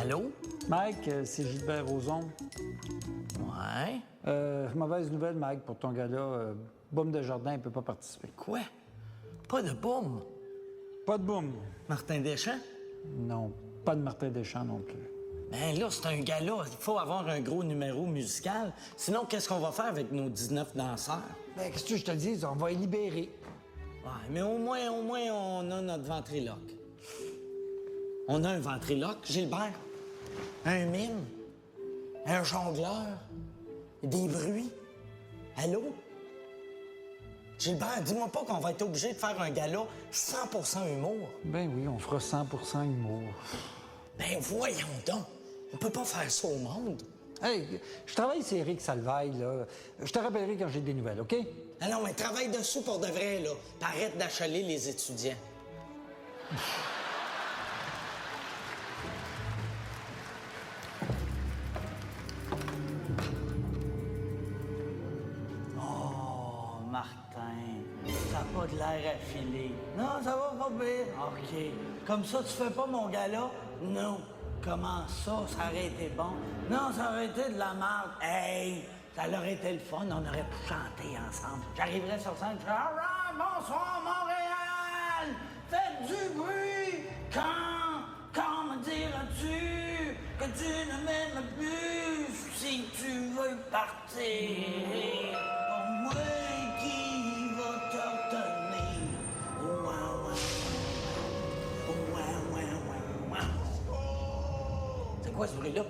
Allô? Mike, c'est Gilbert Rozon. Ouais. Mauvaise nouvelle, Mike, pour ton gars-là. Boum Desjardins, il peut pas participer. Quoi? Pas de boum? Pas de boum. Martin Deschamps? Non, pas de Martin Deschamps non plus. Ben là, c'est un gala. Il faut avoir un gros numéro musical. Sinon, qu'est-ce qu'on va faire avec nos 19 danseurs? Ben, qu'est-ce que je te dis? On va les libérer. Ouais, mais au moins, on a notre ventriloque. On a un ventriloque, Gilbert. Un mime. Un jongleur. Des bruits. Allô? Gilbert, dis-moi pas qu'on va être obligé de faire un gala 100% humour. Ben oui, on fera 100% humour. Ben voyons donc. On peut pas faire ça au monde. Hey, je travaille sur Éric Salvaille, là. Je te rappellerai quand j'ai des nouvelles, OK? Ah non, mais travaille dessus pour de vrai, là. Puis arrête d'achaler les étudiants. Oh, Martin, ça n'a pas de l'air affilé. Non, ça va pas bien. OK. Comme ça, tu fais pas mon gala? Non. Comment ça? Ça aurait été bon. Non, ça aurait été de la merde. Hey! Ça aurait été le fun, on aurait pu chanter ensemble. J'arriverais sur scène, je dirais, all right, bonsoir Montréal! Faites du bruit! Quand me diras-tu que tu ne m'aimes plus si tu veux partir? Pour moi qui va te retenir. Ouah, ouah. Ouah, ouah, ouah, ouah. C'est quoi ce bruit-là?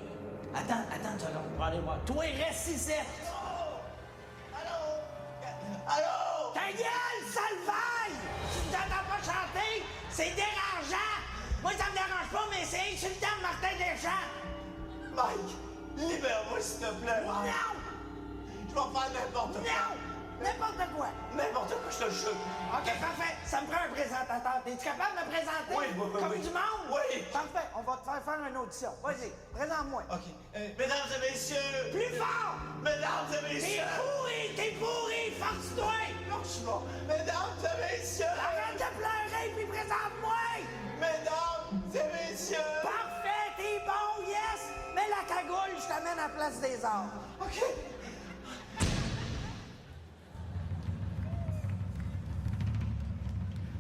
Attends une seconde, on va aller voir. Toi, reste ici! Allô? Ta gueule, Salvaille! Tu ne t'entends pas chanter, c'est dérangeant! Moi, ça me dérange pas, mais c'est insultant, Martin Deschamps! Mike, libère-moi, s'il te plaît. Non! Je vais faire n'importe quoi. Non! N'importe quoi! N'importe quoi, je te le jure. OK, parfait. Ça me prend un présentateur. Es-tu capable de me présenter? Oui. Comme du monde? Oui. Parfait. On va te faire une audition. Vas-y, présente-moi. OK. Mesdames et messieurs. Plus fort! Mesdames et messieurs. T'es pourri! Force-toi! Non, je suis mort. Mesdames et messieurs. Arrête de pleurer puis présente-moi! Mesdames et messieurs. Parfait! T'es bon, yes! Mets la cagoule, je t'amène à la place des arts. OK.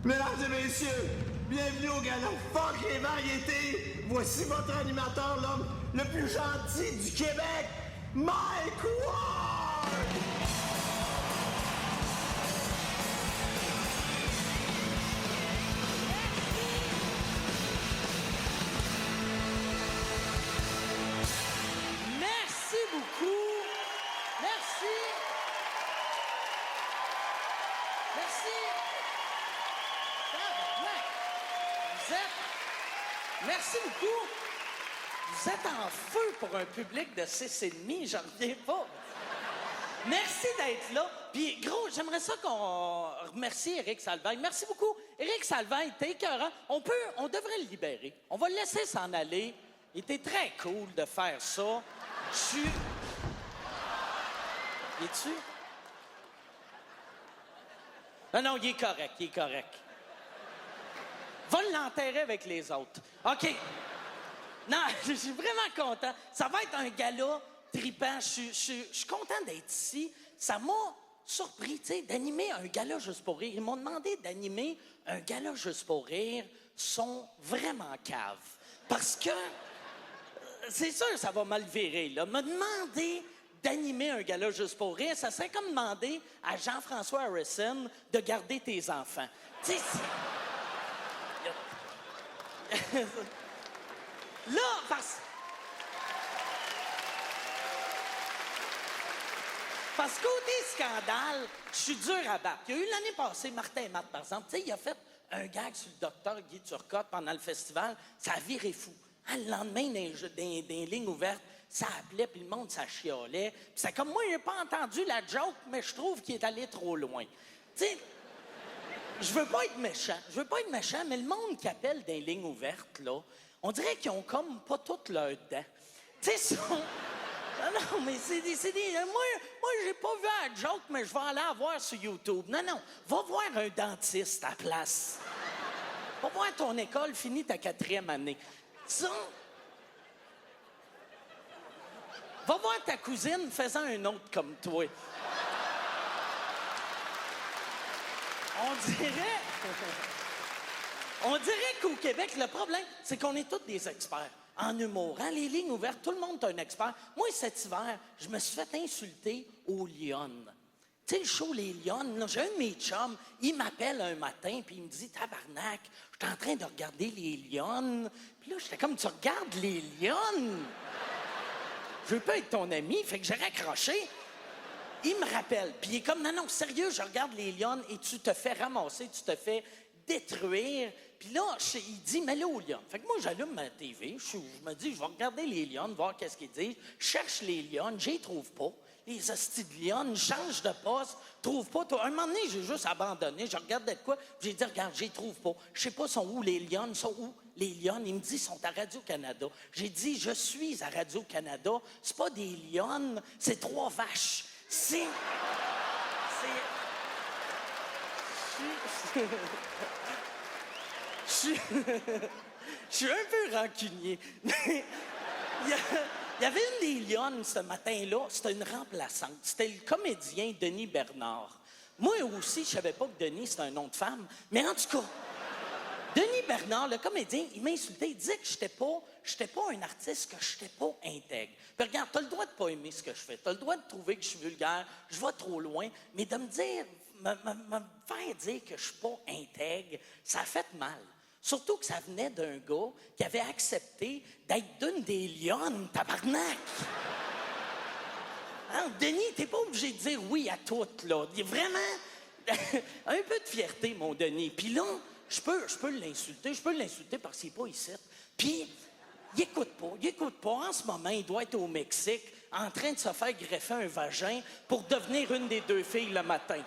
Mesdames et messieurs, bienvenue au gala Fuck les variétés. Voici votre animateur, l'homme le plus gentil du Québec, Mike Ward! Merci beaucoup. Merci. Merci. Merci beaucoup. Vous êtes en feu pour un public de 6,5, j'en reviens pas. Merci d'être là. Puis, gros, j'aimerais ça qu'on remercie Éric Salvaille. Merci beaucoup. Éric Salvaille, t'es écœurant. On devrait le libérer. On va le laisser s'en aller. Il était très cool de faire ça. Je suis... Es-tu? Non, il est correct. Va l'enterrer avec les autres. OK. Non, je suis vraiment content. Ça va être un gala trippant. Je suis content d'être ici. Ça m'a surpris, tu sais, d'animer un gala juste pour rire. Ils m'ont demandé d'animer un gala juste pour rire. Ils sont vraiment caves. Parce que, c'est sûr que ça va mal virer, là. Me demander d'animer un gala juste pour rire, ça serait comme demander à Jean-François Harrison de garder tes enfants. Tu sais, là, parce que côté scandale, je suis dur à battre. Il y a eu l'année passée, Martin Matt, par exemple. Tu sais, il a fait un gag sur le docteur Guy Turcotte pendant le festival. Ça a viré fou. Le lendemain, dans les lignes ouvertes, ça appelait, puis le monde, ça chialait. Puis c'est comme, moi, j'ai pas entendu la joke, mais je trouve qu'il est allé trop loin. Tu sais, je veux pas être méchant, mais le monde qui appelle dans les lignes ouvertes, là, on dirait qu'ils ont comme pas toutes leurs dents. Tu sais, non, mais c'est des... Moi, j'ai pas vu la joke, mais je vais aller la voir sur YouTube. Non, va voir un dentiste à la place. Va voir ton école, finis ta 4e année. Ça, Va voir ta cousine, fais-en un autre comme toi. On dirait qu'au Québec, le problème, c'est qu'on est tous des experts en humour. Hein? Les lignes ouvertes, tout le monde est un expert. Moi, cet hiver, je me suis fait insulter aux Lyonnes. Tu sais, le show Les Lyonnes, là, j'ai un de mes chums, il m'appelle un matin, puis il me dit « Tabarnak, je suis en train de regarder Les Lyonnes. » Puis là, j'étais comme « Tu regardes Les Lyonnes? » Je veux pas être ton ami, fait que j'ai raccroché. Il me rappelle, puis il est comme « Non, non, sérieux, je regarde Les Lyonnes et tu te fais ramasser, tu te fais détruire. » Puis là, il dit « Mais là, aux Lyonnes. » Fait que moi, j'allume ma TV, je me dis « Je vais regarder Les Lyonnes, voir qu'est-ce qu'ils disent. » Je cherche Les Lyonnes, je les trouve pas. Les hosties de Lyonnes, je change de poste, trouve pas. Un moment donné, j'ai juste abandonné, je regardais de quoi, j'ai dit « Regarde, je les trouve pas. Je sais pas, sont où les Lyonnes, sont où les Lyonnes? » Il me dit « Ils sont à Radio-Canada. » J'ai dit « Je suis à Radio-Canada. C'est pas des Lyonnes, c'est 3 vaches. » Je suis un peu rancunier. Mais il y avait une des Lyonnes ce matin-là, c'était une remplaçante. C'était le comédien Denis Bernard. Moi aussi, je savais pas que Denis, c'était un nom de femme. Mais en tout cas, Denis Bernard, le comédien, il m'a insulté. Il disait que j'étais pas un artiste, que j'étais pas intègre. Puis regarde, t'as le droit de pas aimer ce que je fais. T'as le droit de trouver que je suis vulgaire, je vais trop loin. Mais de me dire, me faire dire que je suis pas intègre, ça a fait mal. Surtout que ça venait d'un gars qui avait accepté d'être d'une des Lyonnes, tabarnak! Hein, Denis, t'es pas obligé de dire oui à tout, là. Il y a vraiment un peu de fierté, mon Denis. Puis là, je peux l'insulter parce qu'il n'est pas ici. Puis, il écoute pas. En ce moment, il doit être au Mexique, en train de se faire greffer un vagin pour devenir une des 2 filles le matin.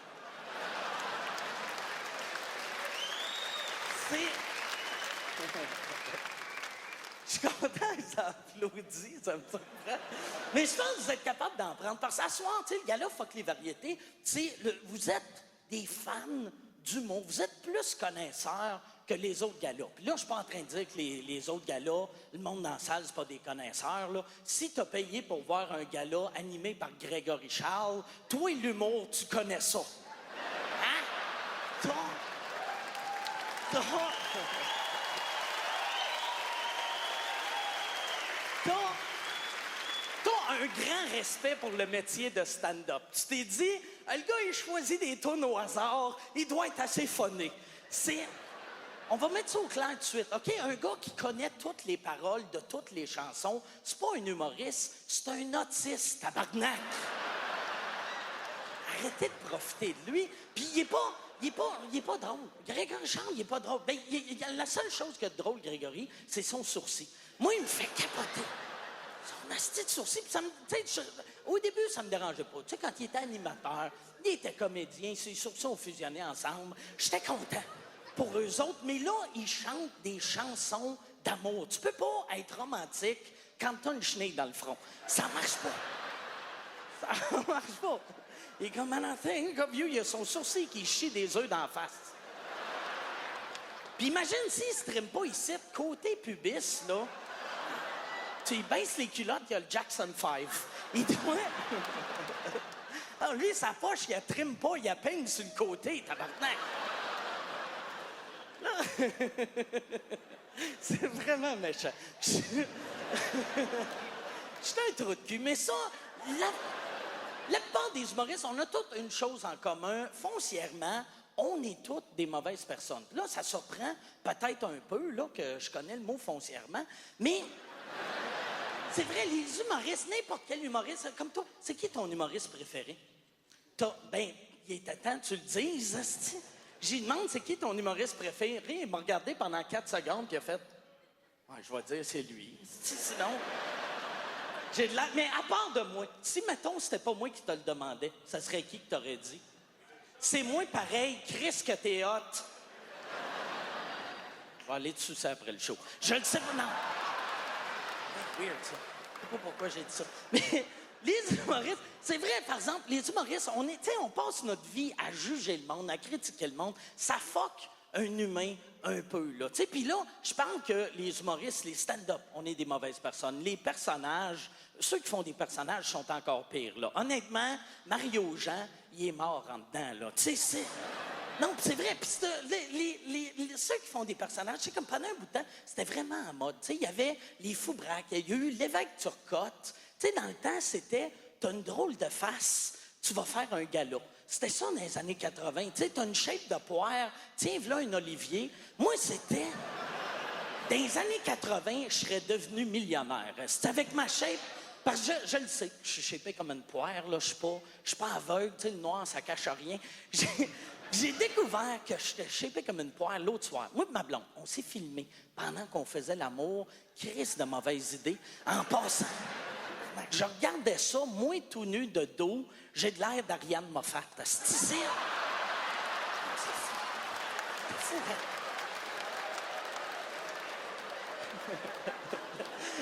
Je suis content que ça applaudit, ça me surprend. Mais je pense que vous êtes capable d'en prendre. Parce qu'à soir, tu sais, le gars-là, fuck les variétés, vous êtes des fans d'humour. Vous êtes plus connaisseurs que les autres galas. Puis là, je suis pas en train de dire que les autres galas, le monde dans la salle, c'est pas des connaisseurs, là. Si t'as payé pour voir un gala animé par Grégory Charles, toi, l'humour, tu connais ça. Hein? T'as un grand respect pour le métier de stand-up. Tu t'es dit, le gars, il choisit des tunes au hasard, il doit être assez funné. On va mettre ça au clair tout de suite, OK? Un gars qui connaît toutes les paroles de toutes les chansons, c'est pas un humoriste, c'est un autiste, tabarnak. Arrêtez de profiter de lui, puis il est pas drôle. Grégory Charles, il est pas drôle. Ben, la seule chose qui est drôle, Grégory, c'est son sourcil. Moi, il me fait capoter. Son asti de sourcil. Au début, ça me dérangeait pas. Tu sais, quand il était animateur, il était comédien, ses sourcils ont fusionné ensemble. J'étais content pour eux autres. Mais là, ils chantent des chansons d'amour. Tu peux pas être romantique quand t'as une chenille dans le front. Ça marche pas. Ça marche pas. Et comme un think of you, il a son sourcil qui chie des œufs d'en face. Puis imagine s'il se trime pas ici, côté pubis, là. Tu baisses les culottes, il y a le Jackson 5. Il doit... Alors lui, sa poche, il la trime pas, il la peigne sur le côté, tabarnak. Là... C'est vraiment méchant. Je suis un trou de cul, mais ça... La plupart des humoristes, on a toutes une chose en commun. Foncièrement, on est toutes des mauvaises personnes. Puis là, ça surprend peut-être un peu là, que je connais le mot foncièrement, mais c'est vrai, les humoristes, n'importe quel humoriste, comme toi, c'est qui ton humoriste préféré? Ben, il était temps que tu le dises, asti. J'y demande, c'est qui ton humoriste préféré? Il m'a regardé pendant 4 secondes, puis il a fait, ouais, je vais dire, c'est lui. Sinon... J'ai de la... Mais à part de moi, si, mettons, c'était pas moi qui te le demandais, ça serait qui que t'aurais dit? C'est moi pareil, Chris, que t'es hot. Je vais aller te sucer après le show. Je le sais pas, non. C'est weird, ça. Je sais pas pourquoi j'ai dit ça. Mais les humoristes, c'est vrai, par exemple, les humoristes, on passe notre vie à juger le monde, à critiquer le monde. Ça fuck un humain un peu, là. Tu sais, puis là, je pense que les humoristes, les stand-up, on est des mauvaises personnes. Les personnages, Ceux qui font des personnages sont encore pires, là. Honnêtement, Mario Jean, il est mort en dedans, là. Tu sais, c'est... Non, c'est vrai. Puis ceux qui font des personnages, c'est comme pendant un bout de temps, c'était vraiment en mode. Tu sais, il y avait les Foubraques, il y a eu l'évêque Turcotte. Tu sais, dans le temps, c'était, t'as une drôle de face, tu vas faire un gala. C'était ça dans les années 80. Tu sais, t'as une shape de poire, tiens, voilà un olivier. Moi, c'était... Dans les années 80, je serais devenu millionnaire. C'était avec ma shape... Parce que je le sais, je suis shapé comme une poire, là, je suis pas aveugle, tu sais, le noir, ça cache rien. J'ai découvert que j'étais shapé comme une poire l'autre soir. Moi et ma blonde, on s'est filmé pendant qu'on faisait l'amour. Crise de mauvaise idée. En passant, je regardais ça, moi tout nu de dos, j'ai de l'air d'Ariane Moffat. C'est ici. C'est fou, hein?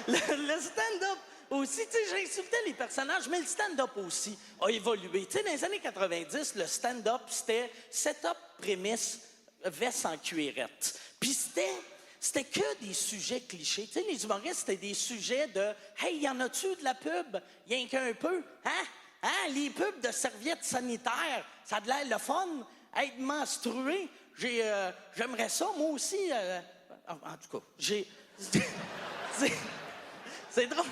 Le stand-up aussi, tu sais, j'insultais les personnages, mais le stand-up aussi a évolué. Tu sais, dans les années 90, le stand-up, c'était setup, prémisse, veste en cuirette. Puis c'était que des sujets clichés. Tu sais, les humoristes, c'était des sujets de « Hey, y en a-tu de la pub? Y'en qu'un peu? Hein? Hein? Les pubs de serviettes sanitaires, ça a de l'air le fun? Être menstrué? J'aimerais ça, moi aussi. En tout cas, c'est drôle,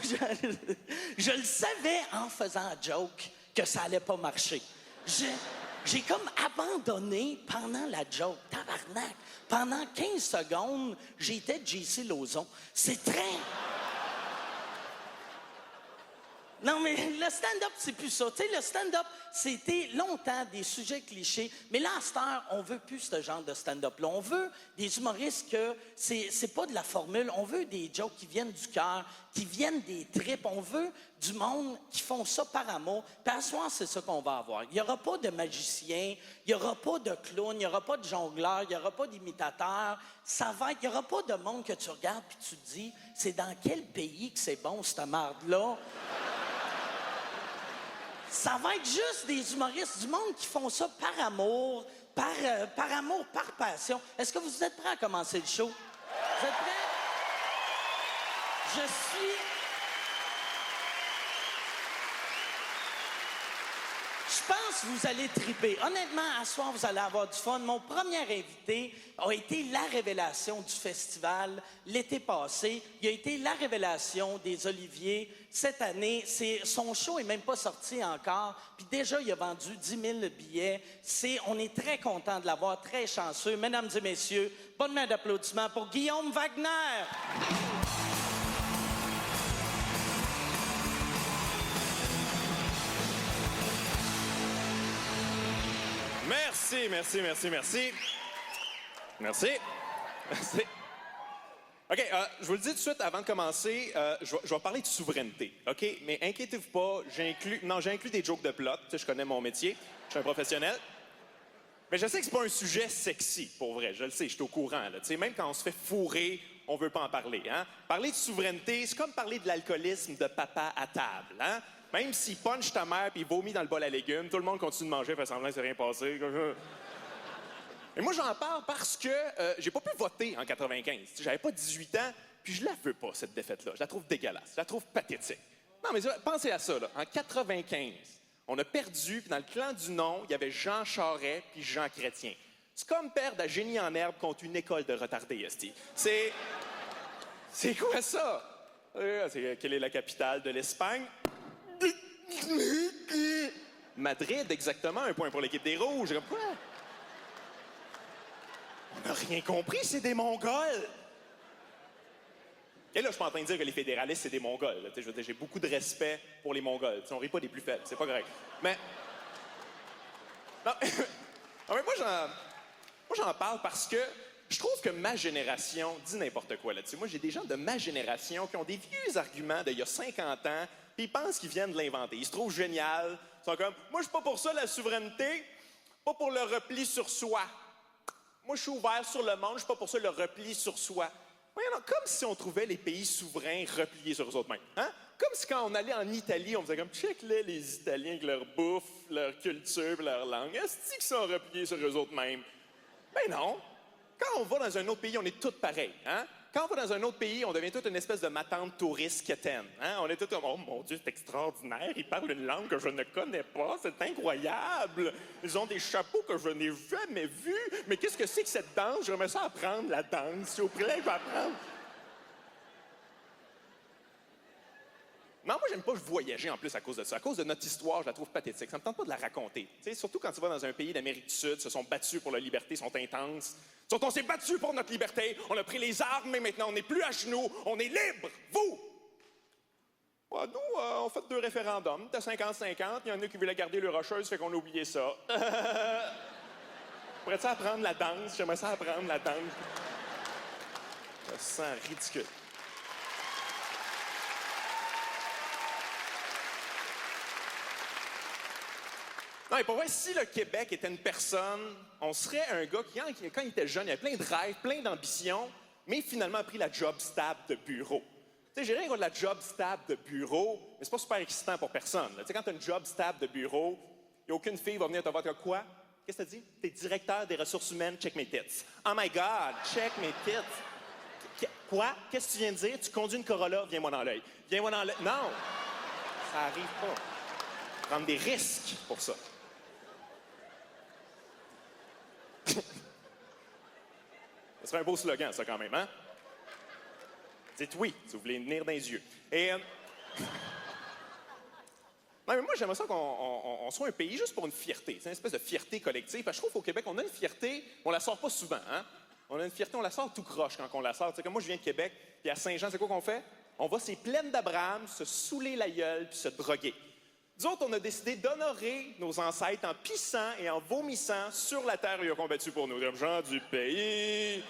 je le savais en faisant un joke que ça allait pas marcher. J'ai comme abandonné pendant la joke, tabarnak. Pendant 15 secondes, j'étais JC Lauzon. C'est très... Non, mais le stand-up, c'est plus ça. Tu sais, le stand-up, c'était longtemps des sujets clichés. Mais là, à cette heure, on veut plus ce genre de stand-up-là. On veut des humoristes que c'est pas de la formule. On veut des jokes qui viennent du cœur, qui viennent des tripes. On veut du monde qui font ça par amour. Puis à ce soir, c'est ça qu'on va avoir. Il n'y aura pas de magicien, il n'y aura pas de clown, il n'y aura pas de jongleur, il n'y aura pas d'imitateur. Il n'y aura pas de monde que tu regardes puis tu te dis, c'est dans quel pays que c'est bon, cette marde-là? Ça va être juste des humoristes, du monde qui font ça par amour, par amour, par passion. Est-ce que vous êtes prêts à commencer le show? Vous êtes prêts? Je pense que vous allez triper. Honnêtement, à ce soir, vous allez avoir du fun. Mon premier invité a été la révélation du festival l'été passé. Il a été la révélation des Oliviers cette année. Son show n'est même pas sorti encore. Puis déjà, il a vendu 10 000 billets. On est très content de l'avoir, très chanceux. Mesdames et messieurs, bonne main d'applaudissements pour Guillaume Wagner. Merci. OK, je vous le dis tout de suite avant de commencer, je vais parler de souveraineté, OK? Mais inquiétez-vous pas, j'ai inclus des jokes de plot. Tu sais, je connais mon métier, je suis un professionnel. Mais je sais que c'est pas un sujet sexy, pour vrai, je le sais, je suis au courant. Là. Tu sais, même quand on se fait fourrer, on veut pas en parler. Hein? Parler de souveraineté, c'est comme parler de l'alcoolisme de papa à table. Hein? Même s'il punch ta mère puis il vomit dans le bol à légumes, tout le monde continue de manger, fait semblant que c'est rien passé. Et moi, j'en parle parce que j'ai pas pu voter en 95. J'avais pas 18 ans, puis je la veux pas, cette défaite-là. Je la trouve dégueulasse, je la trouve pathétique. Non, mais pensez à ça, là. En 95, on a perdu, puis dans le clan du non, il y avait Jean Charest puis Jean Chrétien. C'est comme perdre à Génie en herbe contre une école de retardés, esti. C'est quoi ça? Quelle est la capitale de l'Espagne? Madrid, exactement, un point pour l'équipe des Rouges. Quoi? On n'a rien compris, c'est des Mongols! Et là, je suis pas en train de dire que les fédéralistes, c'est des Mongols. Là. Je veux dire, j'ai beaucoup de respect pour les Mongols. T'sais, on rit pas des plus faibles, c'est pas correct. Mais... Non, non mais moi, j'en parle parce que je trouve que ma génération dit n'importe quoi là-dessus. Moi, j'ai des gens de ma génération qui ont des vieux arguments d'il y a 50 ans, puis ils pensent qu'ils viennent de l'inventer. Ils se trouvent génial. Ils sont comme, moi, je suis pas pour ça, la souveraineté, pas pour le repli sur soi. Moi, je suis ouvert sur le monde, je suis pas pour ça, le repli sur soi. Voyons, comme si on trouvait les pays souverains repliés sur eux autres mêmes. Hein? Comme si quand on allait en Italie, on faisait comme, check-les, les Italiens avec leur bouffe, leur culture, leur langue. Est-ce qu'ils sont repliés sur eux autres mêmes? Ben non. Quand on va dans un autre pays, on est tous pareils. Hein? Quand on va dans un autre pays, on devient toute une espèce de matante touriste quétaine. Hein? On est tout comme, oh mon Dieu, c'est extraordinaire, ils parlent une langue que je ne connais pas, c'est incroyable. Ils ont des chapeaux que je n'ai jamais vus. Mais qu'est-ce que c'est que cette danse? J'aimerais ça apprendre la danse. S'il vous plaît, je vais apprendre. Non, moi, j'aime pas voyager en plus à cause de ça. À cause de notre histoire, je la trouve pathétique. Ça me tente pas de la raconter. T'sais, surtout quand tu vas dans un pays d'Amérique du Sud, se sont battus pour la liberté, sont intenses. On s'est battus pour notre liberté, on a pris les armes, mais maintenant on n'est plus à genoux, on est libre. Vous! Ouais, nous, on fait 2 référendums. T'as 50-50, il y en a qui voulaient garder le rocheuse, fait qu'on a oublié ça. Pourrais-tu apprendre la danse? J'aimerais ça apprendre la danse. Ça sent ridicule. Non, mais pour vrai, si le Québec était une personne, on serait un gars qui, quand il était jeune, il avait plein de rêves, plein d'ambitions, mais finalement a pris la job stable de bureau. Tu sais, j'ai rien contre la job stable de bureau, mais c'est pas super excitant pour personne. Tu sais, quand t'as une job stable de bureau, il n'y a aucune fille qui va venir te voir, quoi? Qu'est-ce que t'as dit? T'es directeur des ressources humaines, check mes tits. Oh my God, check mes tits. Quoi? Qu'est-ce que tu viens de dire? Tu conduis une Corolla, viens-moi dans l'œil. Viens-moi dans l'œil. Non! Ça arrive pas. Prendre des risques pour ça. Ce serait un beau slogan, ça, quand même, hein? Dites oui, si vous voulez venir dans les yeux. Et... non, mais moi, j'aimerais ça qu'on soit un pays juste pour une fierté. C'est une espèce de fierté collective. Parce que je trouve qu'au Québec, on a une fierté, on la sort pas souvent, hein? On a une fierté, on la sort tout croche quand on la sort. Tu sais, comme moi, je viens de Québec, puis à Saint-Jean, c'est quoi qu'on fait? On va ces plaines d'Abraham, se saouler la gueule, puis se droguer. Nous autres, on a décidé d'honorer nos ancêtres en pissant et en vomissant sur la terre où ils ont combattu pour nous. Comme gens du pays.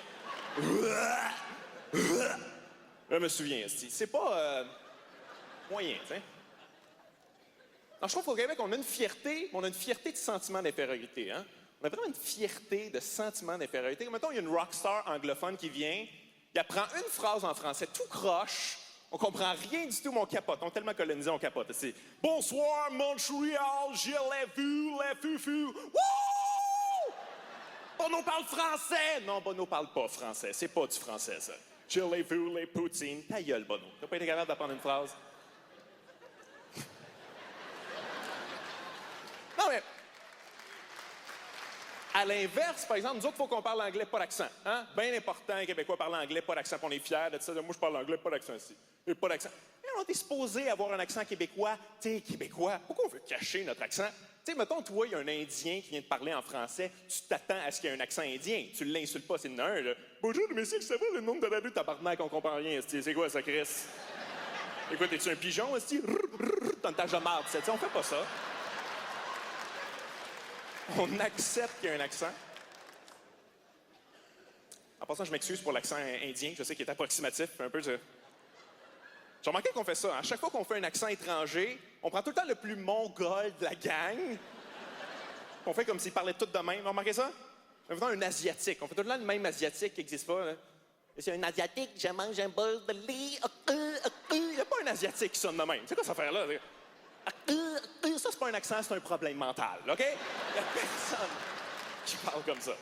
Je me souviens, c'est pas moyen, tu sais. Je trouve qu'au Québec, on a une fierté, mais on a une fierté de sentiment d'infériorité, hein. On a vraiment une fierté de sentiment d'infériorité. Comme mettons, il y a une rockstar anglophone qui vient, il apprend une phrase en français, tout croche. On comprend rien du tout, mais on capote. On est tellement colonisé, on capote. C'est « Bonsoir, Montréal, je l'ai vu, les fufu. Wouh! Bono parle français! » Non, Bono parle pas français. C'est pas du français, ça. « Je l'ai vu, les poutines. » Ta gueule, Bono. T'as pas été capable d'apprendre une phrase? Non, mais... À l'inverse, par exemple, nous autres, il faut qu'on parle anglais, pas d'accent. Hein? Bien important, les Québécois parlent anglais, pas d'accent, puis on est fiers de ça. Moi, je parle anglais, pas d'accent ici. Et pas d'accent. Mais on est supposé avoir un accent québécois. Tu sais, québécois, pourquoi on veut cacher notre accent? Tu sais, mettons, toi, il y a un Indien qui vient de parler en français, tu t'attends à ce qu'il y ait un accent indien. Tu l'insultes pas, c'est une un, là. Bonjour, messieurs, ça va, le nombre de la rue, tabarnak, on comprend rien. C'est quoi ça, Chris? Écoute, es-tu un pigeon, esti? T'as une tâche de marde, tu sais, on fait pas ça. On accepte qu'il y a un accent. En passant, je m'excuse pour l'accent indien, je sais qu'il est approximatif, un peu. J'ai remarqué qu'on fait ça. À chaque fois qu'on fait un accent étranger, on prend tout le temps le plus mongol de la gang. On fait comme s'ils parlaient tous de même. Vous remarquez ça? On fait un asiatique. On fait tout le temps le même asiatique qui n'existe pas. Là. Et c'est un asiatique, je mange un bol de lait. Il n'y a pas un asiatique qui sonne de même. C'est quoi cette affaire-là? Ça, c'est pas un accent, c'est un problème mental, OK? Il n'y a personne qui parle comme ça.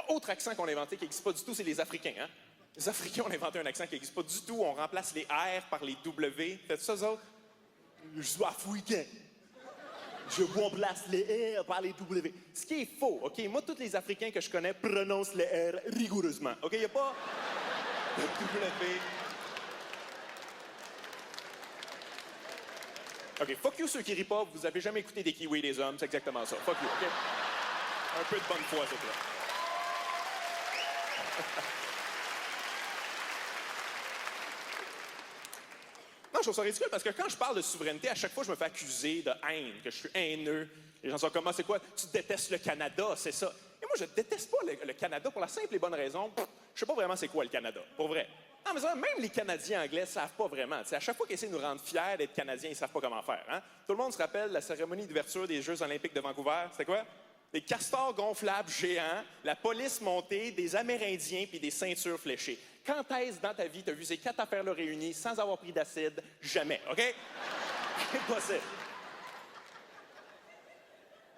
Autre accent qu'on a inventé qui n'existe pas du tout, c'est les Africains, hein? Les Africains ont inventé un accent qui n'existe pas du tout. On remplace les R par les W. Faites ça, eux autres? Je suis africain. Je remplace les R par les W. Ce qui est faux, OK? Moi, tous les Africains que je connais prononcent les R rigoureusement, OK? Il n'y a pas de W. OK, fuck you ceux qui rient pas, vous avez jamais écouté des Kiwis des hommes, c'est exactement ça. Fuck you, OK? Un peu de bonne foi, s'il te plaît. Non, je trouve ça ridicule parce que quand je parle de souveraineté, à chaque fois, je me fais accuser de haine, que je suis haineux. Les gens sont comme, c'est quoi? Tu détestes le Canada, c'est ça. Et moi, je déteste pas le Canada pour la simple et bonne raison. Je sais pas vraiment c'est quoi le Canada, pour vrai. Non, mais ça, même les Canadiens anglais savent pas vraiment. T'sais, à chaque fois qu'ils essaient de nous rendre fiers d'être Canadiens, ils savent pas comment faire. Hein? Tout le monde se rappelle la cérémonie d'ouverture des Jeux olympiques de Vancouver. C'était quoi? Des castors gonflables géants, la police montée, des Amérindiens puis des ceintures fléchées. Quand est-ce dans ta vie t'as vu ces 4 affaires-là réunies sans avoir pris d'acide? Jamais, OK? Impossible.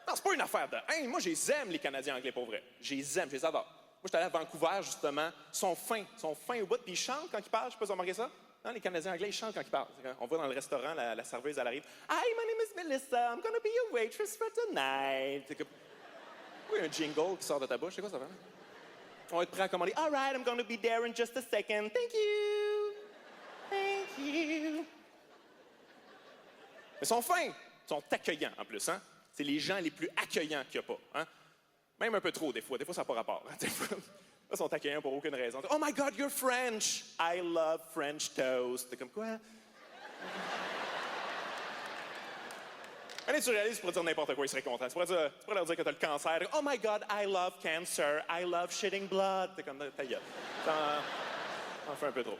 Non, c'est pas une affaire de haine. Moi, je les aime, les Canadiens anglais, pour vrai. Je les aime, je les adore. j'étais allé à Vancouver, justement. Ils sont fins au bout, puis ils chantent quand ils parlent. Je sais pas si vous remarquez ça. Non, les Canadiens anglais, ils chantent quand ils parlent. On va dans le restaurant, la serveuse, elle arrive. « Hi, my name is Melissa. I'm gonna be your waitress for tonight. » C'est comme... Oui, un jingle qui sort de ta bouche. C'est quoi ça va? On va être prêt à commander. « All right, I'm gonna be there in just a second. Thank you. Thank you. » Mais ils sont fins. Ils sont accueillants, en plus. Hein? C'est les gens les plus accueillants qu'il n'y a pas. Hein? Même un peu trop, des fois. Des fois, ça n'a pas rapport. Hein? Ils sont accueillants pour aucune raison. Oh my God, you're French! I love French toast. T'es comme quoi? Allez, tu réalises, tu pourrais dire n'importe quoi, ils seraient contents. Tu pourrais leur dire que t'as le cancer. Oh my God, I love cancer. I love shitting blood. T'es comme, ta gueule. T'en fais un peu trop.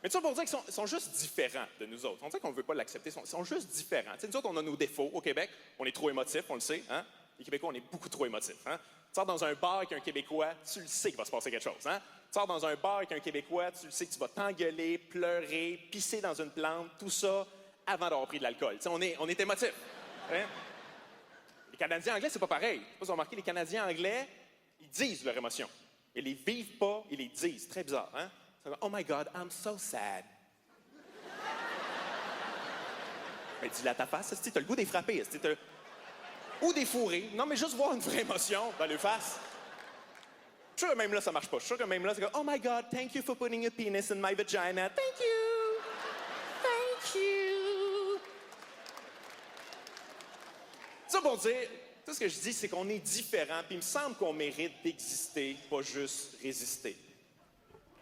Mais tout ça pour dire qu'ils sont juste différents de nous autres. On dirait qu'on ne veut pas l'accepter. Ils sont juste différents. T'sais, nous autres, on a nos défauts au Québec. On est trop émotifs, on le sait. Hein? Les Québécois, on est beaucoup trop émotifs. Hein? Tu sors dans un bar avec un Québécois, tu le sais qu'il va se passer quelque chose. Hein? Tu sors dans un bar avec un Québécois, tu le sais que tu vas t'engueuler, pleurer, pisser dans une plante, tout ça avant d'avoir pris de l'alcool. On est émotifs. Hein? Les Canadiens anglais, c'est pas pareil. Je sais pas si vous avez remarqué, les Canadiens anglais, ils disent leurs émotions. Ils les vivent pas, ils les disent. Très bizarre. Hein? Oh my God, I'm so sad. Mais dis-le à ta face, tu as le goût des frapper. Ou des fourrés. Non, mais juste voir une vraie émotion dans le face. Je suis sûr que même là, ça marche pas. Je suis sûr que même là, c'est comme, oh my God, thank you for putting your penis in my vagina. Thank you. Thank you. Ça pour dire, tout ce que je dis, c'est qu'on est différents, puis il me semble qu'on mérite d'exister, pas juste résister.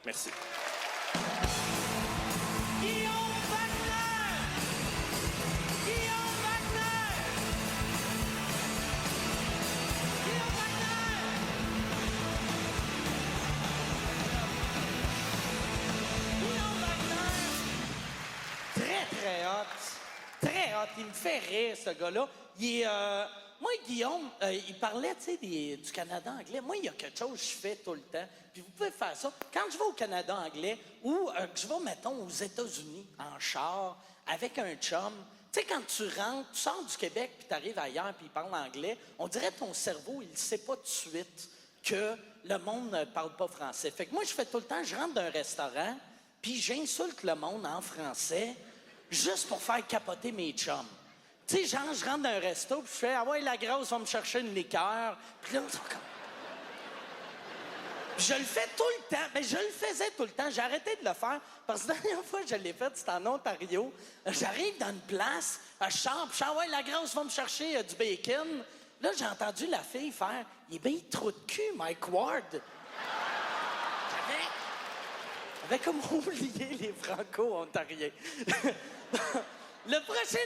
Merci. Très hot. Très hot. Il me fait rire, ce gars-là. Moi, Guillaume, il parlait, tu sais, du Canada anglais. Moi, il y a quelque chose que je fais tout le temps. Puis vous pouvez faire ça. Quand je vais au Canada anglais ou que je vais, mettons, aux États-Unis en char avec un chum, tu sais, quand tu rentres, tu sors du Québec puis tu arrives ailleurs puis ils parlent anglais, on dirait que ton cerveau, il ne sait pas tout de suite que le monde ne parle pas français. Fait que moi, je fais tout le temps, je rentre d'un restaurant puis j'insulte le monde en français juste pour faire capoter mes chums. Tu sais, genre, je rentre dans un resto, puis je fais « Ah ouais, la grosse va me chercher une liqueur. » Puis là, ils sont comme... Je le fais tout le temps. Mais je le faisais tout le temps. J'ai arrêté de le faire parce que la dernière fois que je l'ai fait, c'était en Ontario. J'arrive dans une place, je sors, puis je fais « Ah ouais, la grosse va me chercher du bacon. » Là, j'ai entendu la fille faire « Il est bien trop de cul, Mike Ward. » J'avais comme oublié les Franco-Ontariens. Le prochain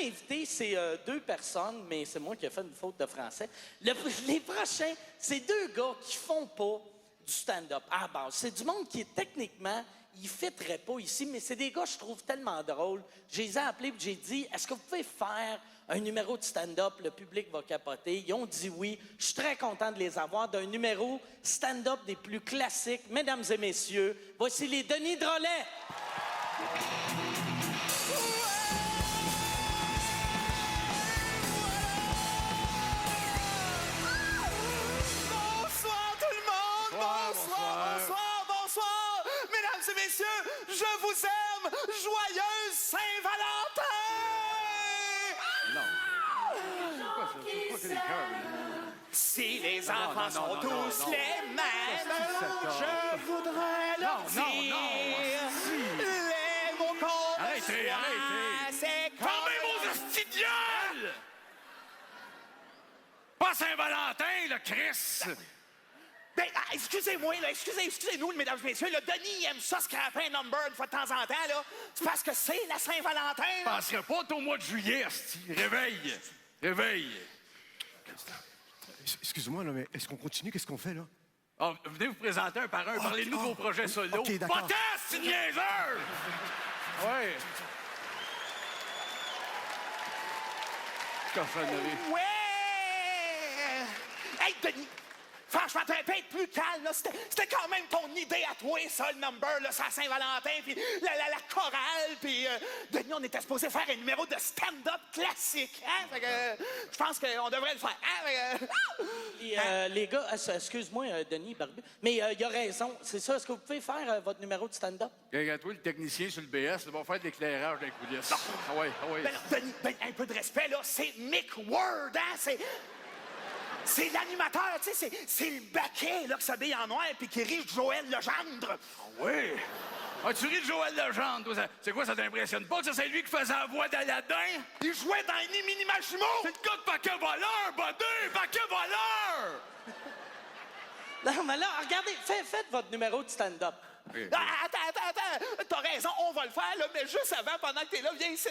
invité, c'est deux personnes, mais c'est moi qui ai fait une faute de français. Les prochains, c'est deux gars qui font pas du stand-up à la base. C'est du monde qui, techniquement, il fitterait pas ici, mais c'est des gars que je trouve tellement drôles. Je les ai appelés et j'ai dit, est-ce que vous pouvez faire un numéro de stand-up? Le public va capoter. Ils ont dit oui. Je suis très content de les avoir. D'un numéro stand-up des plus classiques. Mesdames et messieurs, voici les Denis Drolet. Bonsoir! Mesdames et messieurs, je vous aime! Joyeuse Saint-Valentin! Si les enfants sont tous les mêmes, je voudrais leur dire les mots qu'on Arrêtez! c'est comme... Fermez vos hosties de gueule! Pas Saint-Valentin, le Christ! Ben, excusez-moi, là, excusez-nous, mesdames et messieurs. Le Denis, il aime ça scraper un number une fois de temps en temps, là. C'est parce que c'est la Saint-Valentin, Je là. penserais pas t'es au mois de juillet, asti. Réveille! Excuse-moi, là, mais est-ce qu'on continue? Qu'est-ce qu'on fait, là? Ah, venez vous présenter un par un, parlez-nous de vos projets solo. OK, d'accord. Pas c'est une niaiseur! Ouais. Cochonnerie. Ouais! Hey, Denis! Franchement, t'aurais pu être plus calme, là. C'était quand même ton idée à toi, ça, le number, là, ça Saint-Valentin, puis la chorale, puis Denis, on était supposé faire un numéro de stand-up classique, hein? Fait que je pense qu'on devrait le faire, hein? Puis, les gars, excuse-moi, Denis Barbu, mais il a raison. C'est ça, est-ce que vous pouvez faire votre numéro de stand-up? Regarde, toi, le technicien sur le BS, il va faire de l'éclairage dans les coulisses. Ah ouais, ah ouais. Ben, Denis, un peu de respect, là, c'est Mick Ward, hein? C'est l'animateur, tu sais, c'est le baquet, là, qui s'habille en noir puis qui rit de Joël Legendre. Ah oui. Ah, tu ris de Joël Legendre, toi. C'est quoi, ça t'impressionne pas? C'est lui qui faisait la voix d'Aladin? Il jouait dans Ni Minimagimo! C'est le gars de Paquet Voleur, Buddy! Paquet Voleur! Non, mais là, regardez, faites votre numéro de stand-up. Okay. Ah, attends. T'as raison, on va le faire, là, mais juste avant, pendant que t'es là, viens ici.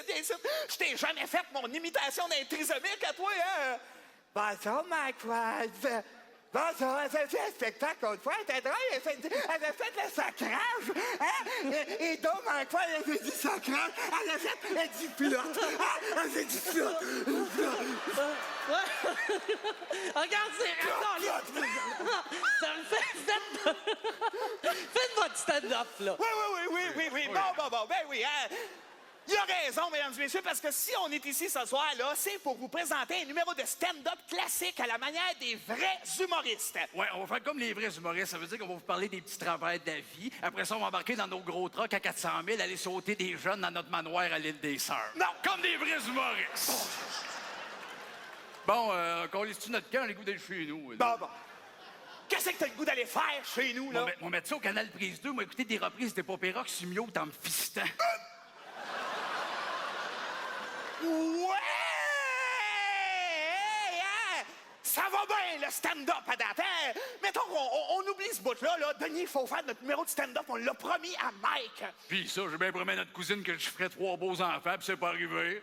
Je t'ai jamais fait mon imitation d'un trisomique à toi, hein? Bonjour, Mike Ward. Bonjour, elle a fait un spectacle l'autre fois, c'était drôle, elle a fait le sacrage, hein? Et donc, Mike Ward, elle a fait du sacrage, elle a dit pilote, elle a fait du pilote. Regarde, c'est raison, faites votre stand-up, là. Oui. Bon, ben oui, hein? Il a raison, mesdames et messieurs, parce que si on est ici ce soir, là, c'est pour vous présenter un numéro de stand-up classique à la manière des vrais humoristes. Ouais, on va faire comme les vrais humoristes. Ça veut dire qu'on va vous parler des petits travers de la vie. Après ça, on va embarquer dans nos gros trucks à 400 000, aller sauter des jeunes dans notre manoir à l'île des Sœurs. Non! Comme des vrais humoristes. Bon, qu'on laisse-tu notre camp, les goûts d'aller chez nous? Bon. Qu'est-ce que t'as le goût d'aller faire chez nous, là? On va mettre ça au canal Prise 2. On va écouter des reprises des Popé Rock Sumio en me fistant. Ouais! Hein? Ça va bien, le stand-up à date, hein? Mettons qu'on oublie ce bout-là, là. Denis, il faut faire notre numéro de stand-up. On l'a promis à Mike. Puis ça, j'ai bien promis à notre cousine que je ferais 3 beaux enfants, puis c'est pas arrivé.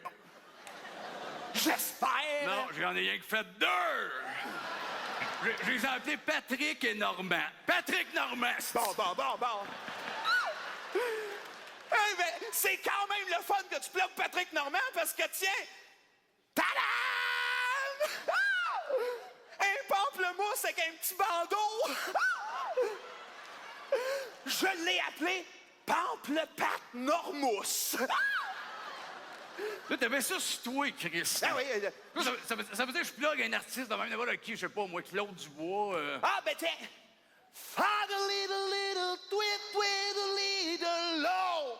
J'espère! Non, j'en ai rien que fait 2! Je les ai appelés Patrick et Normand. Patrick Normand! Bon. Eh ben, c'est quand même le fun que tu plugues Patrick Normand parce que, tiens, tadam! Ah! Un pamplemousse avec un petit bandeau! Ah! Je l'ai appelé Pamplepat Normousse! Là, t'avais ça sur toi, Chris. Ah oui, Ça veut dire que je plug un artiste de même n'importe qui, je sais pas, moi, Claude Dubois. Ah, ben tiens! Little, tweet, low!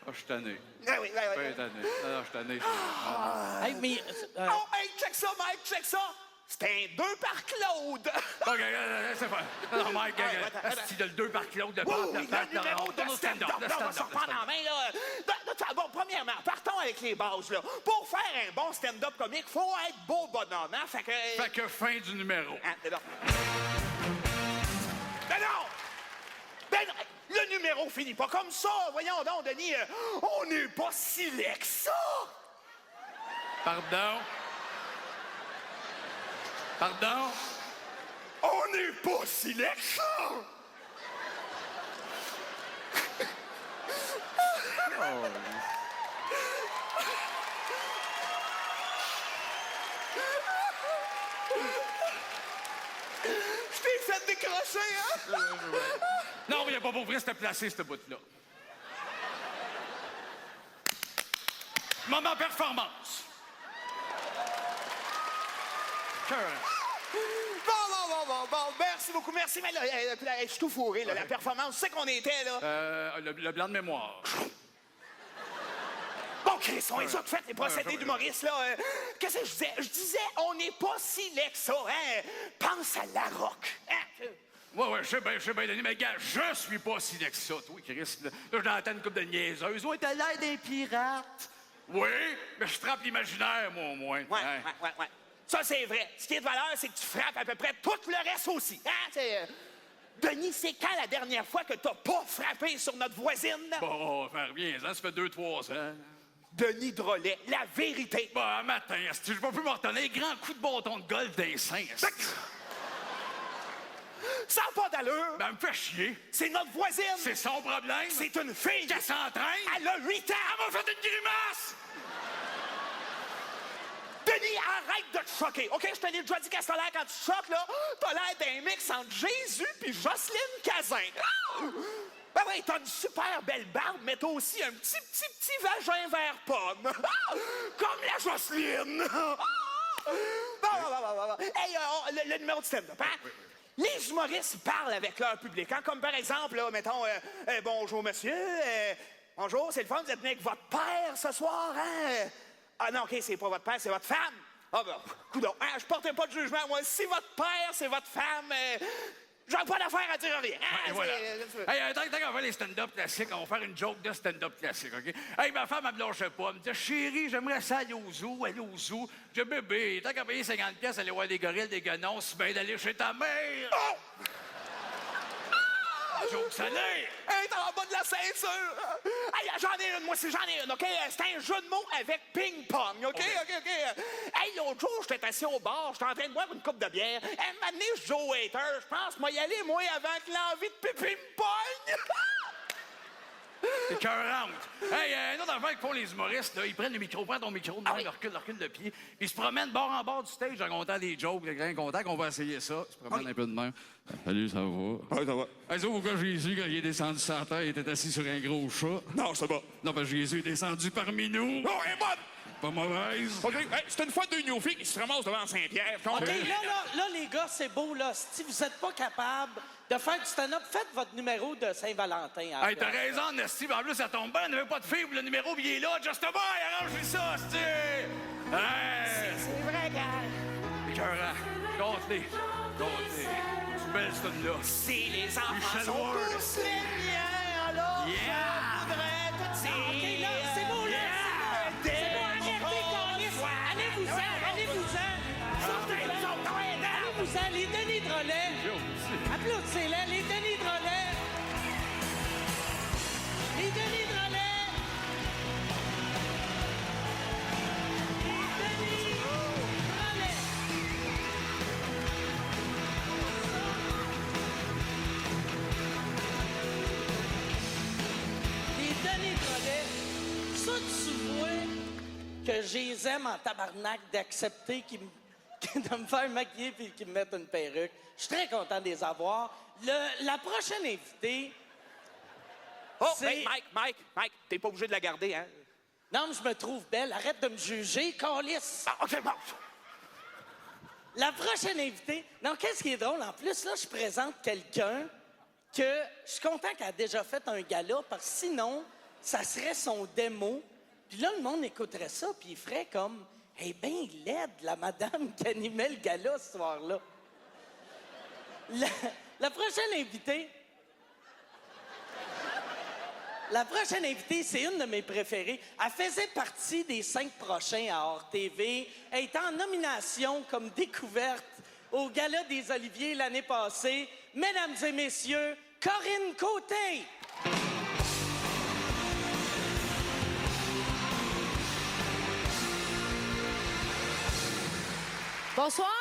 Ah, je suis tanné. Ah oui. Ouais, tanné. Non, je suis tanné. Hey, mais... Oh, hey, check ça, Mike, check ça! C'est un 2 par Claude! OK, c'est pas... Non, Mike, attends. si de le 2 par Claude, de Oui, part, le numéro de stand-up. Là, on va se reprendre en main, là. Bon, premièrement, partons avec les bases, là. Pour faire un bon stand-up comique, faut être beau bonhomme, hein? Fait que fin du numéro. Hein, c'est bon. Ben non! Le numéro finit pas comme ça! Voyons donc, Denis, on n'est pas si laid que ça! Pardon? On n'est pas si laid que ça! Je t'ai fait décrocher, hein? Non, il n'y a pas pour vrai, c'était placé, ce bout-là. Moment performance. Bon, merci beaucoup, merci. Mais là, je suis tout fourré, là, la performance, c'est qu'on était, là. Le blanc de mémoire. Bon, Chris, on les a fait, les procédés d'humoristes, là. Qu'est-ce que je disais? Je disais, on n'est pas si laid que ça, hein? Pense à la rock, hein? Ouais, je sais bien, Denis, mais gars, je suis pas si laid que ça, toi, Chris. Là, j'entends une couple de niaiseuses. Ouais, t'as l'air d'un pirate. Oui, mais je frappe l'imaginaire, moi, au moins. Ouais. Ça, c'est vrai. Ce qui est de valeur, c'est que tu frappes à peu près tout le reste aussi. Hein? Denis, c'est quand la dernière fois que t'as pas frappé sur notre voisine? Bon, faire bien, ça fait 2-3 ans. Denis Drolet, la vérité. Bon, un matin, je vais plus me retenir. Grand coup de bâton de golf des seins. Ça n'a pas d'allure. Ben, elle me fait chier. C'est notre voisine. C'est son problème. C'est une fille. Qu'elle s'entraîne. Elle a 8 ans. Elle m'a fait une grimace. Denis, arrête de te choquer, OK? Je te l'ai déjà dit qu'à ce l'air quand tu choques, là, t'as l'air d'un mix entre Jésus puis Jocelyne Cazin. Ben oui, t'as une super belle barbe, mais t'as aussi un petit vagin vert pomme. Comme la Jocelyne. Bon. Hey, le numéro de stand-up, hein? Oui. Les humoristes parlent avec leur public, hein? Comme par exemple, là, mettons, bonjour monsieur, bonjour, c'est le fun, vous êtes venu avec votre père ce soir, hein? Ah non, OK, c'est pas votre père, c'est votre femme. Ah ben, coudonc, hein? Je portais pas de jugement, moi. Si votre père, c'est votre femme, j'en ai pas d'affaire à dire rien. Hein? Et voilà. Hey, tant qu'on fait les stand-up classiques, on va faire une joke de stand-up classique, OK? Hey, ma femme, elle me lâchait pas. Elle me dit, chérie, j'aimerais ça aller au zoo. Je dis, bébé, tant qu'à payer 50$, aller voir des gorilles, des guenons, c'est bien d'aller chez ta mère. Oh! Joke salée! Hey, t'es en bas de la ceinture! Hey, j'en ai une, moi aussi, j'en ai une, OK? C'est un jeu de mots avec ping-pong, OK? Hey, l'autre jour, j'étais assis au bar, j'étais en train de boire une coupe de bière. Un moment donné, je joue au waiter, je pense, moi, y aller, moi, avant que l'envie de pipi me pogne! C'est écœurante. Hey, un autre affaire qu'ils font les humoristes, là, ils prennent le micro, prennent ton micro, ils reculent de pied, puis ils se promènent bord en bord du stage en comptant des jokes, rien content qu'on va essayer ça. Ils se promènent un peu de même. Salut, ça va? Ouais, ça va. Hey, ça, pourquoi Jésus, quand il est descendu sur la terre, il était assis sur un gros chat? Non, ça va. Non, parce que Jésus est descendu parmi nous. Oh, elle est bonne! Pas mauvaise. OK, hey, c'est une fois deux néophytes qui se ramassent devant Saint-Pierre. OK, là, les gars, c'est beau, là. Si vous n'êtes pas capable de faire du stand-up, faites votre numéro de Saint-Valentin. Hey, t'as raison, Nasty. En plus, ça tombe bien. On n'avait pas de fille pour le numéro, puis il est là. Just a boy, arrange-lui ça, Nasty. Hey! C'est vrai, gars. Écœurant. Compte-les. C'est belle, cette là. Si les enfants Michel sont Ward. tous les miens, alors Yeah. je voudrais tout dire. OK, là, c'est beau, là. C'est beau, arrêtez, câlisse. Allez-vous-en. Allez-vous-en, les Denis Drolet. Applaudissez-les, les Denis Drolet. Les Denis Drolet. Les Denis Drolet. Les Denis Drolet. Ça, tu vois que je les aime en tabarnak d'accepter de me faire maquiller et qu'ils me mettent une perruque. Je suis très content de les avoir. La prochaine invitée... Oh, c'est- hey, Mike, t'es pas obligé de la garder, hein? Non, mais je me trouve belle. Arrête de me juger, câlisse. Ah, OK, bon. La prochaine invitée... Non, qu'est-ce qui est drôle? En plus, là, je présente quelqu'un que je suis content qu'elle a déjà fait un gala, parce que sinon, ça serait son démo. Puis là, le monde écouterait ça, puis il ferait comme... Eh bien, laide, la madame qui animait le gala ce soir-là. La prochaine invitée... La prochaine invitée, c'est une de mes préférées. Elle faisait partie des 5 prochains à Hors TV. Elle était en nomination comme découverte au Gala des Oliviers l'année passée. Mesdames et messieurs, Corinne Côté! Bonsoir.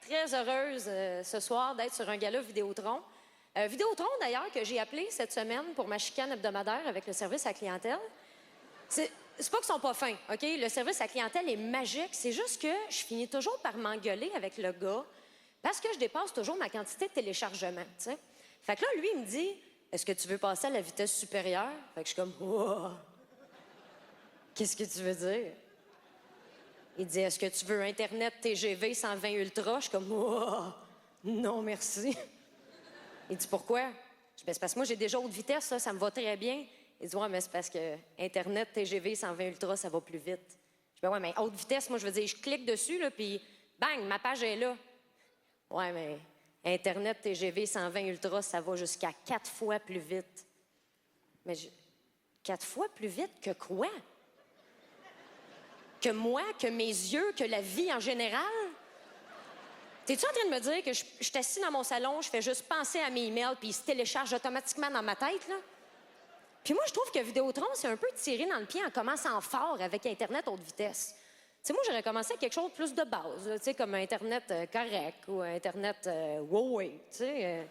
Très heureuse ce soir d'être sur un gala Vidéotron. Vidéotron, d'ailleurs, que j'ai appelé cette semaine pour ma chicane hebdomadaire avec le service à la clientèle. C'est pas qu'ils sont pas fins, OK? Le service à la clientèle est magique. C'est juste que je finis toujours par m'engueuler avec le gars parce que je dépasse toujours ma quantité de téléchargement, tu sais. Fait que là, lui, il me dit, « Est-ce que tu veux passer à la vitesse supérieure? » Fait que je suis comme, « Oh! Qu'est-ce que tu veux dire? » Il dit, « Est-ce que tu veux Internet TGV 120 Ultra? » Je suis comme, « Oh! Non, merci. » Il dit, « Pourquoi? » Je dis, « Ben, c'est parce que moi, j'ai déjà haute vitesse, ça me va très bien. » Il dit, « Ouais, mais c'est parce que Internet TGV 120 Ultra, ça va plus vite. » Je dis, « Ben ouais, mais haute vitesse, moi, je veux dire, je clique dessus, là, puis bang, ma page est là. » Ouais, mais Internet TGV 120 Ultra, ça va jusqu'à 4 fois plus vite. Mais 4 fois plus vite que quoi? Que moi, que mes yeux, que la vie en général? T'es-tu en train de me dire que je suis assis dans mon salon, je fais juste penser à mes emails, puis ils se téléchargent automatiquement dans ma tête, là? Puis moi, je trouve que Vidéotron, c'est un peu tiré dans le pied en commençant fort avec Internet haute vitesse. Tu sais, moi, j'aurais commencé avec quelque chose de plus de base, tu sais, comme Internet correct ou Internet Huawei, tu sais.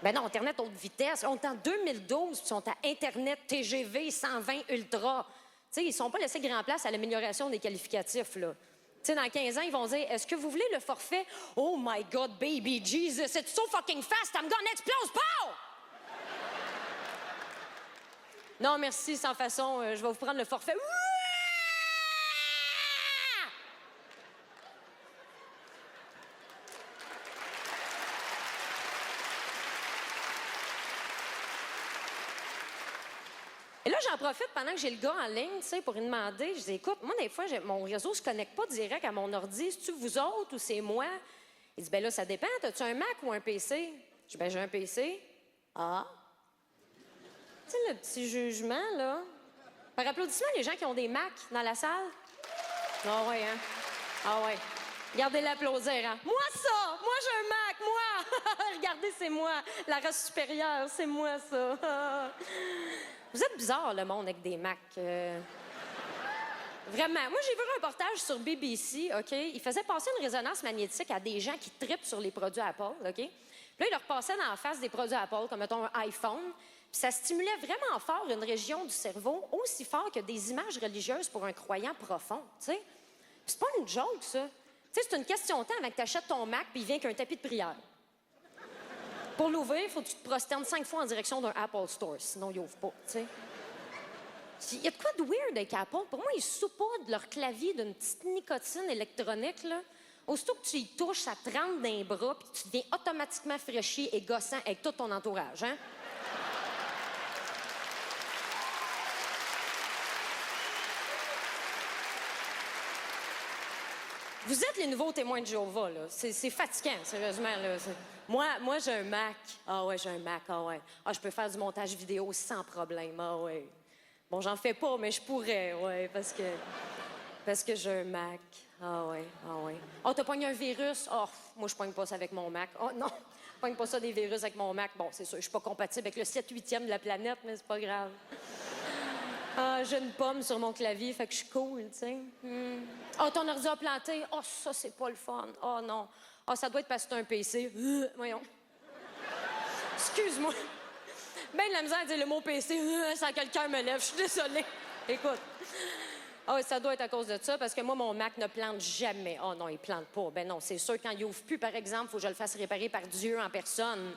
Ben non, Internet haute vitesse. On est en 2012, puis ils sont à Internet TGV 120 Ultra. sais, ils sont pas laissés grand place à l'amélioration des qualificatifs, là. Tu sais, dans 15 ans, ils vont dire, est-ce que vous voulez le forfait? Oh my God, baby Jesus, it's so fucking fast, I'm gonna explose, pow! Non, merci, sans façon, je vais vous prendre le forfait. Et là, j'en profite pendant que j'ai le gars en ligne, tu sais, pour lui demander. Je dis, écoute, moi, des fois, mon réseau ne se connecte pas direct à mon ordi. C'est-tu vous autres ou c'est moi? Il dit, ben là, ça dépend. As-tu un Mac ou un PC? Je dis, ben j'ai un PC. Ah. Tu sais, le petit jugement, là. Par applaudissement, les gens qui ont des Macs dans la salle. Ah ouais, hein? Ah ouais. Regardez l'applaudir, hein? Moi, ça! Moi, j'ai un Mac, moi! Regardez, c'est moi. La race supérieure, c'est moi, ça. Vous êtes bizarre, le monde, avec des Macs. Vraiment. Moi, j'ai vu un reportage sur BBC, OK? Il faisait passer une résonance magnétique à des gens qui trippent sur les produits Apple, OK? Puis là, il leur passait dans la face des produits Apple, comme, mettons, un iPhone. Puis ça stimulait vraiment fort une région du cerveau, aussi fort que des images religieuses pour un croyant profond, tu sais? Puis c'est pas une joke, ça. Tu sais, c'est une question de temps avant que tu achètes ton Mac puis il vient qu'un tapis de prière. Pour l'ouvrir, il faut que tu te prosternes 5 fois en direction d'un Apple Store, sinon il ouvre pas, tu sais. Il y a de quoi de weird avec Apple. Pour moi, ils saupoudrent leur clavier d'une petite nicotine électronique, là. Aussitôt que tu y touches, ça te rentre dans les bras puis tu deviens automatiquement fraîchi et gossant avec tout ton entourage, hein? Vous êtes les nouveaux témoins de Jéhovah, là. C'est fatigant, sérieusement, là. Moi, j'ai un Mac. Ah ouais, j'ai un Mac, ah ouais. Ah, je peux faire du montage vidéo sans problème, ah ouais. Bon, j'en fais pas, mais je pourrais, ouais, parce que j'ai un Mac. Ah ouais, ah ouais. Oh, t'as pogné un virus? Oh, moi, je pogne pas ça avec mon Mac. Oh non, je pogne pas ça des virus avec mon Mac. Bon, c'est sûr, je suis pas compatible avec le 7/8e de la planète, mais c'est pas grave. Ah, j'ai une pomme sur mon clavier, fait que je suis cool, tu sais. Oh, ton ordi a planté. Oh, ça, c'est pas le fun. Oh, non. Oh, ça doit être parce que t'as un PC. Voyons. Excuse-moi. Ben de la misère à dire le mot PC sans que le cœur me lève. Je suis désolée. Écoute. Ah oui, ça doit être à cause de ça, parce que moi, mon Mac ne plante jamais. Oh non, il plante pas. Ben non, c'est sûr, quand il ouvre plus, par exemple, il faut que je le fasse réparer par Dieu en personne.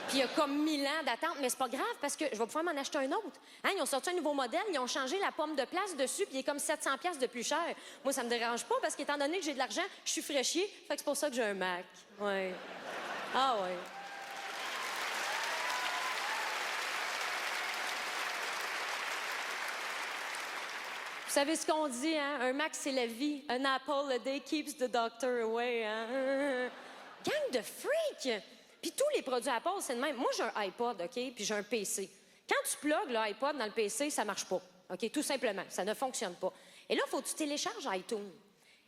Puis il y a comme 1000 ans d'attente, mais c'est pas grave parce que je vais pouvoir m'en acheter un autre. Hein, ils ont sorti un nouveau modèle, ils ont changé la pomme de place dessus, puis il est comme 700 $ de plus cher. Moi, ça me dérange pas parce qu'étant donné que j'ai de l'argent, je suis fraîchier, fait que c'est pour ça que j'ai un Mac. Ouais. Ah ouais. Vous savez ce qu'on dit, hein? Un Mac, c'est la vie. An apple a day keeps the doctor away, hein? Gang de freaks! Puis tous les produits Apple, c'est le même. Moi, j'ai un iPod, OK? Puis j'ai un PC. Quand tu plugues l'iPod dans le PC, ça marche pas. OK? Tout simplement. Ça ne fonctionne pas. Et là, il faut que tu télécharges iTunes.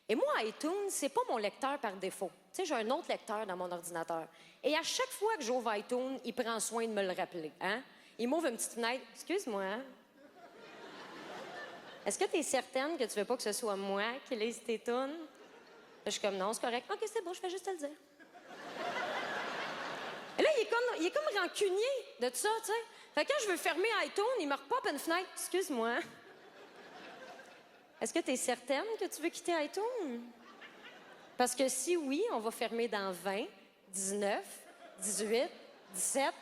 Et moi, iTunes, c'est pas mon lecteur par défaut. Tu sais, j'ai un autre lecteur dans mon ordinateur. Et à chaque fois que j'ouvre iTunes, il prend soin de me le rappeler. Hein? Il m'ouvre une petite fenêtre. Excuse-moi. Hein? Est-ce que tu es certaine que tu veux pas que ce soit moi qui lise tes tunes? Je suis comme, non, c'est correct. OK, c'est bon, je fais juste te le dire. Et là, il est comme rancunier de tout ça, tu sais. Fait que quand je veux fermer iTunes, il me repop une fenêtre. Excuse-moi. Est-ce que tu es certaine que tu veux quitter iTunes? Parce que si oui, on va fermer dans 20, 19, 18, 17...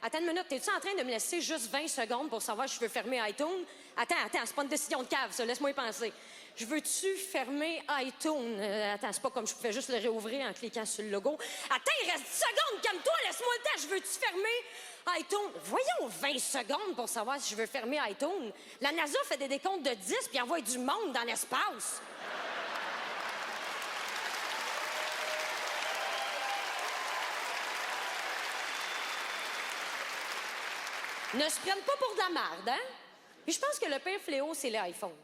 Attends une minute. T'es-tu en train de me laisser juste 20 secondes pour savoir si je veux fermer iTunes? Attends, c'est pas une décision de cave, ça. Laisse-moi y penser. Je veux-tu fermer iTunes? Attends, c'est pas comme je pouvais juste le réouvrir en cliquant sur le logo. Attends, il reste 10 secondes, calme-toi, laisse-moi le temps. Je veux-tu fermer iTunes? Voyons, 20 secondes pour savoir si je veux fermer iTunes. La NASA fait des décomptes de 10 puis envoie du monde dans l'espace. Ne se prennent pas pour de la merde, hein? Puis je pense que le pire fléau, c'est les iPhones.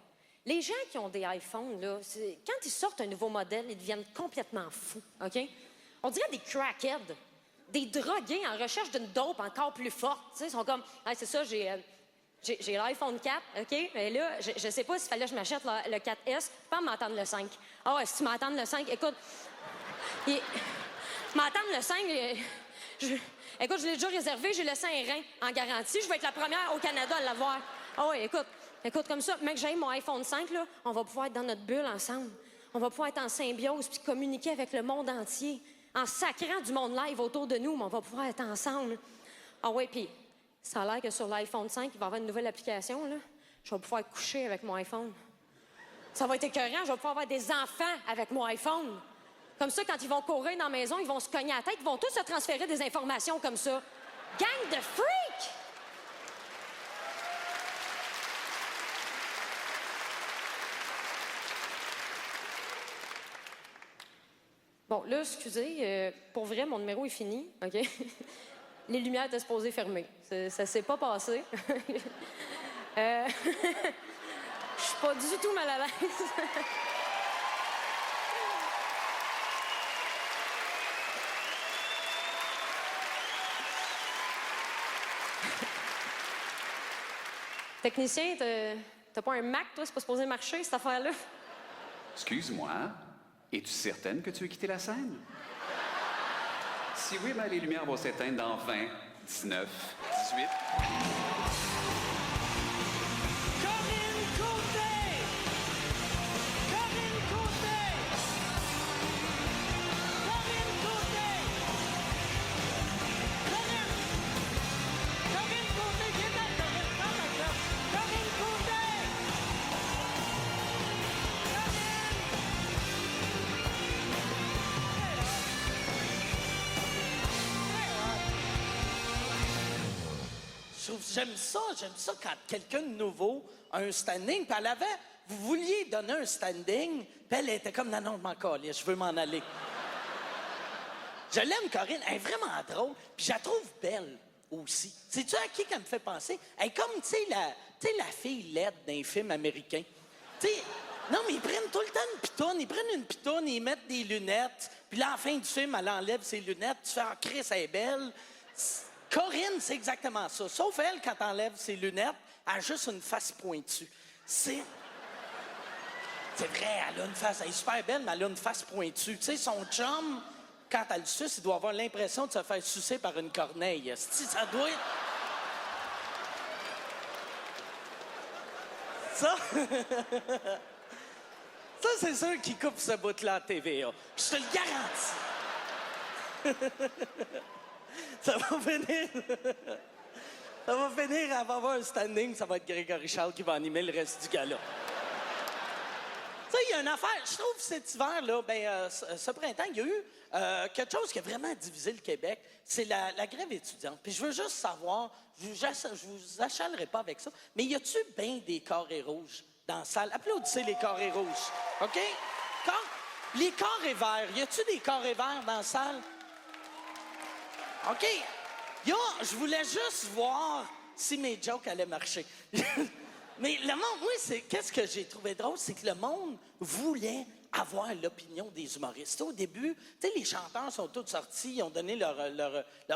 Les gens qui ont des iPhones, là, quand ils sortent un nouveau modèle, ils deviennent complètement fous, OK? On dirait des crackheads, des drogués en recherche d'une dope encore plus forte. Tu sais, ils sont comme, ah, c'est ça, j'ai l'iPhone 4, OK? Mais là, je sais pas s'il fallait que je m'achète le 4S, pas m'entendre le 5. Ah ouais, si tu m'entends le 5, écoute, m'entendre le 5, écoute, je l'ai déjà réservé, j'ai laissé un rein en garantie. Je vais être la première au Canada à l'avoir. Ah oui, écoute, Écoute, comme ça, mec, j'ai mon iPhone 5, là, on va pouvoir être dans notre bulle ensemble. On va pouvoir être en symbiose puis communiquer avec le monde entier. En sacrant du monde live autour de nous, mais on va pouvoir être ensemble. Ah ouais, puis ça a l'air que sur l'iPhone 5, il va y avoir une nouvelle application, là. Je vais pouvoir coucher avec mon iPhone. Ça va être écœurant, je vais pouvoir avoir des enfants avec mon iPhone. Comme ça, quand ils vont courir dans la maison, ils vont se cogner à la tête, ils vont tous se transférer des informations comme ça. Gang de freaks! Bon, là, excusez, pour vrai, mon numéro est fini, OK? Les lumières étaient supposées fermer. Ça s'est pas passé. Je suis pas du tout mal à l'aise. Technicien, t'as pas un Mac, toi? C'est pas supposé marcher, cette affaire-là? Excuse-moi, es-tu certaine que tu veux quitter la scène? Si oui, ben les lumières vont s'éteindre dans 20, 19, 18... Corinne Côté! Corinne Côté! Corinne Côté! Corinne Côté, viens là, Corinne, prends ma place. Corinne Côté! J'aime ça quand quelqu'un de nouveau a un standing. Puis vous vouliez donner un standing, puis elle était comme, non, je m'en calais, je veux m'en aller. Je l'aime, Corinne, elle est vraiment drôle, puis je la trouve belle aussi. Sais-tu à qui qu'elle me fait penser? Elle est comme, tu sais, la fille laide d'un film américain. Tu sais, non, mais ils prennent tout le temps une pitoune, ils prennent une pitoune, ils mettent des lunettes, puis là, à la fin du film, elle enlève ses lunettes, tu fais, ah, Chris, elle est belle. Corinne, c'est exactement ça. Sauf elle, quand elle enlève ses lunettes, elle a juste une face pointue. C'est vrai, elle a une face... Elle est super belle, mais elle a une face pointue. Tu sais, son chum, quand elle le suce, il doit avoir l'impression de se faire sucer par une corneille. Ça doit être... Ça... Ça, c'est sûr qu'il coupe ce bout-là à TVA. Je te le garantis. Ça va finir... Ça va finir, elle va avoir un standing, ça va être Grégory Charles qui va animer le reste du gala. Tu sais, il y a une affaire, je trouve cet hiver-là, ce printemps, il y a eu quelque chose qui a vraiment divisé le Québec, c'est la grève étudiante. Puis je veux juste savoir, je vous achalerai pas avec ça, mais y a-tu bien des carrés rouges dans la salle? Applaudissez les carrés rouges, OK? Les carrés verts, y a-tu des carrés verts dans la salle? OK. Je voulais juste voir si mes jokes allaient marcher. Mais le monde, moi, qu'est-ce que j'ai trouvé drôle, c'est que le monde voulait avoir l'opinion des humoristes. Au début, tu sais, les chanteurs sont tous sortis, ils ont donné leur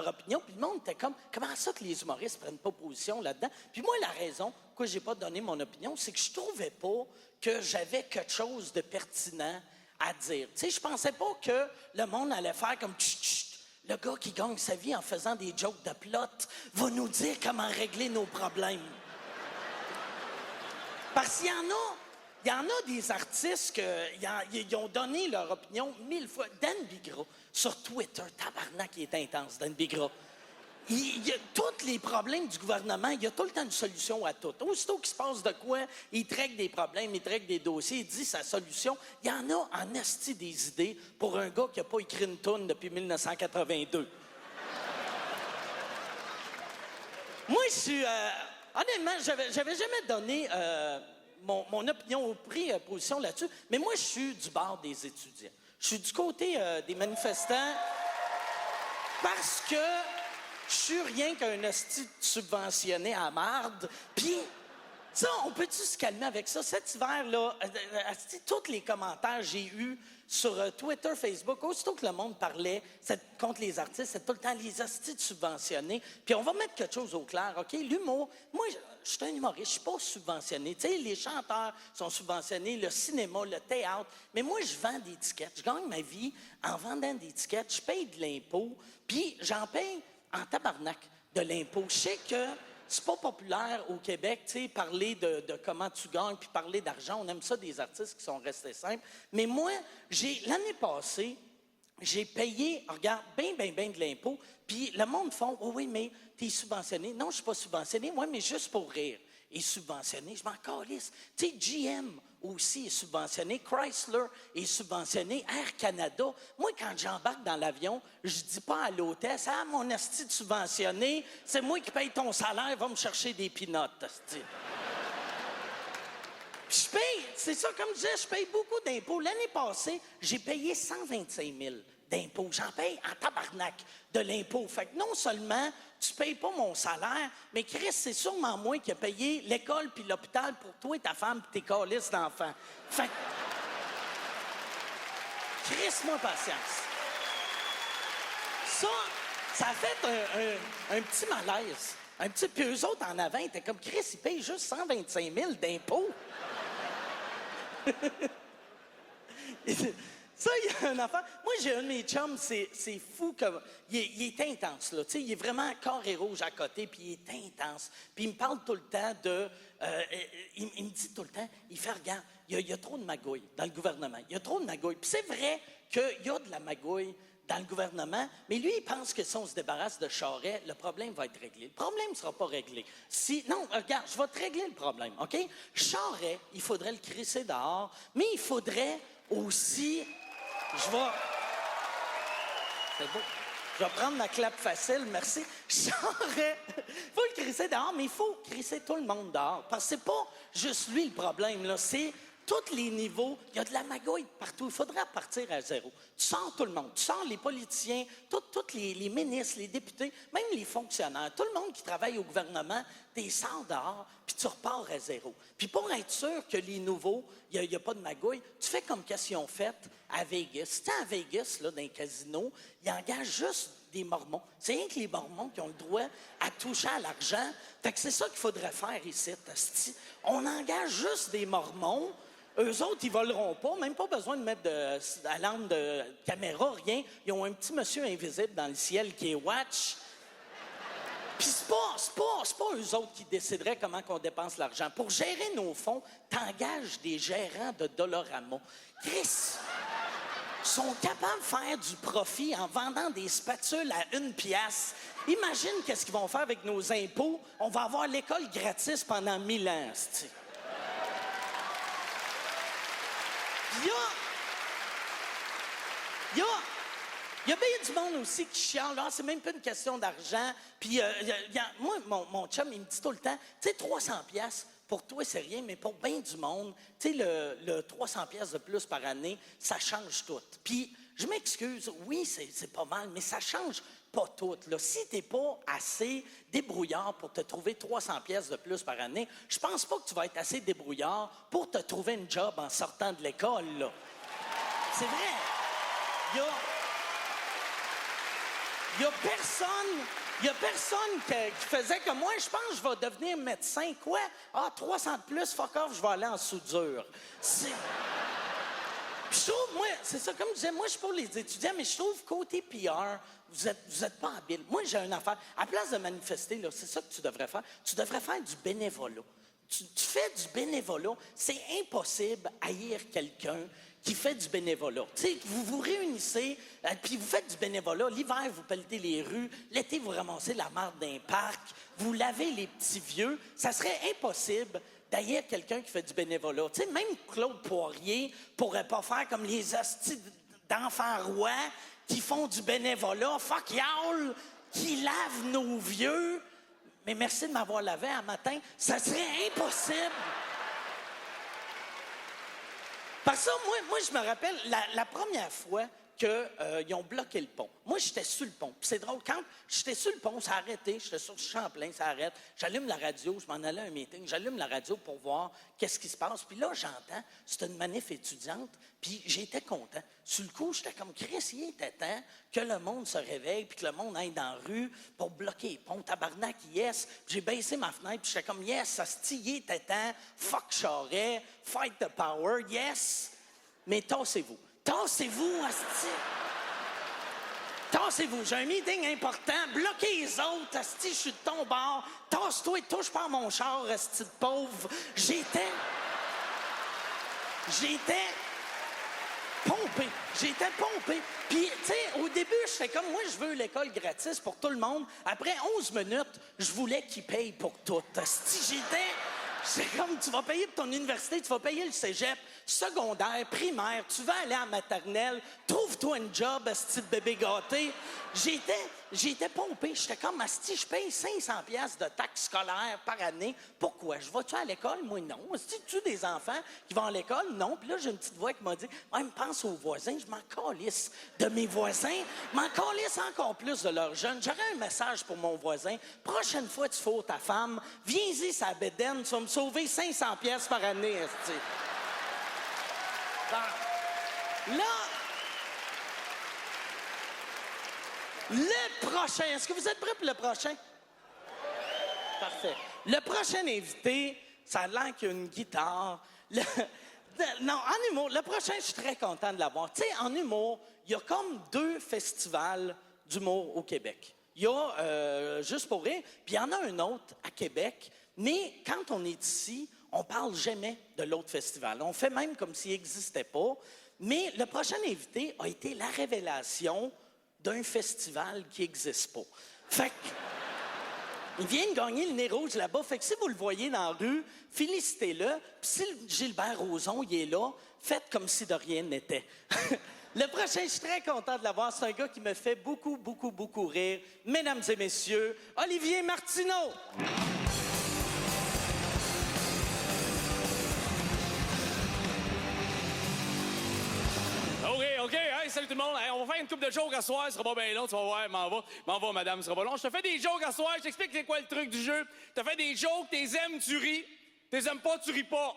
opinion, puis le monde était comme, comment ça que les humoristes prennent pas position là-dedans? Puis moi, la raison pourquoi j'ai pas donné mon opinion, c'est que je trouvais pas que j'avais quelque chose de pertinent à dire. Tu sais, je pensais pas que le monde allait faire comme chut, chut. Le gars qui gagne sa vie en faisant des jokes de plot va nous dire comment régler nos problèmes. Parce qu'il y en a des artistes qui ont donné leur opinion 1000 fois. Dan Bigra, sur Twitter, tabarnak, il est intense, Dan Bigra. Il y a tous les problèmes du gouvernement, il y a tout le temps une solution à tout. Aussitôt qu'il se passe de quoi, il traque des problèmes, il traque des dossiers, il dit sa solution. Il y en a en esti des idées pour un gars qui n'a pas écrit une toune depuis 1982. Moi, je suis... honnêtement, j'avais jamais donné mon opinion ou pris position là-dessus, mais moi, je suis du bord des étudiants. Je suis du côté des manifestants parce que je suis rien qu'un hostie subventionné à marde. Puis, ça, on peut-tu se calmer avec ça? Cet hiver-là, tous les commentaires que j'ai eus sur Twitter, Facebook, aussitôt que le monde parlait contre les artistes, c'est tout le temps les hosties subventionnés. Puis on va mettre quelque chose au clair, OK? L'humour, moi, je suis un humoriste, je suis pas subventionné. Tu sais, les chanteurs sont subventionnés, le cinéma, le théâtre. Mais moi, je vends des tickets. Je gagne ma vie en vendant des tickets. Je paye de l'impôt, puis j'en paye en tabarnak de l'impôt. Je sais que c'est pas populaire au Québec, tu sais, parler de comment tu gagnes puis parler d'argent. On aime ça des artistes qui sont restés simples. Mais moi, l'année passée, j'ai payé, regarde, bien de l'impôt, puis le monde font, oh oui, mais t'es subventionné. Non, je suis pas subventionné, moi, mais juste pour rire. Et subventionné, je m'en calisse. Tu sais, GM aussi est subventionné, Chrysler est subventionné, Air Canada. Moi, quand j'embarque dans l'avion, je dis pas à l'hôtesse, ah, mon esti de subventionné, c'est moi qui paye ton salaire, va me chercher des pinottes, esti. Puis je paye, c'est ça, comme je disais, je paye beaucoup d'impôts. L'année passée, j'ai payé 125 000 d'impôts. J'en paye en tabarnak de l'impôt. Fait que non seulement tu payes pas mon salaire, mais Chris, c'est sûrement moi qui ai payé l'école puis l'hôpital pour toi et ta femme puis tes câlisses d'enfants. Fait que... Chris-moi patience. Ça a fait un petit malaise. Un petit... Puis eux autres, en avant, étaient comme, Chris, ils payent juste 125 000 d'impôts. Ça, il y a un enfant. Moi, j'ai un de mes chums, c'est fou comme. Il est intense, là. Tu sais, il est vraiment carré rouge à côté, puis il est intense. Puis il me parle tout le temps de. Il me dit tout le temps, il fait, regarde, il y a trop de magouilles dans le gouvernement. Il y a trop de magouilles. Puis c'est vrai qu'il y a de la magouille dans le gouvernement, mais lui, il pense que si on se débarrasse de Charest, le problème va être réglé. Le problème ne sera pas réglé. Non, regarde, je vais te régler le problème, OK? Charest, il faudrait le crisser dehors, mais il faudrait aussi... C'est beau. Je vais prendre ma clap facile, merci. Charest, il faut le crisser dehors, mais il faut crisser tout le monde dehors. Parce que c'est pas juste lui le problème, là, c'est... Tous les niveaux, il y a de la magouille partout. Il faudrait partir à zéro. Tu sors tout le monde. Tu sors les politiciens, tous les ministres, les députés, même les fonctionnaires. Tout le monde qui travaille au gouvernement, tu sors dehors, puis tu repars à zéro. Puis pour être sûr que les nouveaux, il n'y a pas de magouille, tu fais comme qu'est-ce qu'ils ont fait à Vegas. C'était à Vegas, là, dans un casino, ils engagent juste des Mormons. C'est rien que les Mormons qui ont le droit à toucher à l'argent. Fait que c'est ça qu'il faudrait faire ici. On engage juste des Mormons. Eux autres, ils voleront pas, même pas besoin de mettre de lampe de caméra, rien. Ils ont un petit monsieur invisible dans le ciel qui est watch. Puis c'est pas eux autres qui décideraient comment qu'on dépense l'argent. Pour gérer nos fonds, t'engages des gérants de Dollarama. Chris, sont capables de faire du profit en vendant des spatules à 1 pièce. Imagine qu'est-ce qu'ils vont faire avec nos impôts. On va avoir l'école gratis pendant 1000 ans, c'ti. Il y a bien du monde aussi qui chiale. Là, c'est même pas une question d'argent. Puis, moi, mon chum, il me dit tout le temps, tu sais, 300 pièces pour toi, c'est rien, mais pour bien du monde, tu sais, le 300 pièces de plus par année, ça change tout. Puis, je m'excuse, oui, c'est pas mal, mais ça change pas tout. Là. Si t'es pas assez débrouillard pour te trouver 300 pièces de plus par année, je pense pas que tu vas être assez débrouillard pour te trouver une job en sortant de l'école, là. C'est vrai. Il y a personne qui faisait comme moi. Je pense que je vais devenir médecin. Quoi? Ah, 300 de plus, fuck off, je vais aller en soudure. Puis je trouve, moi, c'est ça, comme je disais, moi, je suis pour les étudiants, mais je trouve côté PR, vous êtes pas habile. Moi, j'ai une affaire. À la place de manifester, là, c'est ça que tu devrais faire. Tu devrais faire du bénévolat. Tu fais du bénévolat. C'est impossible haïr quelqu'un qui fait du bénévolat. Tu sais, vous vous réunissez, puis vous faites du bénévolat. L'hiver, vous pelletez les rues. L'été, vous ramassez la marde d'un parc. Vous lavez les petits vieux. Ça serait impossible d'haïr quelqu'un qui fait du bénévolat. Tu sais, même Claude Poirier pourrait pas faire comme les hosties d'enfants rois qui font du bénévolat. Fuck y'all! Qui lavent nos vieux. Mais merci de m'avoir lavé un matin. Ça serait impossible. Parce que moi, je me rappelle, la première fois qu'ils ont bloqué le pont. Moi, j'étais sur le pont. Puis c'est drôle, quand j'étais sur le pont, ça a arrêté. J'étais sur Champlain, ça arrête. J'allume la radio, je m'en allais à un meeting. J'allume la radio pour voir qu'est-ce qui se passe. Puis là, j'entends, c'était une manif étudiante. Puis j'étais content. Sur le coup, j'étais comme, Chris, il était temps que le monde se réveille puis que le monde aille dans la rue pour bloquer les ponts. Tabarnak, yes. Puis j'ai baissé ma fenêtre puis j'étais comme, yes, asti, il était temps. Fuck Charest. Fight the power. Yes. Mais tassez-vous. Tassez-vous, asti. Tassez-vous, j'ai un meeting important. Bloquez les autres, asti, je suis de ton bord. Tasse-toi, touche pas à mon char, asti de pauvre. J'étais pompé. J'étais pompé. Puis, tu sais, au début, j'étais comme, moi, je veux l'école gratis pour tout le monde. Après 11 minutes, je voulais qu'ils payent pour tout. Asti, c'est comme, tu vas payer pour ton université, tu vas payer le cégep, secondaire, primaire, tu vas aller à la maternelle, trouve-toi un job, asti de bébé gâté. J'étais pompé, j'étais comme, asti, je paye 500 pièces de taxes scolaires par année. Pourquoi? Je vais-tu à l'école? Moi, non. Asti, tu des enfants qui vont à l'école? Non. Puis là, j'ai une petite voix qui m'a dit, ah, me pense aux voisins, je m'en calisse de mes voisins, m'en calisse encore plus de leurs jeunes. J'aurais un message pour mon voisin. Prochaine fois, tu fous ta femme, viens-y, sa bédaine, tu vas me sauver 500 pièces par année, asti. Bon. Là, le prochain, est-ce que vous êtes prêts pour le prochain? Parfait. Le prochain invité, ça a l'air qu'il y a une guitare. Non, en humour, le prochain, je suis très content de l'avoir. Tu sais, en humour, il y a comme 2 festivals d'humour au Québec. Il y a Juste pour rire, puis il y en a un autre à Québec, mais quand on est ici, on parle jamais de l'autre festival. On fait même comme s'il n'existait pas. Mais le prochain invité a été la révélation d'un festival qui n'existe pas. Fait que, il vient de gagner le nez rouge là-bas. Fait que si vous le voyez dans la rue, félicitez-le. Puis si Gilbert Rozon, il est là, faites comme si de rien n'était. Le prochain, je suis très content de l'avoir. C'est un gars qui me fait beaucoup, beaucoup, beaucoup rire. Mesdames et messieurs, Olivier Martineau. OK, hey, salut tout le monde. Hey, on va faire une coupe de jokes à soir, ce sera pas bien long, tu vas voir, m'en va, madame, ce sera pas long. Je te fais des jokes à soir, je t'explique c'est quoi le truc du jeu. Je te fais des jokes, t'es aimes, tu ris. T'es aimes pas, tu ris pas.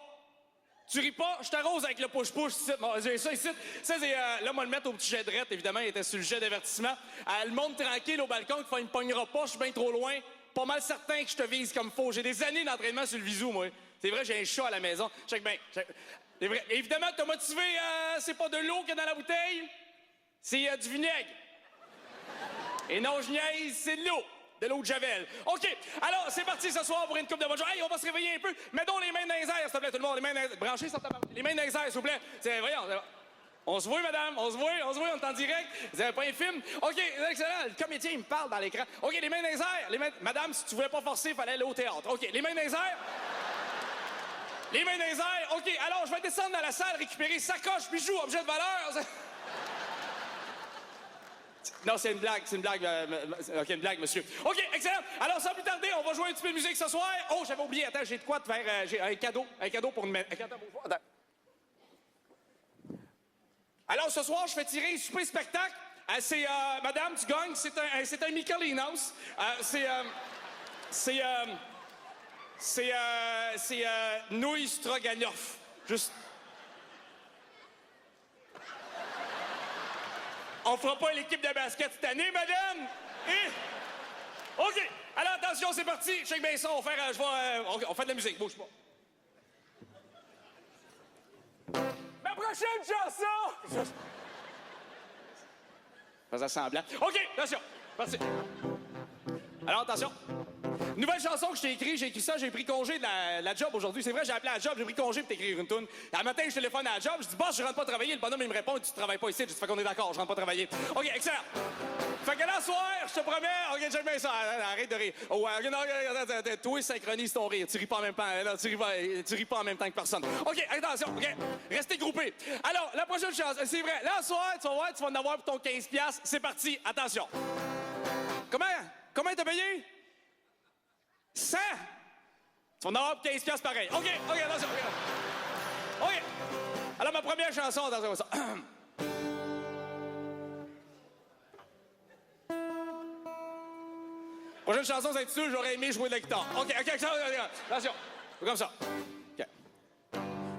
Tu ris pas, je t'arrose avec le push-push. J'ai ça ici. Ça, c'est, là, moi, le mettre au petit jet de rette, évidemment, il était sur le jet d'avertissement. Le monde tranquille au balcon, qu'il ne pognera pas, je suis bien trop loin. Pas mal certain que je te vise comme faux. J'ai des années d'entraînement sur le visou, moi. C'est vrai, j'ai un chat à la maison. Check bien. C'est vrai. Évidemment, t'as motivé, c'est pas de l'eau qu'il y a dans la bouteille, c'est du vinaigre. Et non, je niaise, c'est de l'eau de Javel. OK, alors, c'est parti ce soir pour une coupe de bonne journée. Hey, on va se réveiller un peu. Mets donc les mains dans les airs, s'il te plaît, tout le monde. Les mains dans les airs. Branchez sur ta main. Les mains dans les airs, s'il vous plaît. Voyons, on se voit, madame. On se voit, on est en direct. Vous avez pas un film? OK, excellent. Le comédien, il me parle dans l'écran. OK, les mains dans les airs. Madame, si tu voulais pas forcer, il fallait aller au théâtre. OK, les mains dans les airs. Les mains dans les airs. OK, alors, je vais descendre dans la salle, récupérer sacoche, bijoux, objets de valeur. Non, c'est une blague, OK, une blague, monsieur. OK, excellent. Alors, sans plus tarder, on va jouer un petit peu de musique ce soir. Oh, j'avais oublié. Attends, j'ai de quoi te faire... j'ai un cadeau pour une... Attends. Alors, ce soir, je fais tirer un super spectacle. C'est... madame, tu gagnes. C'est un Michelinos. C'est nouilles stroganoff. Juste... On fera pas l'équipe de basket cette année, madame? OK. Alors, attention, c'est parti. Check bien ça. On fait de la musique. Bouge pas. Ma prochaine chanson! Faisant semblant. OK, attention. Parti. Alors, attention. Nouvelle chanson que je t'ai écrite, j'ai écrit ça, j'ai pris congé de la job aujourd'hui. C'est vrai, j'ai appelé à la job, j'ai pris congé pour t'écrire une toune. Un matin, je téléphone à la job, je dis, boss, je rentre pas travailler. Le bonhomme, il me répond, tu travailles pas ici. Je dis, fait qu'on est d'accord, je rentre pas travailler. OK, excellent. Fait que là, soir, je te promets, OK, j'aime bien ça, arrête de rire. Oh, non, toi, synchronise ton rire. Tu ris pas en même temps, non, tu ris pas en même temps que personne. OK, attention, OK, restez groupés. Alors, la prochaine chance, c'est vrai, là, soir, tu vas voir, tu vas en avoir pour ton 15$. C'est parti, attention. Comment t'as payé? 100! Tu vas en avoir pour 15$ pareil. OK, attention. OK. Alors, ma première chanson, attention à ça. Prochaine chanson, c'est intitulé « J'aurais aimé jouer de la guitare ». OK, attention. Comme ça. OK.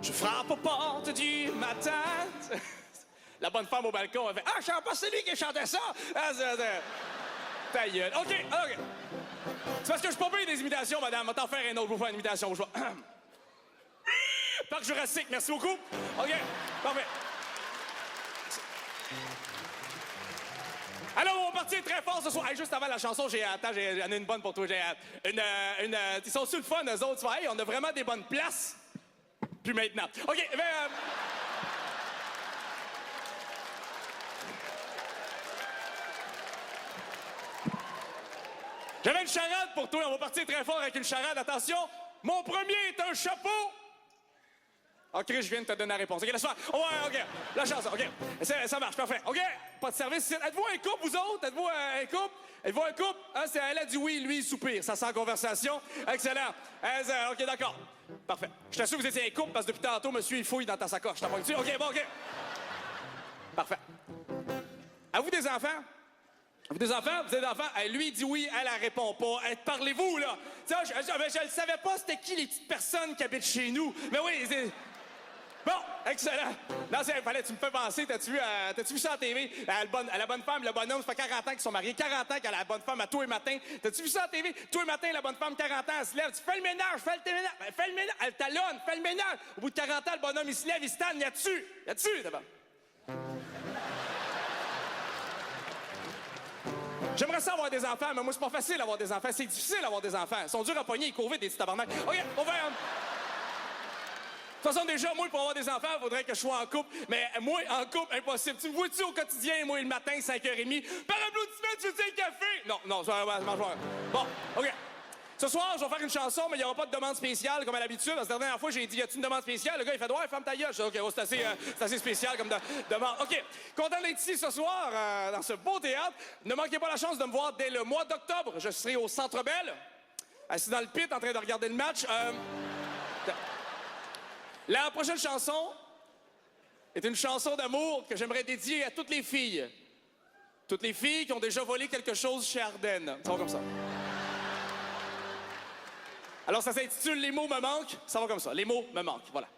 Je frappe aux portes du matin. La bonne femme au balcon, elle fait « Ah, je savais pas c'est lui qui chantait ça! » Ta gueule. OK. C'est parce que je suis pas bien des imitations, madame. On va t'en faire un autre. Je vais vous faire une imitation. Parc Jurassique, merci beaucoup. OK, parfait. Alors, on va partir très fort ce soir. Hey, juste avant la chanson, j'en ai une bonne pour toi. Ils sont sur le fun, eux autres. Hey, on a vraiment des bonnes places. Puis maintenant. OK, mais... J'avais une charade pour toi. On va partir très fort avec une charade. Attention, mon premier est un chapeau. OK, je viens de te donner la réponse. OK, laisse-moi. Ouais, OK. La chanson, OK. Ça marche, parfait. OK, pas de service. Êtes-vous un couple, vous autres? Êtes-vous un couple? Êtes-vous un couple? Hein, elle a dit oui, lui, il soupire. Ça sent conversation. Excellent. OK, d'accord. Parfait. Je t'assure que vous étiez un couple parce que depuis tantôt, monsieur, il fouille dans ta sacoche. T'as pas dessus? OK, bon, OK. Parfait. Avez-vous des enfants? Vous des enfants? Vous avez des enfants? Lui, il dit oui, elle répond pas. Parlez-vous, là. Je le savais pas c'était qui les petites personnes qui habitent chez nous. Mais oui, c'est... Bon, excellent. Non, fallait, tu me fais penser, t'as-tu vu ça à la TV? La bonne femme, le bonhomme, ça fait 40 ans qu'ils sont mariés. 40 ans qu'elle a la bonne femme à tous les matins. T'as-tu vu ça à la TV? Tous les matins, la bonne femme, 40 ans, elle se lève. Tu fais le ménage, fais le ménage. Fais le ménage. Elle talonne, fais le ménage. Au bout de 40 ans, le bonhomme, il se lève, il se tanne. Y'a-tu, d'abord? J'aimerais ça avoir des enfants, mais moi, c'est pas facile d'avoir des enfants. C'est difficile d'avoir des enfants. Ils sont durs à pogner, ils courent vite, des petits tabarnaks. OK, on va... De toute façon, déjà, moi, pour avoir des enfants, il faudrait que je sois en couple. Mais moi, en couple, impossible. Tu me vois-tu au quotidien, moi, le matin, 5h30? Par applaudissement, tu veux un café? Non, ça va marcher. Bon, OK. Ce soir, je vais faire une chanson, mais il n'y aura pas de demande spéciale, comme à l'habitude. La dernière fois, j'ai dit, y a-tu une demande spéciale? Le gars, il fait, ouais, ferme ta gueule. Je dis, OK, c'est assez spécial comme demande. OK. Content d'être ici ce soir, dans ce beau théâtre. Ne manquez pas la chance de me voir dès le mois d'octobre. Je serai au Centre Bell, assis dans le pit, en train de regarder le match. La prochaine chanson est une chanson d'amour que j'aimerais dédier à toutes les filles. Toutes les filles qui ont déjà volé quelque chose chez Ardennes. Ça va comme ça. Alors, ça s'intitule « Les mots me manquent ». Ça va comme ça. « Les mots me manquent ». Voilà.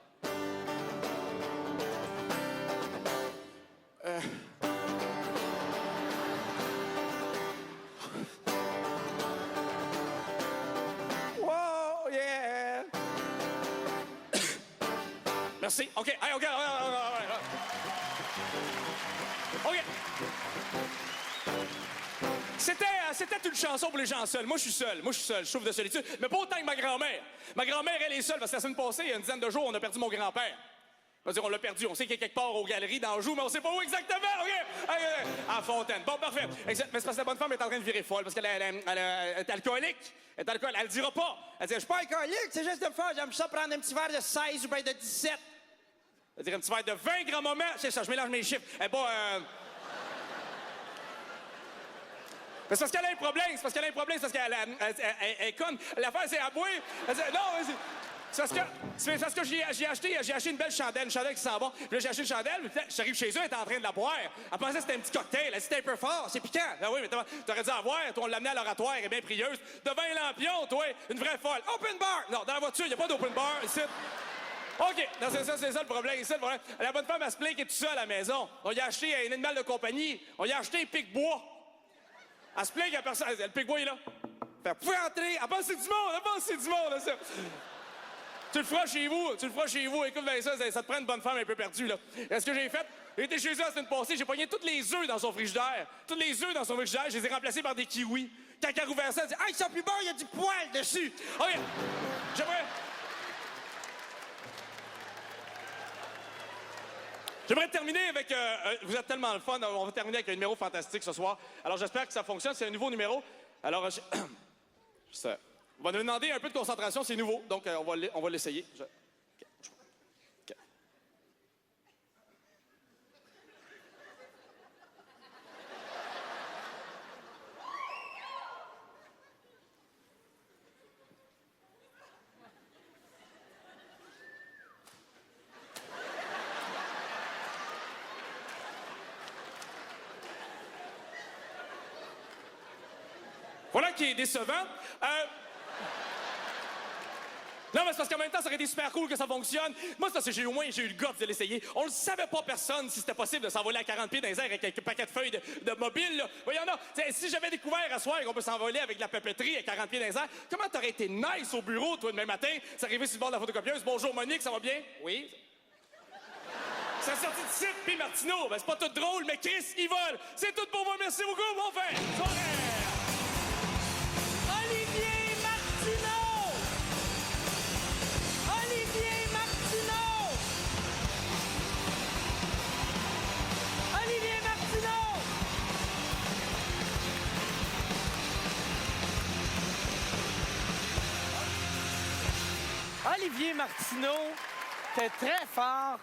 Wow, yeah! Merci. OK. Hey, OK. OK. C'était une chanson pour les gens seuls. Moi, je suis seul. Je souffre de solitude. Mais pas autant que ma grand-mère. Ma grand-mère, elle est seule parce que la semaine passée, il y a une dizaine de jours, on a perdu mon grand-père. On l'a perdu. On sait qu'il est quelque part aux galeries d'Anjou, mais on sait pas où exactement. OK? À Fontaine. Bon, parfait. Mais c'est parce que la bonne femme est en train de virer folle parce qu'elle est alcoolique. Elle le dira pas. Elle dit, je suis pas alcoolique, c'est juste de faire. J'aime ça prendre un petit verre de 16 ou bien de 17. Elle dit un petit verre de 20 grands moments. C'est ça, je mélange mes chiffres. Elle est pas... Mais c'est parce qu'elle a un problème. C'est parce qu'elle est conne. L'affaire, c'est à boire. Non, c'est parce que j'ai acheté une belle chandelle, qui sent bon. Puis là, j'ai acheté une chandelle, puis j'arrive chez eux, elle était en train de la boire. Elle pensait que c'était un petit cocktail. Elle dit, c'était un peu fort, c'est piquant. Ah oui, mais t'aurais dû en voir. Toi, on l'a amené à l'oratoire, elle est bien prieuse. Devant un lampion, toi, une vraie folle. Open bar! Non, dans la voiture, il n'y a pas d'open bar ici. OK, non, c'est ça le problème. C'est ça le problème. La bonne femme, elle se plaint qu'elle est toute seule à la maison. On lui a acheté un animal de compagnie. On lui a acheté un pic-bois. Elle se plaint qu'il y a personne. Le pic-bois est là. Vous pouvez entrer. Elle pense que c'est du monde, là, ça. Tu le feras chez vous. Écoute, ben ça te prend une bonne femme un peu perdue, là. Qu'est-ce que j'ai fait? J'ai été chez eux la semaine passée, j'ai pogné tous les œufs dans son frigidaire. Tous les œufs dans son frigidaire, je les ai remplacés par des kiwis. Quand elle a rouvert ça, elle dit, ah, ils sont plus bons, il y a du poil dessus. OK. J'aimerais terminer avec... vous êtes tellement le fun, on va terminer avec un numéro fantastique ce soir. Alors, j'espère que ça fonctionne, c'est un nouveau numéro. Alors, on va nous demander un peu de concentration, c'est nouveau, donc on va l'essayer. OK. Voilà qui est décevant. Non, mais c'est parce qu'en même temps, ça aurait été super cool que ça fonctionne. Moi, c'est parce que j'ai eu le goût de l'essayer. On ne savait pas personne si c'était possible de s'envoler à 40 pieds dans les airs avec un paquet de feuilles de mobile. Là. Voyons, non. Si j'avais découvert à soir qu'on peut s'envoler avec de la papeterie à 40 pieds dans les airs, comment t'aurais été nice au bureau, toi, demain matin? C'est arrivé sur le bord de la photocopieuse. Bonjour, Monique, ça va bien? Oui. Ça sortit de site, puis Martineau. Ben, c'est pas tout drôle, mais Chris, il vole. C'est tout pour moi. Merci beaucoup. Bon fin. Soirée. Olivier Martineau! Olivier Martineau! Olivier Martineau! Olivier Martineau, t'es très fort.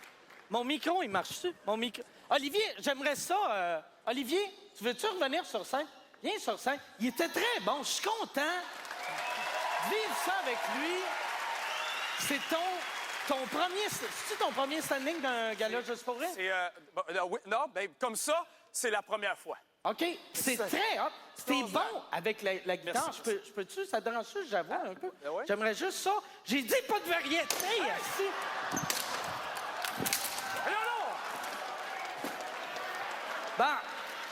Mon micro, il marche-tu? Mon micro... Olivier, j'aimerais ça... Olivier, tu veux-tu revenir sur scène? Viens sur scène. Il était très bon. Je suis content de vivre ça avec lui. C'est ton premier... C'est-tu ton premier standing d'un gala juste pour rire? C'est, oui, non, ben, comme ça, c'est la première fois. OK. C'est très hot. C'était bon avec la guitare. Merci. Je peux-tu? Ça te dérange-tu? J'avoue un peu. ouais. J'aimerais juste ça. J'ai dit pas de variété. Assis. Bon.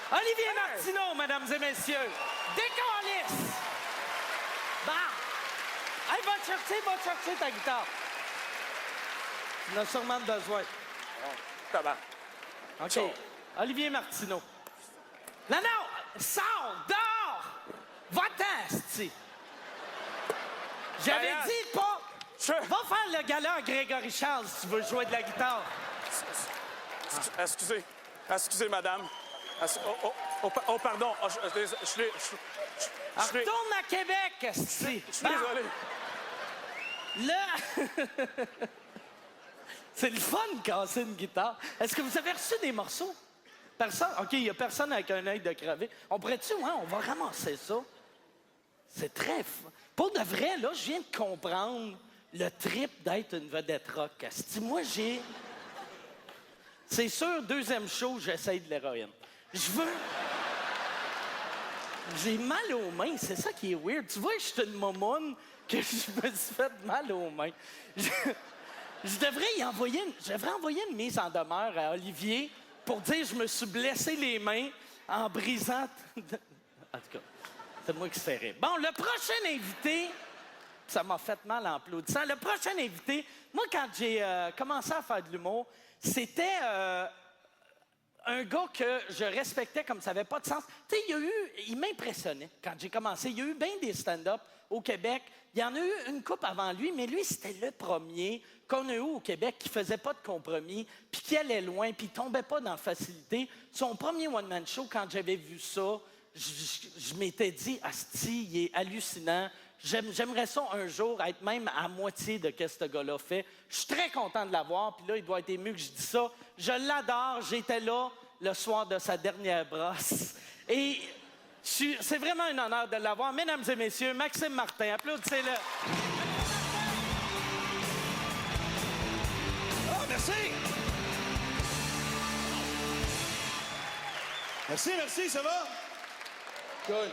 Olivier Martineau, mesdames et messieurs. Décalisse. Bon. Hey, va chercher ta guitare. Tu en as sûrement besoin. Tabarnak. OK. Olivier Martineau. Non, sors, dors! Va-t'en, asti. J'avais Diane, dit pas... Va faire le gala à Grégory Charles si tu veux jouer de la guitare. Excusez, madame. Oh, pardon. Oh, je suis... Retourne à Québec, asti. Je suis désolé. Là... C'est le fun de casser une guitare. Est-ce que vous avez reçu des morceaux? Personne? OK, il n'y a personne avec un œil de crevé. On pourrait-tu, ouais, on va ramasser ça. C'est très... Pour de vrai, là, je viens de comprendre le trip d'être une vedette rock. Asti, moi, j'ai... C'est sûr, deuxième show, j'essaye de l'héroïne. Je veux... J'ai mal aux mains, c'est ça qui est weird. Tu vois, je suis une momoune que je me suis fait mal aux mains. Je devrais envoyer une mise en demeure à Olivier pour dire que je me suis blessé les mains en brisant... En tout cas, c'est moi qui serais. Bon, le prochain invité... Ça m'a fait mal en applaudissant. Le prochain invité, moi, quand j'ai commencé à faire de l'humour, c'était un gars que je respectais comme ça n'avait pas de sens. Tu sais, il m'impressionnait quand j'ai commencé. Il y a eu bien des stand-up au Québec. Il y en a eu une couple avant lui, mais lui, c'était le premier qu'on a eu au Québec qui faisait pas de compromis, puis qui allait loin, puis tombait pas dans la facilité. Son premier one-man show, quand j'avais vu ça, je m'étais dit, asti, il est hallucinant. J'aimerais ça un jour être même à moitié de ce que ce gars-là fait. Je suis très content de l'avoir, puis là, il doit être ému que je dis ça. Je l'adore, j'étais là le soir de sa dernière brosse. Et c'est vraiment un honneur de l'avoir. Mesdames et messieurs, Maxime Martin, applaudissez-le. Oh, merci! Merci, ça va? Good.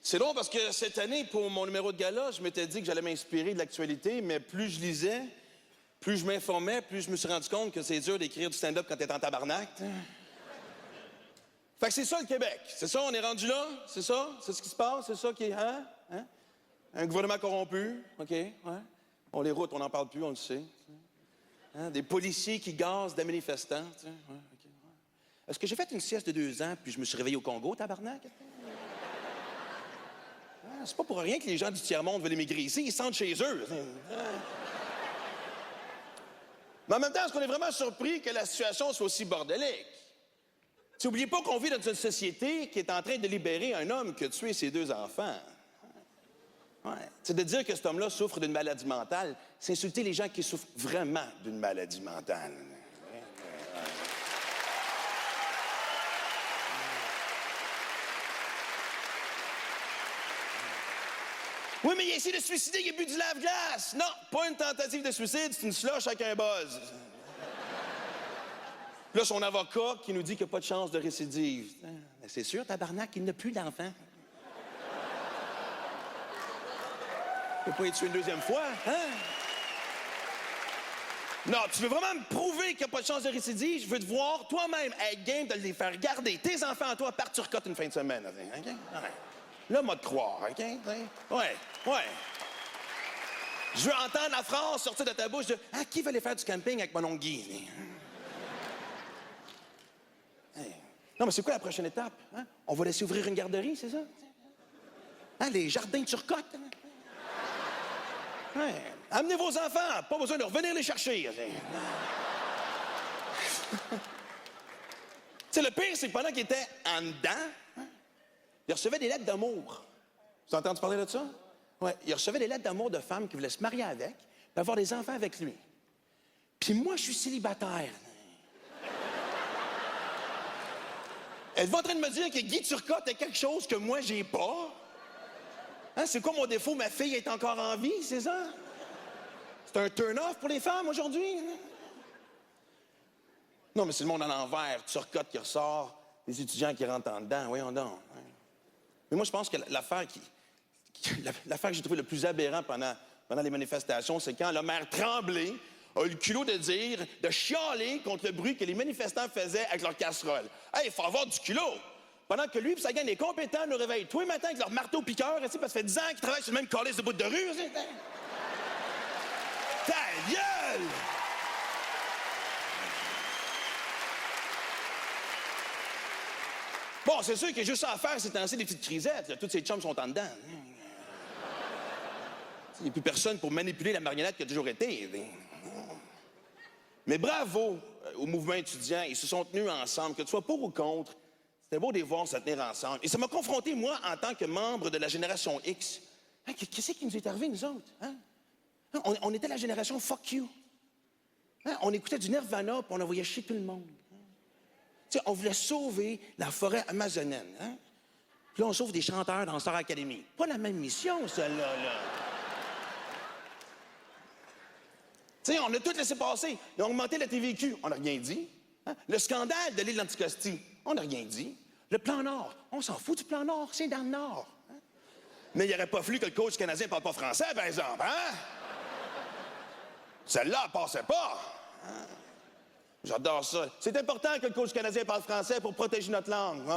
C'est long parce que cette année, pour mon numéro de gala, je m'étais dit que j'allais m'inspirer de l'actualité, mais plus je lisais, plus je m'informais, plus je me suis rendu compte que c'est dur d'écrire du stand-up quand t'es en tabarnak. Fait que c'est ça le Québec. C'est ça, on est rendu là? C'est ça? C'est ce qui se passe? C'est ça qui est... Hein? Un gouvernement corrompu? OK, ouais. On les routes, on n'en parle plus, on le sait. Hein? Des policiers qui gazent des manifestants. Ouais, OK, ouais. Est-ce que j'ai fait une sieste de 2 ans puis je me suis réveillé au Congo, tabarnak? C'est pas pour rien que les gens du tiers-monde veulent émigrer ici. Ils se sentent chez eux. Mais en même temps, est-ce qu'on est vraiment surpris que la situation soit aussi bordélique? N'oubliez pas qu'on vit dans une société qui est en train de libérer un homme qui a tué ses 2 enfants. Ouais. C'est de dire que cet homme-là souffre d'une maladie mentale, c'est insulter les gens qui souffrent vraiment d'une maladie mentale. Oui, mais il a essayé de se suicider, il a bu du lave-glace. Non, pas une tentative de suicide, c'est une slush avec un buzz. Là, son avocat qui nous dit qu'il n'y a pas de chance de récidive. C'est sûr, tabarnak, il n'a plus d'enfant. Il ne peut pas être tué une 2e fois, hein? Non, tu veux vraiment me prouver qu'il n'y a pas de chance de récidive? Je veux te voir toi-même être game de les faire garder. Tes enfants à toi par Turcotte une fin de semaine. OK? Ouais. Là, moi, te croire, OK? Ouais. Je veux entendre la phrase sortir de ta bouche de « Ah, qui veut aller faire du camping avec mon oncle Guy? » Non, mais c'est quoi la prochaine étape? Hein? On va laisser ouvrir une garderie, c'est ça? Hein, les jardins de Turcotte? Ouais. Amenez vos enfants, pas besoin de revenir les chercher. Tu sais, le pire, c'est que pendant qu'il était en dedans, hein, il recevait des lettres d'amour. Vous avez entendu parler de ça? Oui, il recevait des lettres d'amour de femmes qui voulaient se marier avec, puis avoir des enfants avec lui. Puis moi, je suis célibataire. Êtes-vous en train de me dire que Guy Turcotte a quelque chose que moi, j'ai pas? Hein, c'est quoi mon défaut? Ma fille est encore en vie, c'est ça? C'est un turn-off pour les femmes aujourd'hui? Non, mais c'est le monde à l'envers. Turcotte qui ressort, les étudiants qui rentrent en dedans. Voyons donc. Mais moi, je pense que l'affaire que j'ai trouvée le plus aberrant pendant les manifestations, c'est quand le maire Tremblay a eu le culot de chialer contre le bruit que les manifestants faisaient avec leurs casseroles. Hey, il faut avoir du culot! Pendant que lui et sa gang est compétents nous réveillent tous les matins avec leur marteau-piqueur, parce que ça fait 10 ans qu'ils travaillent sur le même calice de bout de rue. Ta gueule! Bon, c'est sûr qu'il y a juste ça à faire, c'est lancer des petites crisettes. Là. Toutes ces chums sont en dedans. Il n'y a plus personne pour manipuler la marionnette qui a toujours été. Mais bravo au mouvement étudiant. Ils se sont tenus ensemble, que tu sois pour ou contre. C'était beau de les voir se tenir ensemble. Et ça m'a confronté, moi, en tant que membre de la génération X. Hein, qu'est-ce qui nous est arrivé, nous autres? Hein? On était la génération fuck you. Hein? On écoutait du Nirvana, puis on envoyait chier tout le monde. Hein? On voulait sauver la forêt amazonienne. Hein? Puis là, on sauve des chanteurs dans Star Academy. Pas la même mission, celle-là. T'sais, on a tout laissé passer. Ils ont augmenté la TVQ. On n'a rien dit. Hein? Le scandale de l'île d'Anticosti. On n'a rien dit. Le plan Nord. On s'en fout du plan Nord. C'est dans le Nord. Hein? Mais il n'aurait pas fallu que le coach canadien ne parle pas français, par exemple. Hein? Celle-là, elle passait pas. Hein? J'adore ça. C'est important que le coach canadien parle français pour protéger notre langue.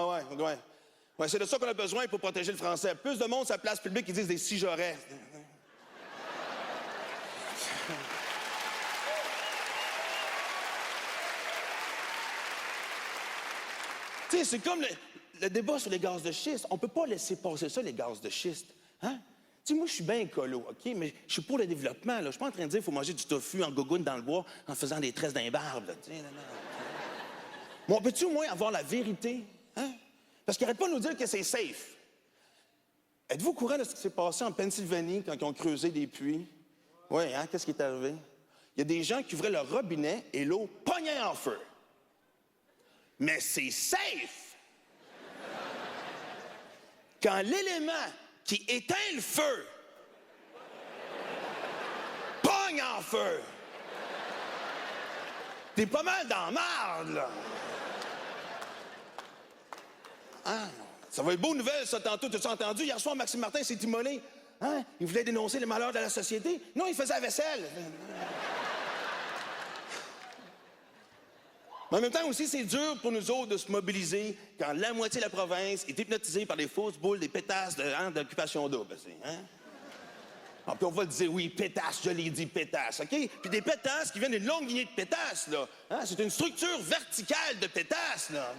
Ouais, c'est de ça qu'on a besoin pour protéger le français. Plus de monde sur la place publique qui disent des si j'aurais. Tu sais, c'est comme le débat sur les gaz de schiste. On peut pas laisser passer ça, les gaz de schiste. Hein? Tu sais, moi, je suis bien écolo, OK? Mais je suis pour le développement, là. Je suis pas en train de dire qu'il faut manger du tofu en gogoune dans le bois en faisant des tresses d'un barbe, là. Mais on peut-tu au moins avoir la vérité? Hein? Parce qu'ils n'arrêtent pas de nous dire que c'est safe. Êtes-vous au courant de ce qui s'est passé en Pennsylvanie quand ils ont creusé des puits? Oui, hein? Qu'est-ce qui est arrivé? Il y a des gens qui ouvraient leur robinet et l'eau pognait en feu. Mais c'est safe! Quand l'élément qui éteint le feu pogne en feu, t'es pas mal dans la marde, là! Hein? Ça va être beau nouvelle, ça, tantôt. T'as-tu entendu? Hier soir, Maxime Martin s'est immolé. Hein? Il voulait dénoncer les malheurs de la société. Non, il faisait la vaisselle. Mais en même temps aussi, c'est dur pour nous autres de se mobiliser quand la moitié de la province est hypnotisée par les fausses boules des pétasses d'occupation double. Hein? Ah, puis on va le dire, oui, pétasses, je l'ai dit, pétasses, OK? Puis des pétasses qui viennent d'une longue lignée de pétasses, là. Hein? C'est une structure verticale de pétasses, là.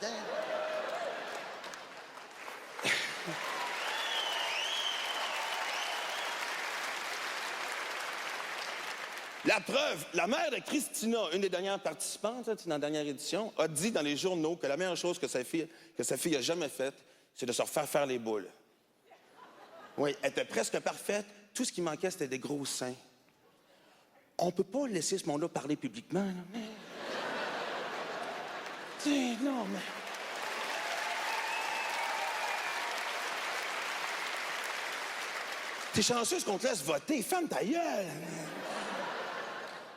La preuve, la mère de Christina, une des dernières participantes dans la dernière édition, a dit dans les journaux que la meilleure chose que sa fille a jamais faite, c'est de se refaire faire les boules. Oui, elle était presque parfaite. Tout ce qui manquait, c'était des gros seins. On peut pas laisser ce monde-là parler publiquement. Là. Non, mais... T'es chanceuse qu'on te laisse voter. Ferme ta gueule.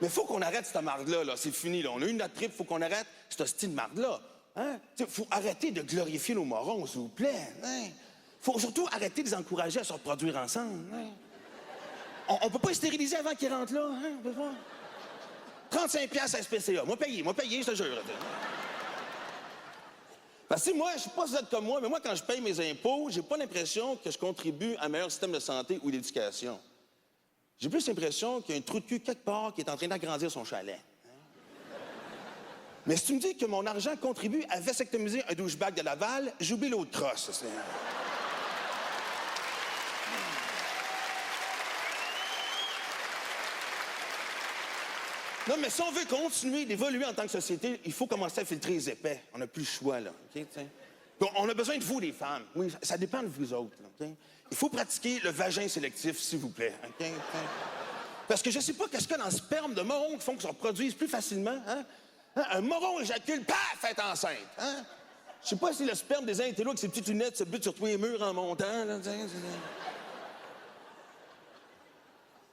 Mais faut qu'on arrête cette marde-là. Là. C'est fini. Là. On a eu notre trip. Faut qu'on arrête cette hostie de marde-là. Hein? Faut arrêter de glorifier nos morons, s'il vous plaît. Hein? Faut surtout arrêter de les encourager à se reproduire ensemble. Hein? On peut pas les stériliser avant qu'ils rentrent là. Hein? On peut pas. 35$ SPCA. Moi payé, je te jure. Parce que moi, je sais pas si vous êtes comme moi, mais moi, quand je paye mes impôts, j'ai pas l'impression que je contribue à un meilleur système de santé ou d'éducation. J'ai plus l'impression qu'il y a un trou de cul quelque part qui est en train d'agrandir son chalet. Mais si tu me dis que mon argent contribue à vasectomiser un douchebag de Laval, j'oublie l'autre crosse. Non, mais si on veut continuer d'évoluer en tant que société, il faut commencer à filtrer les épais. On n'a plus le choix, là. OK, t'sais? Puis on a besoin de vous, les femmes. Oui, ça dépend de vous autres, là, OK? Il faut pratiquer le vagin sélectif, s'il vous plaît. OK? Parce que je sais pas qu'est-ce qu'il y a dans le sperme de moron qui font que ça reproduise plus facilement, hein? Un moron éjacule, paf, est enceinte, hein? Je sais pas si le sperme des intellos avec ses petites lunettes se bute sur tous les murs en montant, là,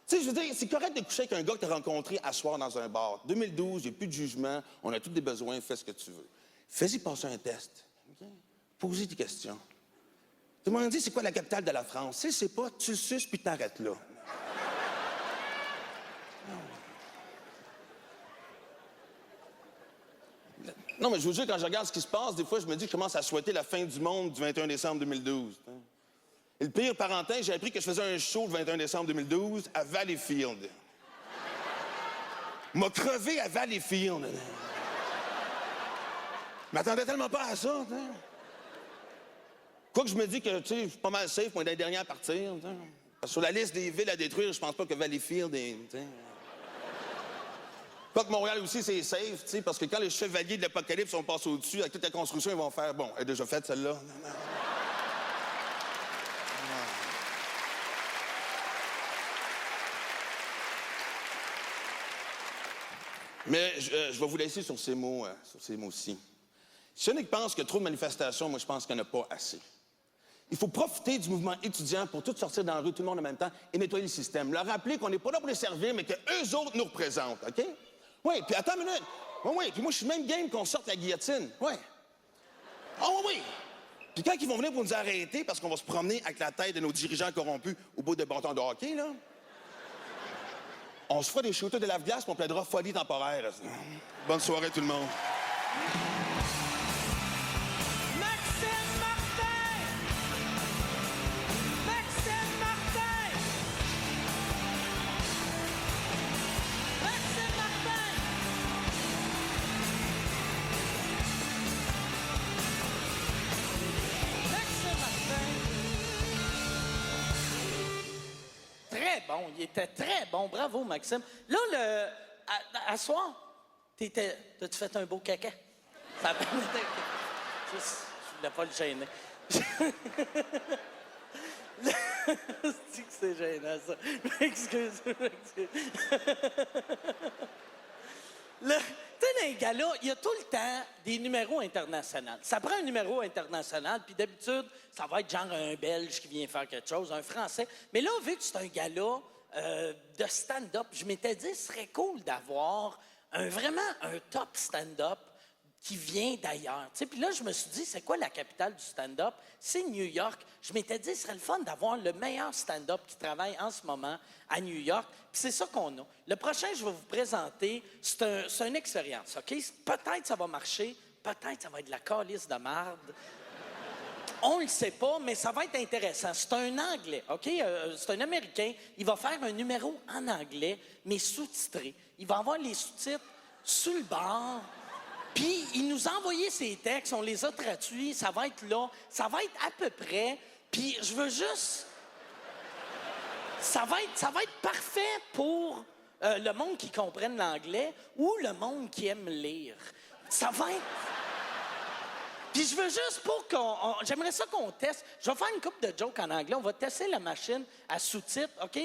tu sais, je veux dire, c'est correct de coucher avec un gars que tu as rencontré à soir dans un bar. 2012, il n'y a plus de jugement, on a tous des besoins, fais ce que tu veux. Fais-y passer un test. Okay? Posez des questions. Tout le monde dit, c'est quoi la capitale de la France? Si c'est pas, tu le suces puis t'arrêtes là. Non, mais je vous jure, quand je regarde ce qui se passe, des fois, je me dis que je commence à souhaiter la fin du monde du 21 décembre 2012. Et le pire, parenthèse, j'ai appris que je faisais un show le 21 décembre 2012 à Valleyfield. M'a crevé à Valleyfield. Je m'attendais tellement pas à ça, t'sais. Quoi que je me dis que, tu sais, je suis pas mal safe pour être les dernier à partir, t'sais. Parce que sur la liste des villes à détruire, je pense pas que Valleyfield est, t'sais. Pas que Montréal aussi, c'est safe, tu sais, parce que quand les chevaliers de l'Apocalypse sont passés au-dessus, avec toute la construction, ils vont faire, bon, elle est déjà faite, celle-là. Mais je vais vous laisser sur ces mots-ci. Si y en a qui pensent qu'il y a trop de manifestations, moi, je pense qu'il n'y en a pas assez. Il faut profiter du mouvement étudiant pour tout sortir dans la rue, tout le monde en même temps, et nettoyer le système. Leur rappeler qu'on n'est pas là pour les servir, mais qu'eux autres nous représentent, OK? Oui, puis attends une minute. Oui, puis moi, je suis même game qu'on sorte la guillotine. Oui. Ah oui. Puis quand ils vont venir pour nous arrêter, parce qu'on va se promener avec la tête de nos dirigeants corrompus au bout de bâtons de hockey, là, on se fera des shooters de lave-glace puis on plaidera folie temporaire. Bonne soirée, tout le monde. Maxime Martin! Maxime Martin! Maxime Martin! Maxime Martin! Très bon, il était très bon. Bravo, Maxime. Là, à soir, t'as-tu fait un beau caca? Ça je voulais pas le gêner. C'est que c'est gênant, ça. Excuse-moi. Tu sais, dans les gars-là, il y a tout le temps des numéros internationaux. Ça prend un numéro international, puis d'habitude, ça va être genre un Belge qui vient faire quelque chose, un Français. Mais là, vu que c'est un gars-là de stand-up, je m'étais dit, ce serait cool d'avoir vraiment un top stand-up qui vient d'ailleurs. Puis là, je me suis dit, c'est quoi la capitale du stand-up? C'est New York. Je m'étais dit, ce serait le fun d'avoir le meilleur stand-up qui travaille en ce moment à New York. Puis c'est ça qu'on a. Le prochain, je vais vous présenter, c'est une expérience, OK? Peut-être ça va marcher, peut-être ça va être de la calice de marde. On le sait pas, mais ça va être intéressant. C'est un Anglais, OK? C'est un Américain. Il va faire un numéro en anglais, mais sous-titré. Il va avoir les sous-titres sur le bord. Puis, il nous a envoyé ses textes, on les a traduits, ça va être là, ça va être à peu près. Puis, je veux juste... Ça va être parfait pour le monde qui comprenne l'anglais ou le monde qui aime lire. Ça va être... Puis, je veux juste pour qu'on... J'aimerais ça qu'on teste. Je vais faire une couple de jokes en anglais. On va tester la machine à sous-titres. OK,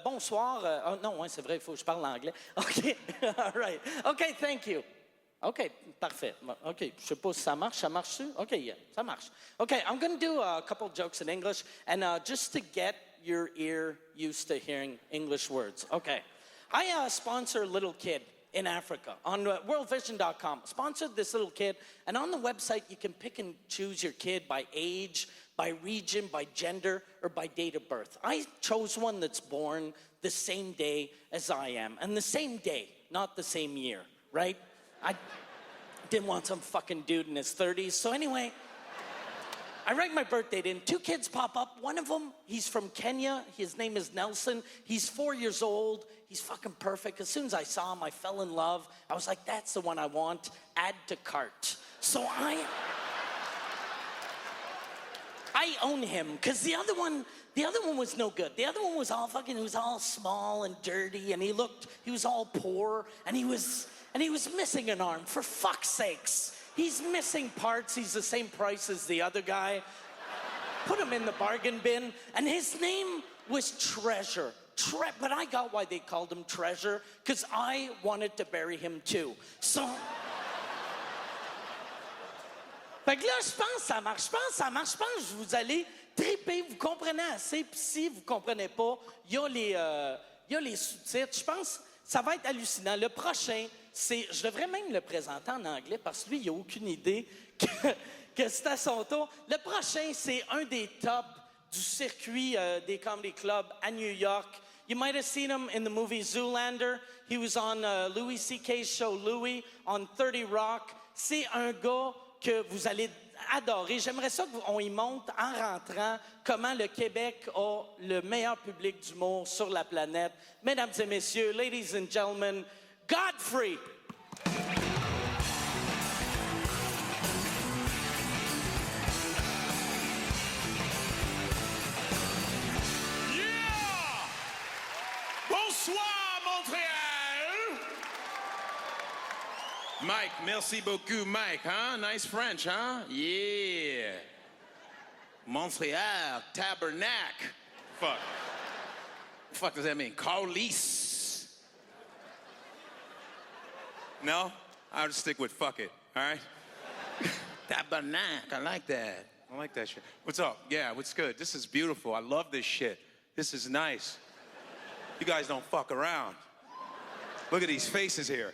bonsoir. Oh, non, ouais, c'est vrai, il faut que je parle anglais. OK, all right. OK, thank you. OK, parfait. OK, je sais pas si ça marche-tu? OK, yeah, ça marche. OK, I'm going to do a couple jokes in English, and just to get your ear used to hearing English words. OK. I sponsor a little kid in Africa on worldvision.com. Sponsored this little kid, and on the website, you can pick and choose your kid by age, by region, by gender, or by date of birth. I chose one that's born the same day as I am, and the same day, not the same year, right? I didn't want some fucking dude in his 30s. So anyway, I write my birth date in. 2 kids pop up. One of them, he's from Kenya. His name is Nelson. He's 4 years old. He's fucking perfect. As soon as I saw him, I fell in love. I was like, that's the one I want. Add to cart. So I own him, because the other one was no good. The other one was all fucking, he was all small and dirty, and he was all poor, and he was missing an arm, for fuck's sakes. He's missing parts. He's the same price as the other guy. Put him in the bargain bin, and his name was Treasure. But I got why they called him Treasure, because I wanted to bury him too. So... Fait que là, je pense que ça marche. Je pense que vous allez triper, vous comprenez assez. Puis si vous comprenez pas, il y a les sous-titres. Je pense que ça va être hallucinant. Le prochain, je devrais même le présenter en anglais parce que lui, il n'a aucune idée que c'est à son tour. Le prochain, c'est un des tops du circuit des comedy clubs à New York. You might have seen him in the movie Zoolander. He was on Louis C.K.'s show Louis on 30 Rock. C'est un gars que vous allez adorer. J'aimerais ça qu'on y monte en rentrant comment le Québec a le meilleur public d'humour sur la planète. Mesdames et messieurs, ladies and gentlemen, Godfrey. Yeah! Bonsoir, Montréal! Mike, merci beaucoup, Mike, huh? Nice French, huh? Yeah. Montréal, tabernacle. Fuck. Fuck does that mean? Carlis. No? I'll just stick with fuck it, all right? Tabernacle, I like that. I like that shit. What's up? Yeah, what's good? This is beautiful. I love this shit. This is nice. You guys don't fuck around. Look at these faces here.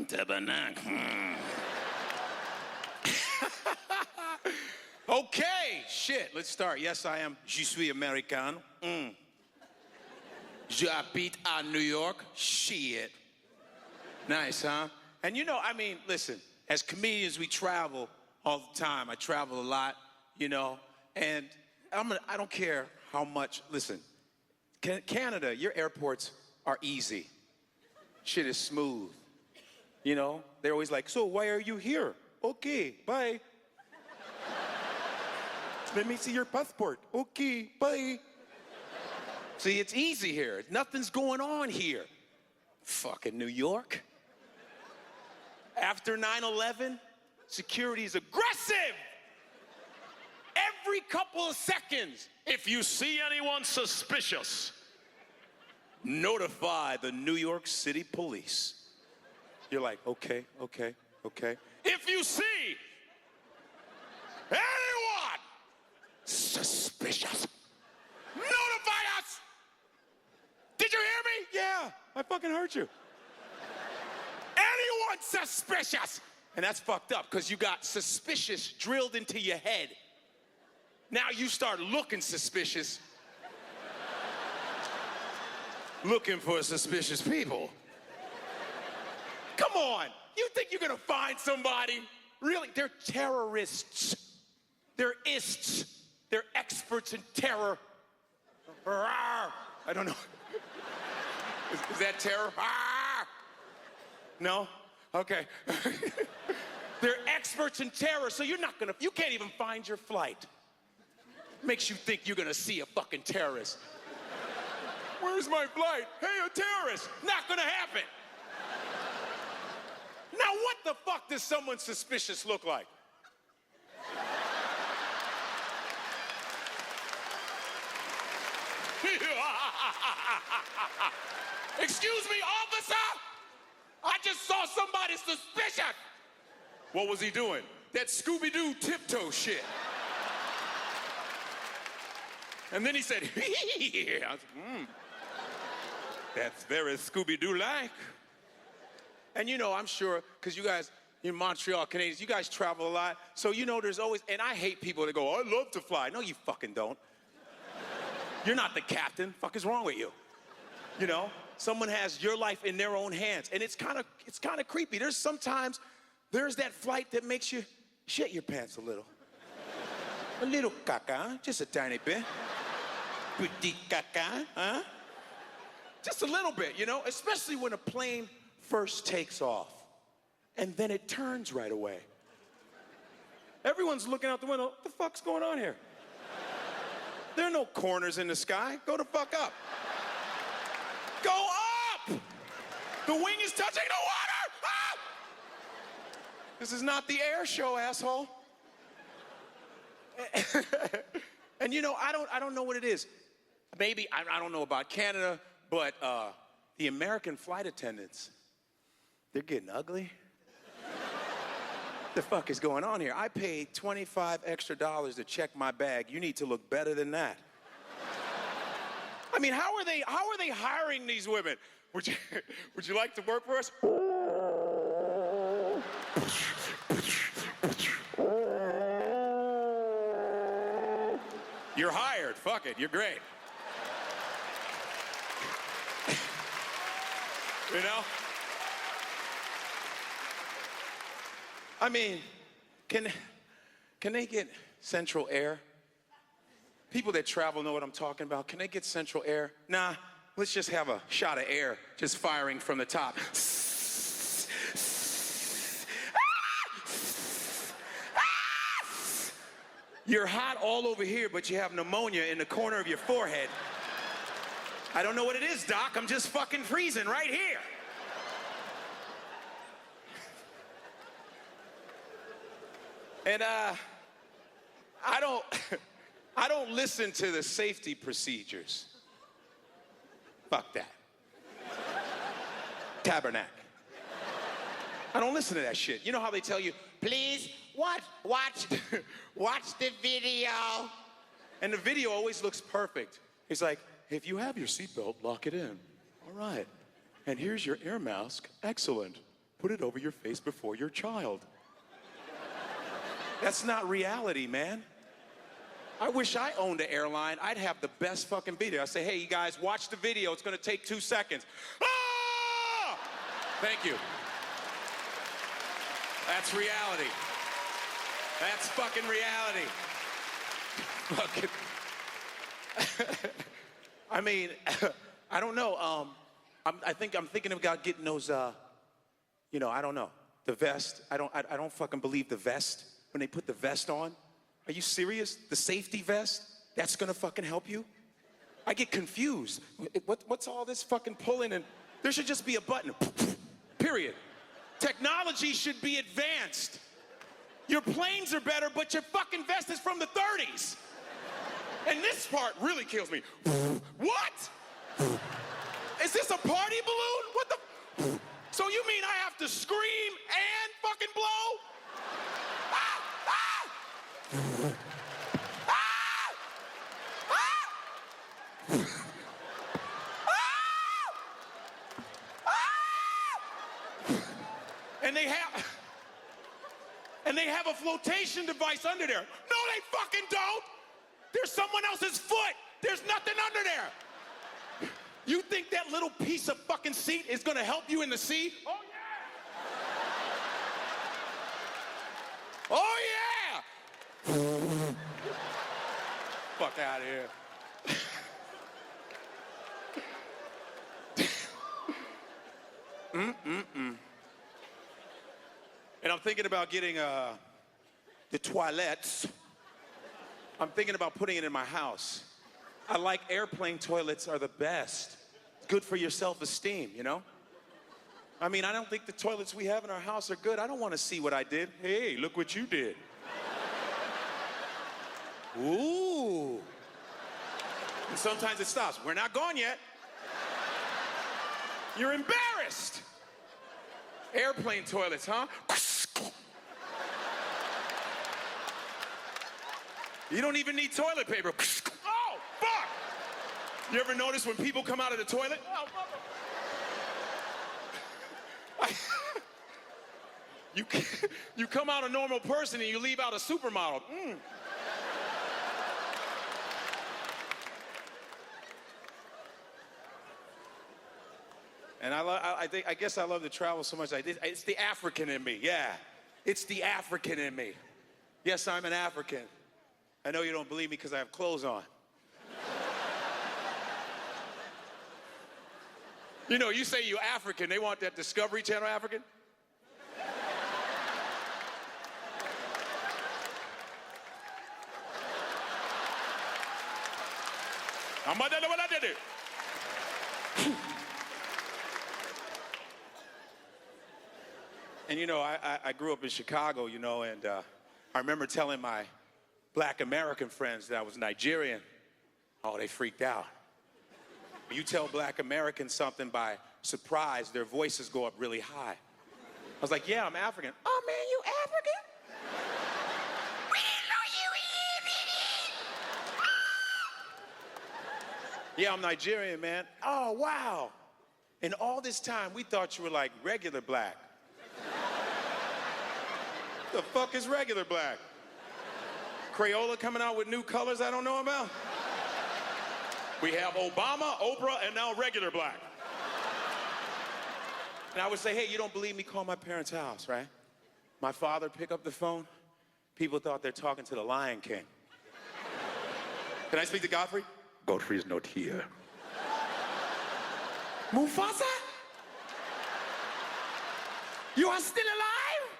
Tabernacle. Okay, shit, let's start. Yes, I am. Je suis américain. J'habite à New York. Shit. Nice, huh? And you know, I mean, listen, as comedians, we travel all the time. I travel a lot, you know, and I don't care how much. Listen, Canada, your airports are easy. Shit is smooth. You know, they're always like, so why are you here? Okay, bye. Let me see your passport. Okay, bye. See, it's easy here. Nothing's going on here. Fucking New York. After 9/11, security is aggressive. Every couple of seconds. If you see anyone suspicious, notify the New York City police. You're like, okay. If you see anyone suspicious, notify us. Did you hear me? Yeah, I fucking heard you. Anyone suspicious. And that's fucked up because you got suspicious drilled into your head. Now you start looking suspicious. Looking for suspicious people. Come on, you think you're gonna find somebody? Really, they're terrorists. They're ists. They're experts in terror. I don't know. Is that terror? No? Okay. They're experts in terror, so you can't even find your flight. Makes you think you're gonna see a fucking terrorist. Where's my flight? Hey, a terrorist. Not gonna happen. Now, what the fuck does someone suspicious look like? Excuse me, officer? I just saw somebody suspicious. What was he doing? That Scooby-Doo tiptoe shit. And then he said, I was, that's very Scooby-Doo-like. And you know, I'm sure, because you guys, in Montreal, Canadians, you guys travel a lot, so you know there's always, and I hate people that go, I love to fly. No, you fucking don't. You're not the captain. Fuck is wrong with you? You know, someone has your life in their own hands, and it's kind of creepy. There's that flight that makes you shit your pants a little. A little caca, just a tiny bit. Petit caca, huh? Just a little bit, you know, especially when a plane first takes off and then it turns right away. Everyone's looking out the window. What the fuck's going on here? There are no corners in the sky. Go the fuck up. Go up! The wing is touching the water! Ah! This is not the air show, asshole. And you know, I don't know what it is. Maybe, I don't know about Canada, but the American flight attendants, they're getting ugly. What the fuck is going on here? I paid $25 extra to check my bag. You need to look better than that. I mean, how are they hiring these women? Would you like to work for us? You're hired. Fuck it. You're great. You know? I mean, can they get central air? People that travel know what I'm talking about. Can they get central air? Nah, let's just have a shot of air just firing from the top. You're hot all over here, but you have pneumonia in the corner of your forehead. I don't know what it is, Doc. I'm just fucking freezing right here. And I don't listen to the safety procedures. Fuck that. Tabernacle. I don't listen to that shit. You know how they tell you, please watch the video. And the video always looks perfect. He's like, if you have your seatbelt, lock it in. All right. And here's your air mask. Excellent. Put it over your face before your child. That's not reality, man. I wish I owned an airline. I'd have the best fucking video. I say, hey, you guys, watch the video. It's gonna take 2 seconds. Ah! Thank you. That's reality. That's fucking reality. Fucking. I mean, I don't know. I'm thinking about getting those. You know, I don't know. The vest. I don't fucking believe the vest. When they put the vest on, are you serious? The safety vest? That's gonna fucking help you? I get confused. What's all this fucking pulling? And there should just be a button. Period. Technology should be advanced. Your planes are better, but your fucking vest is from the 30s. And this part really kills me. What? Is this a party balloon? What the? So you mean I have to scream and fucking blow? Ah! Ah! Ah! Ah! And they have a flotation device under there. No, they fucking don't. There's someone else's foot. There's nothing under there. You think that little piece of fucking seat is gonna help you in the sea? Oh yeah. Oh yeah. Fuck out of here. And I'm thinking about getting the toilettes. I'm thinking about putting it in my house. I like airplane toilets are the best. Good for your self-esteem, you know? I mean, I don't think the toilets we have in our house are good. I don't want to see what I did. Hey, look what you did. Ooh. And sometimes it stops. We're not gone yet. You're embarrassed. Airplane toilets, huh? You don't even need toilet paper. Oh, fuck! You ever notice when people come out of the toilet? Oh, you come out a normal person and you leave out a supermodel. And I guess I love to travel so much. It's the African in me, yeah. It's the African in me. Yes, I'm an African. I know you don't believe me because I have clothes on. You know, you say you're African, they want that Discovery Channel African? And you know, I grew up in Chicago, you know, and I remember telling my Black American friends that I was Nigerian. Oh, they freaked out. When you tell Black Americans something by surprise, their voices go up really high. I was like, yeah, I'm African. Oh, man, you African? We didn't know you African. Yeah, I'm Nigerian, man. Oh, wow. And all this time, we thought you were like regular black. The fuck is regular black? Crayola coming out with new colors I don't know about? We have Obama, Oprah, and now regular black. And I would say, hey, you don't believe me? Call my parents' house, right? My father pick up the phone. People thought they're talking to the Lion King. Can I speak to Godfrey? Godfrey is not here. Mufasa? You are still alive?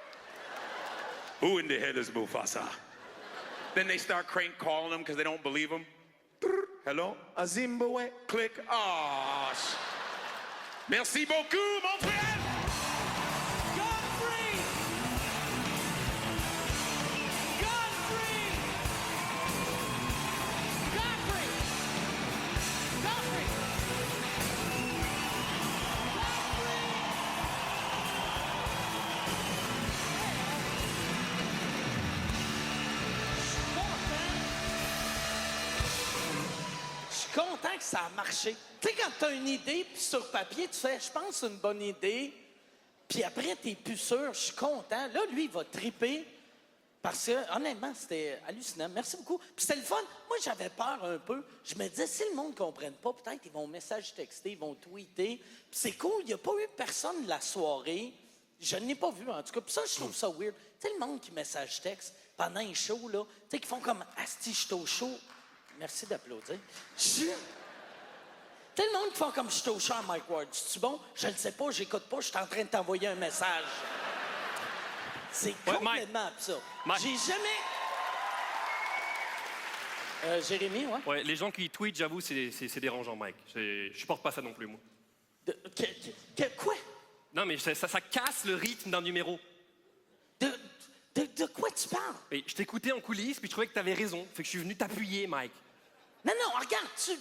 Who in the hell is Mufasa? Then they start calling him because they don't believe him. Hello? Zimbabwe? Click. Ah. Merci beaucoup, mon frère! Godfrey! Godfrey! Godfrey! Godfrey! Je suis content que ça a marché. Tu sais, quand tu as une idée, puis sur papier, tu fais, je pense, une bonne idée, puis après, tu n'es plus sûr, je suis content. Là, lui, il va triper, parce que, honnêtement, c'était hallucinant. Merci beaucoup. Puis c'était le fun. Moi, j'avais peur un peu. Je me disais, si le monde ne comprenne pas, peut-être ils vont message texter, ils vont tweeter. Puis c'est cool, il n'y a pas eu personne de la soirée. Je ne l'ai pas vu, en tout cas. Puis ça, je trouve ça weird. Tu sais, le monde qui message texte pendant un show, là, tu sais, qui font comme, asti, je suis au show. Merci d'applaudir. Je suis... Tu sais, le monde qui font comme je suis au show à Mike Ward. C'est-tu bon? Je ne sais pas, j'écoute pas, je suis en train de t'envoyer un message. C'est complètement absurde. J'ai jamais... Jérémy, ouais? Ouais, les gens qui tweetent, j'avoue, c'est dérangeant, Mike. Je supporte pas ça non plus, moi. Quoi? Non, mais ça casse le rythme d'un numéro. De quoi tu parles? Et je t'écoutais en coulisses, puis je trouvais que t'avais raison. Fait que je suis venu t'appuyer, Mike. Non, regarde, tu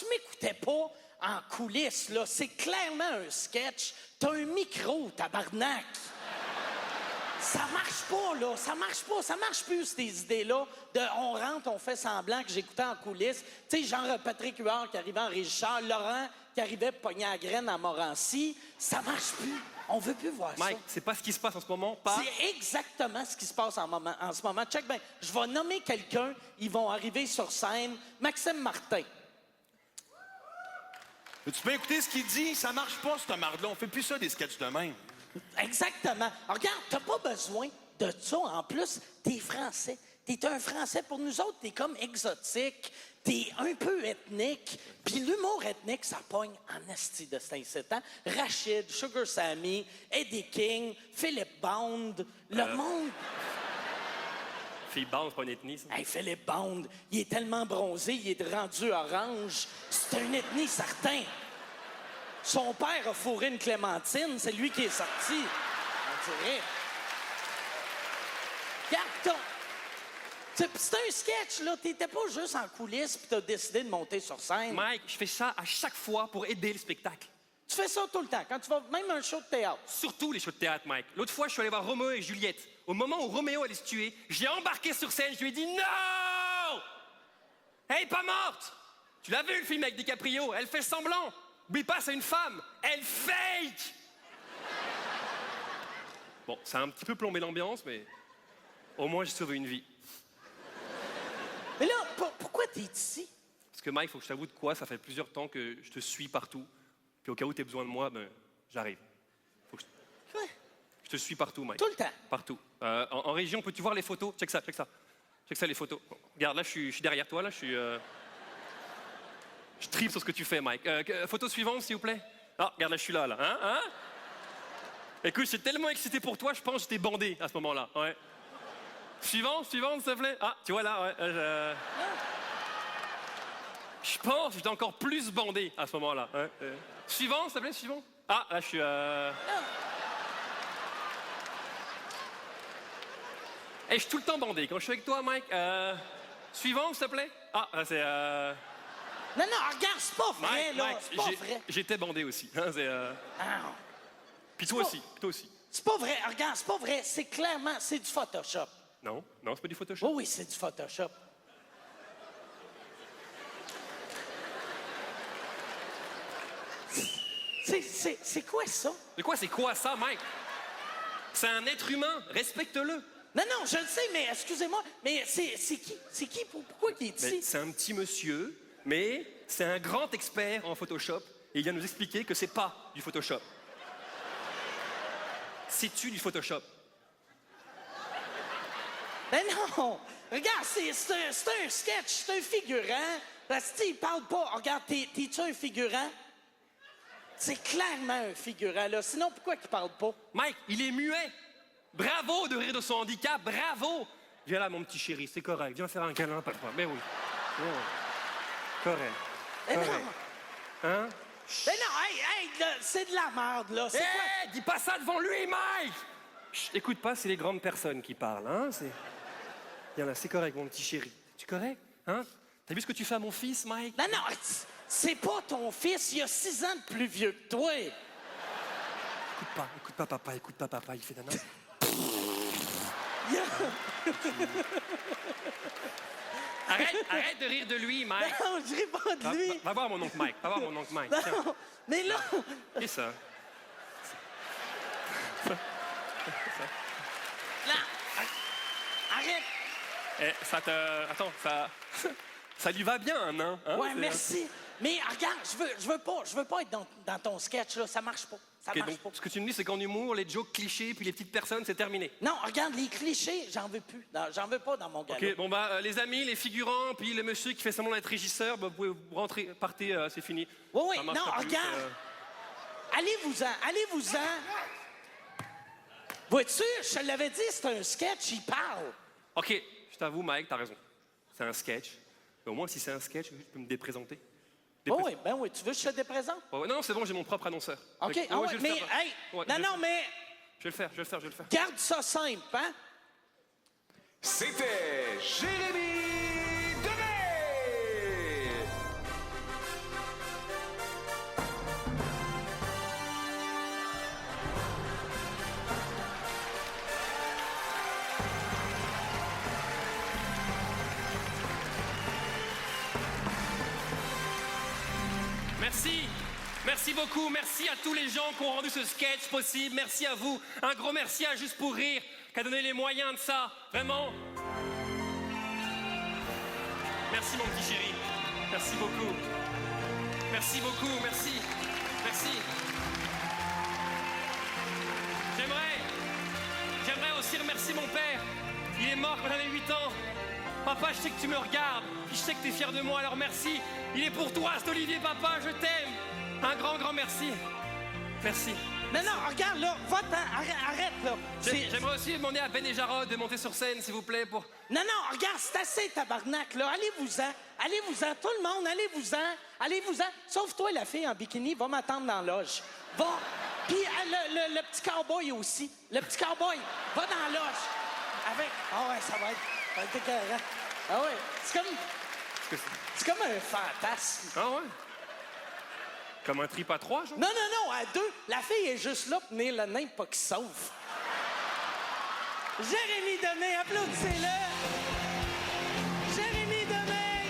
m'écoutais pas en coulisses, là. C'est clairement un sketch. T'as un micro, tabarnak. Ça marche pas, là. Ça marche pas. Ça marche plus, ces idées-là. On rentre, on fait semblant que j'écoutais en coulisses. Tu sais, genre Patrick Huard qui arrivait en Richard, Laurent qui arrivait pogner la graine à Morancy. Ça marche plus. On veut plus voir ça. Mike, c'est pas ce qui se passe en ce moment, pas... C'est exactement ce qui se passe en ce moment. Check bien, je vais nommer quelqu'un, ils vont arriver sur scène. Maxime Martin. Tu peux écouter ce qu'il dit? Ça marche pas, cette marde-là. On fait plus ça, des sketchs de même. Exactement. Regarde, t'as pas besoin de ça. En plus, t'es français. T'es un Français. Pour nous autres, t'es comme exotique. T'es un peu ethnique. Puis l'humour ethnique, ça pogne en esti de cet incitant. Rachid, Sugar Sammy, Eddie King, Philippe Bound, le monde... Philippe Bound, c'est pas une ethnie, ça? Hey, Philippe Bound, il est tellement bronzé, il est rendu orange. C'est une ethnie certain. Son père a fourré une clémentine, c'est lui qui est sorti. On dirait. Regarde, c'est un sketch, là. T'étais pas juste en coulisses puis t'as décidé de monter sur scène. Mike, je fais ça à chaque fois pour aider le spectacle. Tu fais ça tout le temps, quand tu vas même à un show de théâtre. Surtout les shows de théâtre, Mike. L'autre fois, je suis allé voir Roméo et Juliette. Au moment où Roméo allait se tuer, je l'ai embarqué sur scène, je lui ai dit « Non! Elle est pas morte! Tu l'as vu, le film avec DiCaprio? Elle fait semblant! Oublie pas, c'est une femme! Elle fake! » Bon, ça a un petit peu plombé l'ambiance, mais au moins, j'ai sauvé une vie. Mais là, pourquoi t'es ici? Parce que, Mike, faut que je t'avoue de quoi, ça fait plusieurs temps que je te suis partout. Puis au cas où t'aies besoin de moi, ben, j'arrive. Faut que je te suis partout, Mike. Tout le temps? Partout. En région, peux-tu voir les photos? Check ça, check ça. Check ça, les photos. Regarde, là, je suis derrière toi, là, je suis... Je tripe sur ce que tu fais, Mike. Photo suivante, s'il vous plaît. Ah, regarde, là, je suis là, là. Hein? Écoute, je suis tellement excité pour toi, je pense que j'étais bandé à ce moment-là. Ouais. Suivante, s'il te plaît. Ah, tu vois, là, ouais. Je pense que j'étais encore plus bandé à ce moment-là. Ouais. Suivant, s'il te plaît, suivant. Ah, là, je suis... Et je suis tout le temps bandé. Quand je suis avec toi, Mike, suivant, s'il te plaît. Ah, là, c'est... Non, regarde, c'est pas vrai, Mike, là. Mike, C'est pas vrai. j'étais bandé aussi. Hein, c'est... Ah, Puis toi aussi, toi aussi. c'est pas vrai. Regarde, c'est pas vrai. C'est clairement, c'est du Photoshop. Non, c'est pas du Photoshop. Oh oui, c'est du Photoshop. C'est quoi ça? De quoi, c'est quoi ça, Mike? C'est un être humain, respecte-le. Non, je le sais, mais excusez-moi, mais c'est qui? C'est qui? Pourquoi il est ici? C'est un petit monsieur, mais c'est un grand expert en Photoshop et il vient nous expliquer que c'est pas du Photoshop. C'est-tu du Photoshop? Mais non! Regarde, c'est un sketch, c'est un figurant. Parce que, il parle pas. Regarde, t'es-tu un figurant? C'est clairement un figurant, là. Sinon, pourquoi il parle pas? Mike, il est muet. Bravo de rire de son handicap, bravo! Viens là, mon petit chéri, c'est correct. Viens faire un câlin, papa. Mais oui. Mais oui. Correct. Mais Correct. non! Hein? Mais non, hey, là, c'est de la merde, là. C'est quoi? Dis pas ça devant lui, Mike! Chut, écoute pas, c'est les grandes personnes qui parlent, hein? Viens là, c'est correct, mon petit chéri. Tu correct? Hein? T'as vu ce que tu fais à mon fils, Mike? Non, c'est pas ton fils, il a 6 ans de plus vieux que toi. Écoute pas, papa, il fait nana. Arrête de rire de lui, Mike. Non, je ris pas de lui. Va voir mon oncle Mike, Non, Tiens. mais là... Et ça? Là, arrête. Ça te... Attends, ça lui va bien, un nain. Hein? Ouais, merci. Mais regarde, je veux pas être dans ton sketch, là. Ça marche pas. Ça Ok, marche donc, pas. ce que tu me dis, c'est qu'en humour, les jokes clichés puis les petites personnes, c'est terminé. Non, regarde, les clichés, j'en veux plus. Non, j'en veux pas dans mon gala. Ok, bon les amis, les figurants, puis le monsieur qui fait semblant d'être régisseur, vous pouvez rentrer, partez, c'est fini. Oui, Ça non, marchera plus, regarde. Allez-vous-en. Vois-tu, je te l'avais dit, c'est un sketch, il parle. Ok, je t'avoue, Mike, t'as raison. C'est un sketch. Mais au moins, si c'est un sketch, tu peux me déprésenter. Oui, tu veux que je te déprésente? Ouais, non, c'est bon, j'ai mon propre annonceur. OK, je vais le mais, faire. hey, Ouais, mais... Je vais le faire. Garde ça simple, hein? C'était Jérémy Demé! Merci beaucoup. Merci à tous les gens qui ont rendu ce sketch possible. Merci à vous. Un gros merci à Juste pour rire, qui a donné les moyens de ça. Vraiment. Merci, mon petit chéri. Merci beaucoup. Merci. J'aimerais aussi remercier mon père. Il est mort quand j'avais 8 ans. Papa, je sais que tu me regardes, puis je sais que tu es fier de moi, alors merci. Il est pour toi, cet Olivier, papa, je t'aime. Un grand merci. Merci. Non, regarde, là, arrête, là. J'aimerais aussi demander à Ben et Jarod de monter sur scène, s'il vous plaît, pour... Non, regarde, c'est assez, tabarnak, là. Allez-vous-en, tout le monde, allez-vous-en. Sauf toi, la fille en bikini, va m'attendre dans la loge. Va. Puis le petit cowboy aussi. Le petit cowboy, va dans la loge. Avec... Ah ouais, ça va être écœurant. Ah ouais, c'est comme un fantasme. Ah ouais? Comme un trip à 3, genre? Non, à 2. La fille est juste là pour tenir le nain pas qu'il sauve. Jérémy Demé, applaudissez-le! Jérémy Demé!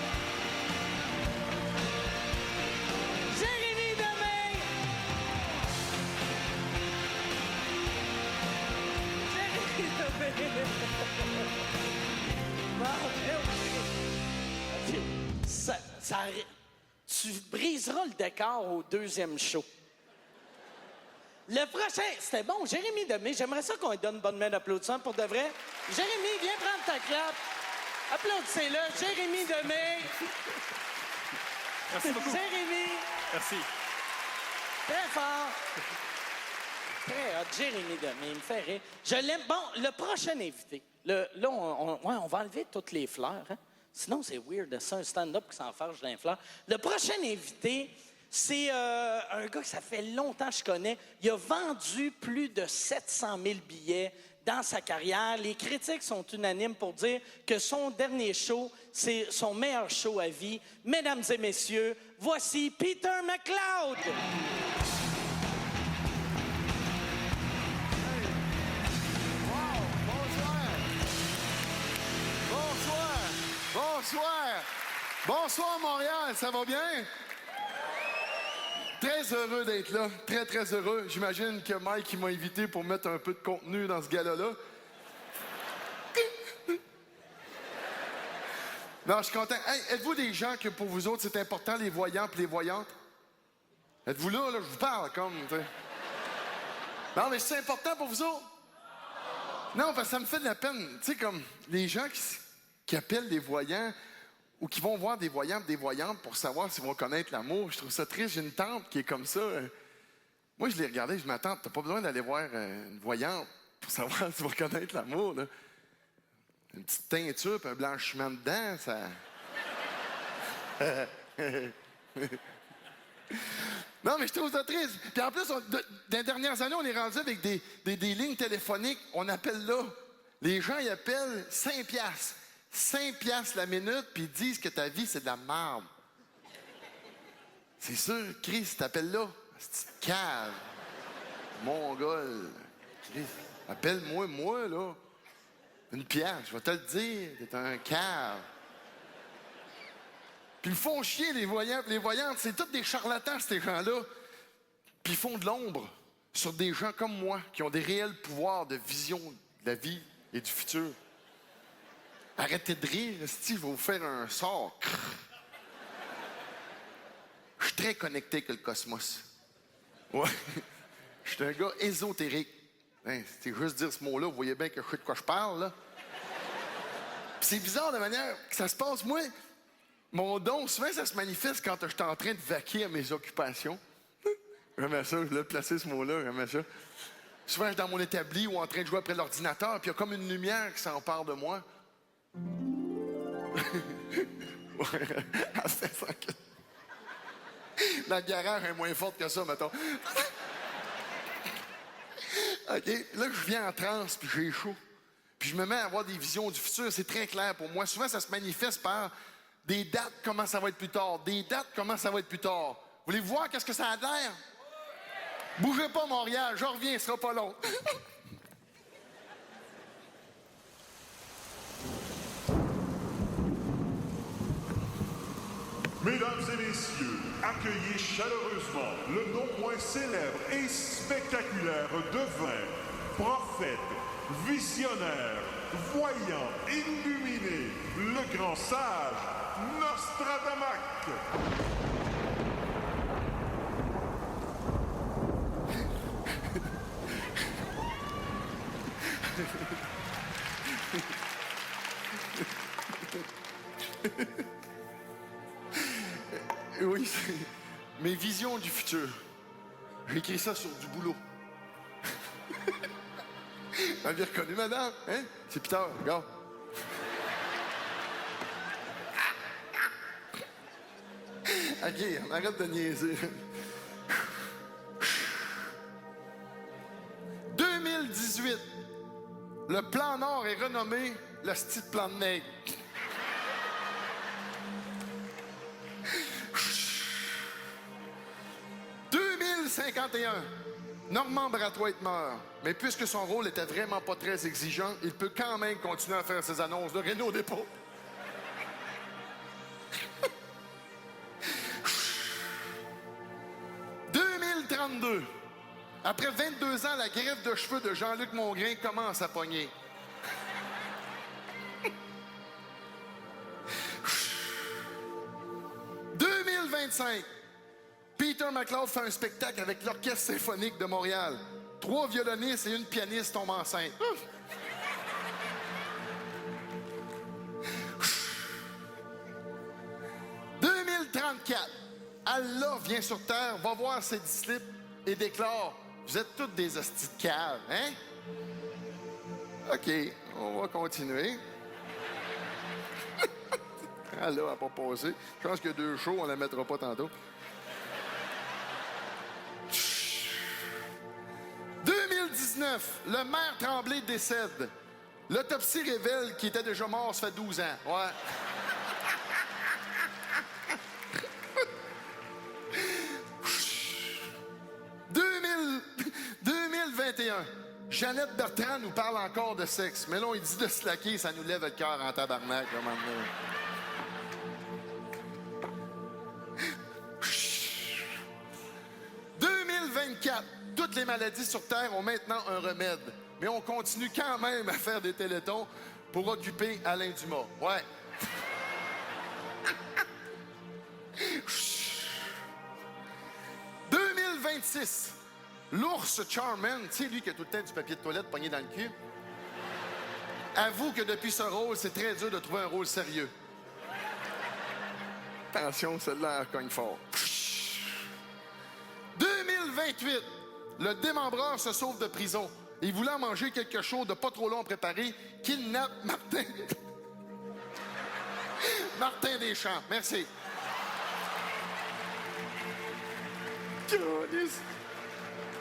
Jérémy Demé! Jérémy Demé! OK. Tu briseras le décor au deuxième show. Le prochain, c'était bon, Jérémy Demé. J'aimerais ça qu'on lui donne une bonne main d'applaudissement pour de vrai. Jérémy, viens prendre ta clap. Applaudissez-le, Jérémy Demé. Merci beaucoup. Jérémy, Merci. très fort. Très hot, Jérémy Demé, il me fait rire. Je l'aime. Bon, le prochain invité. Là, on va enlever toutes les fleurs. Hein? Sinon, c'est weird. C'est un stand-up qui s'enfarge dans les fleurs. Le prochain invité, c'est un gars que ça fait longtemps que je connais. Il a vendu plus de 700 000 billets dans sa carrière. Les critiques sont unanimes pour dire que son dernier show, c'est son meilleur show à vie. Mesdames et messieurs, voici Peter McLeod. Bonsoir! Bonsoir Montréal, ça va bien? Très heureux d'être là, très très heureux. J'imagine que Mike il m'a invité pour mettre un peu de contenu dans ce gala-là. Non, je suis content. Hey, êtes-vous des gens que pour vous autres c'est important, les voyants et les voyantes? Êtes-vous là, je vous parle comme, t'sais. Non, mais c'est important pour vous autres? Non, parce que ça me fait de la peine. Tu sais, comme les gens qui appellent les voyants ou qui vont voir des voyants et des voyantes pour savoir s'ils vont connaître l'amour. Je trouve ça triste. J'ai une tante qui est comme ça. Moi, je l'ai regardée, je dis, ma tante, t'as pas besoin d'aller voir une voyante pour savoir si tu vas connaître l'amour, là. Une petite teinture puis un blanchiment dedans, ça... Non, mais je trouve ça triste. Puis en plus, dans les dernières années, on est rendu avec des lignes téléphoniques. On appelle là. Les gens, ils appellent 5 piastres. 5 piastres la minute, puis ils disent que ta vie, c'est de la merde. C'est sûr, Chris, t'appelles là. C'est cave. Mongol. Chris, appelle-moi, là. 1 piastre, je vais te le dire. T'es un cave. Puis ils font chier, les voyants et les voyantes. C'est tous des charlatans, ces gens-là. Puis ils font de l'ombre sur des gens comme moi, qui ont des réels pouvoirs de vision de la vie et du futur. Arrêtez de rire, si je vais vous faire un sort. Je suis très connecté avec le cosmos. Ouais. Je suis un gars ésotérique. Hein, c'est juste dire ce mot-là, vous voyez bien que je sais de quoi je parle, là. Puis c'est bizarre de manière que ça se passe. Moi, mon don, souvent, ça se manifeste quand je suis en train de vaquer à mes occupations. J'aimais ça, je l'ai placé ce mot-là, j'aimais ça. Souvent, je suis dans mon établi ou en train de jouer après l'ordinateur, puis il y a comme une lumière qui s'empare de moi. Ouais, elle fait ça que... La garage est moins forte que ça, mettons. OK, là, je viens en transe, puis j'ai chaud. Puis je me mets à avoir des visions du futur, c'est très clair pour moi. Souvent, ça se manifeste par des dates, comment ça va être plus tard. Des dates, comment ça va être plus tard. Voulez-vous voir qu'est-ce que ça a l'air? Bougez pas, Montréal, je reviens, ce sera pas long. Mesdames et messieurs, accueillez chaleureusement le non moins célèbre et spectaculaire devin, prophète, visionnaire, voyant, illuminé, le grand sage, Nostradamac. Oui, c'est mes visions du futur. J'ai écrit ça sur du boulot. Vous avez reconnu, madame? Hein? C'est Peter, regarde. OK, on arrête de niaiser. 2018, le plan Nord est renommé le style plan de nègre. 2051, Normand Brathwaite meurt, mais puisque son rôle était vraiment pas très exigeant, il peut quand même continuer à faire ses annonces de Renault Dépôt. 2032, après 22 ans, la greffe de cheveux de Jean-Luc Mongrain commence à pogner. 2025, Peter McLeod fait un spectacle avec l'Orchestre symphonique de Montréal. 3 violonistes et une pianiste tombent enceintes. 2024, Allah vient sur Terre, va voir ses disciples et déclare « Vous êtes tous des hosties de cave, hein? » OK, on va continuer. Allah n'a pas passé. Je pense que 2 shows, on la mettra pas tantôt. 2019, le maire Tremblay décède. L'autopsie révèle qu'il était déjà mort, ça fait 12 ans. Ouais. 2021. Jeannette Bertrand nous parle encore de sexe. Mais là, il dit de slacker, ça nous lève le cœur en tabarnak. Là, maintenant. 2024. Toutes les maladies sur Terre ont maintenant un remède. Mais on continue quand même à faire des télétons pour occuper Alain Dumas. Ouais. « 2026. L'ours Charman, tu sais, lui qui a tout le temps du papier de toilette pogné dans le cul, avoue que depuis ce rôle, c'est très dur de trouver un rôle sérieux. Attention, celle-là, elle cogne fort. 2028. Le démembreur se sauve de prison. Et voulant manger quelque chose de pas trop long à préparer, kidnappe Martin. Martin Deschamps. Merci.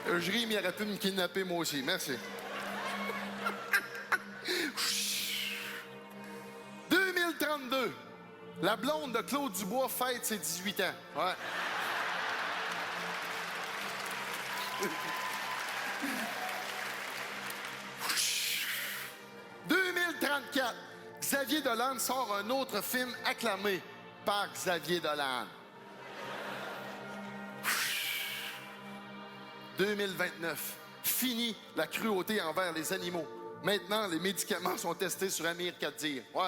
Je ris, mais il aurait pu me kidnapper moi aussi. Merci. 2032. La blonde de Claude Dubois fête ses 18 ans. Ouais. 2034. Xavier Dolan sort un autre film acclamé par Xavier Dolan. 2029. Fini la cruauté envers les animaux. Maintenant, les médicaments sont testés sur Amir Kadir. Ouais.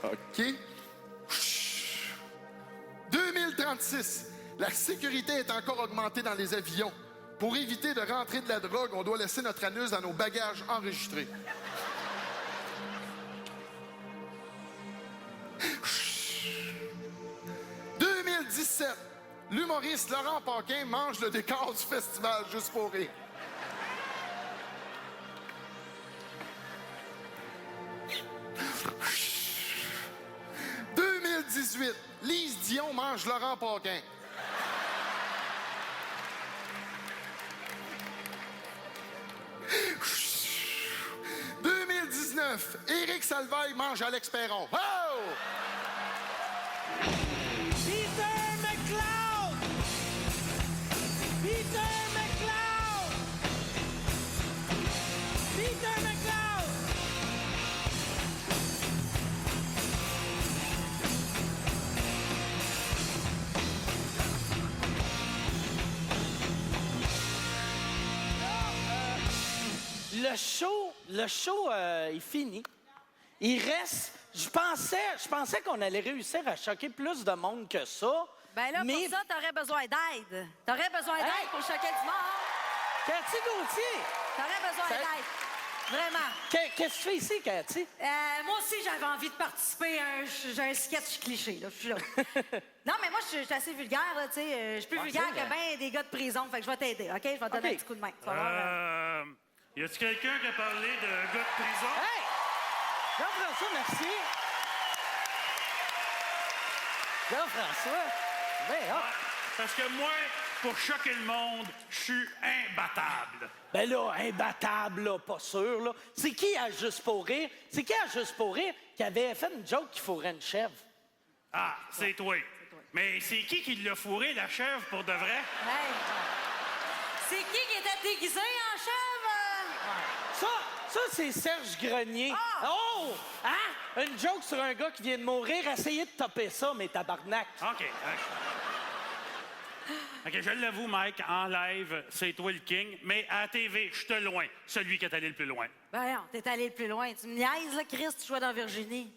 OK. 2036. La sécurité est encore augmentée dans les avions. Pour éviter de rentrer de la drogue, on doit laisser notre anus dans nos bagages enregistrés. 2017. L'humoriste Laurent Paquin mange le décor du festival Juste pour rire. 2018. Lise Dion mange Laurent Paquin. 2019. Éric Salvaille mange Alex Perron. Oh! Peter McLeod! Peter McLeod! Peter McLeod! Le show est fini. Il reste... Je pensais qu'on allait réussir à choquer plus de monde que ça. Ben là, mais... pour ça, t'aurais besoin d'aide. T'aurais besoin d'aide pour choquer du monde. Cathy Gauthier! T'aurais besoin d'aide. Vraiment. Qu'est-ce que tu fais ici, Cathy? Moi aussi, j'avais envie de participer à un sketch cliché. Là. Je suis là. Non, mais moi, je suis assez vulgaire. Là, tu sais. Je suis plus vulgaire que bien des gars de prison. Fait que je vais t'aider, OK? Je vais te donner un petit coup de main. Tu vas voir, y a-t-il quelqu'un qui a parlé de gars de prison? Hey! Jean-François, merci. Jean-François. Ben, Parce que moi, pour choquer le monde, je suis imbattable. Ben là, imbattable, là, pas sûr, là. C'est qui à Juste pour rire? C'est qui à Juste pour rire qui avait fait une joke qu'il fourrait une chèvre? Ah, c'est toi. Mais c'est qui l'a fourré, la chèvre, pour de vrai? Hey. C'est qui était déguisé en chèvre? Ça, c'est Serge Grenier. Ah! Oh! Hein? Une joke sur un gars qui vient de mourir. Essayez de topper ça, mais tabarnak. OK. OK, je l'avoue, Mike, en live, c'est toi le king, mais à la TV, je te loin, celui qui est allé le plus loin. Ben non, t'es allé le plus loin. Tu me niaises, là, Chris, tu jouais dans Virginie.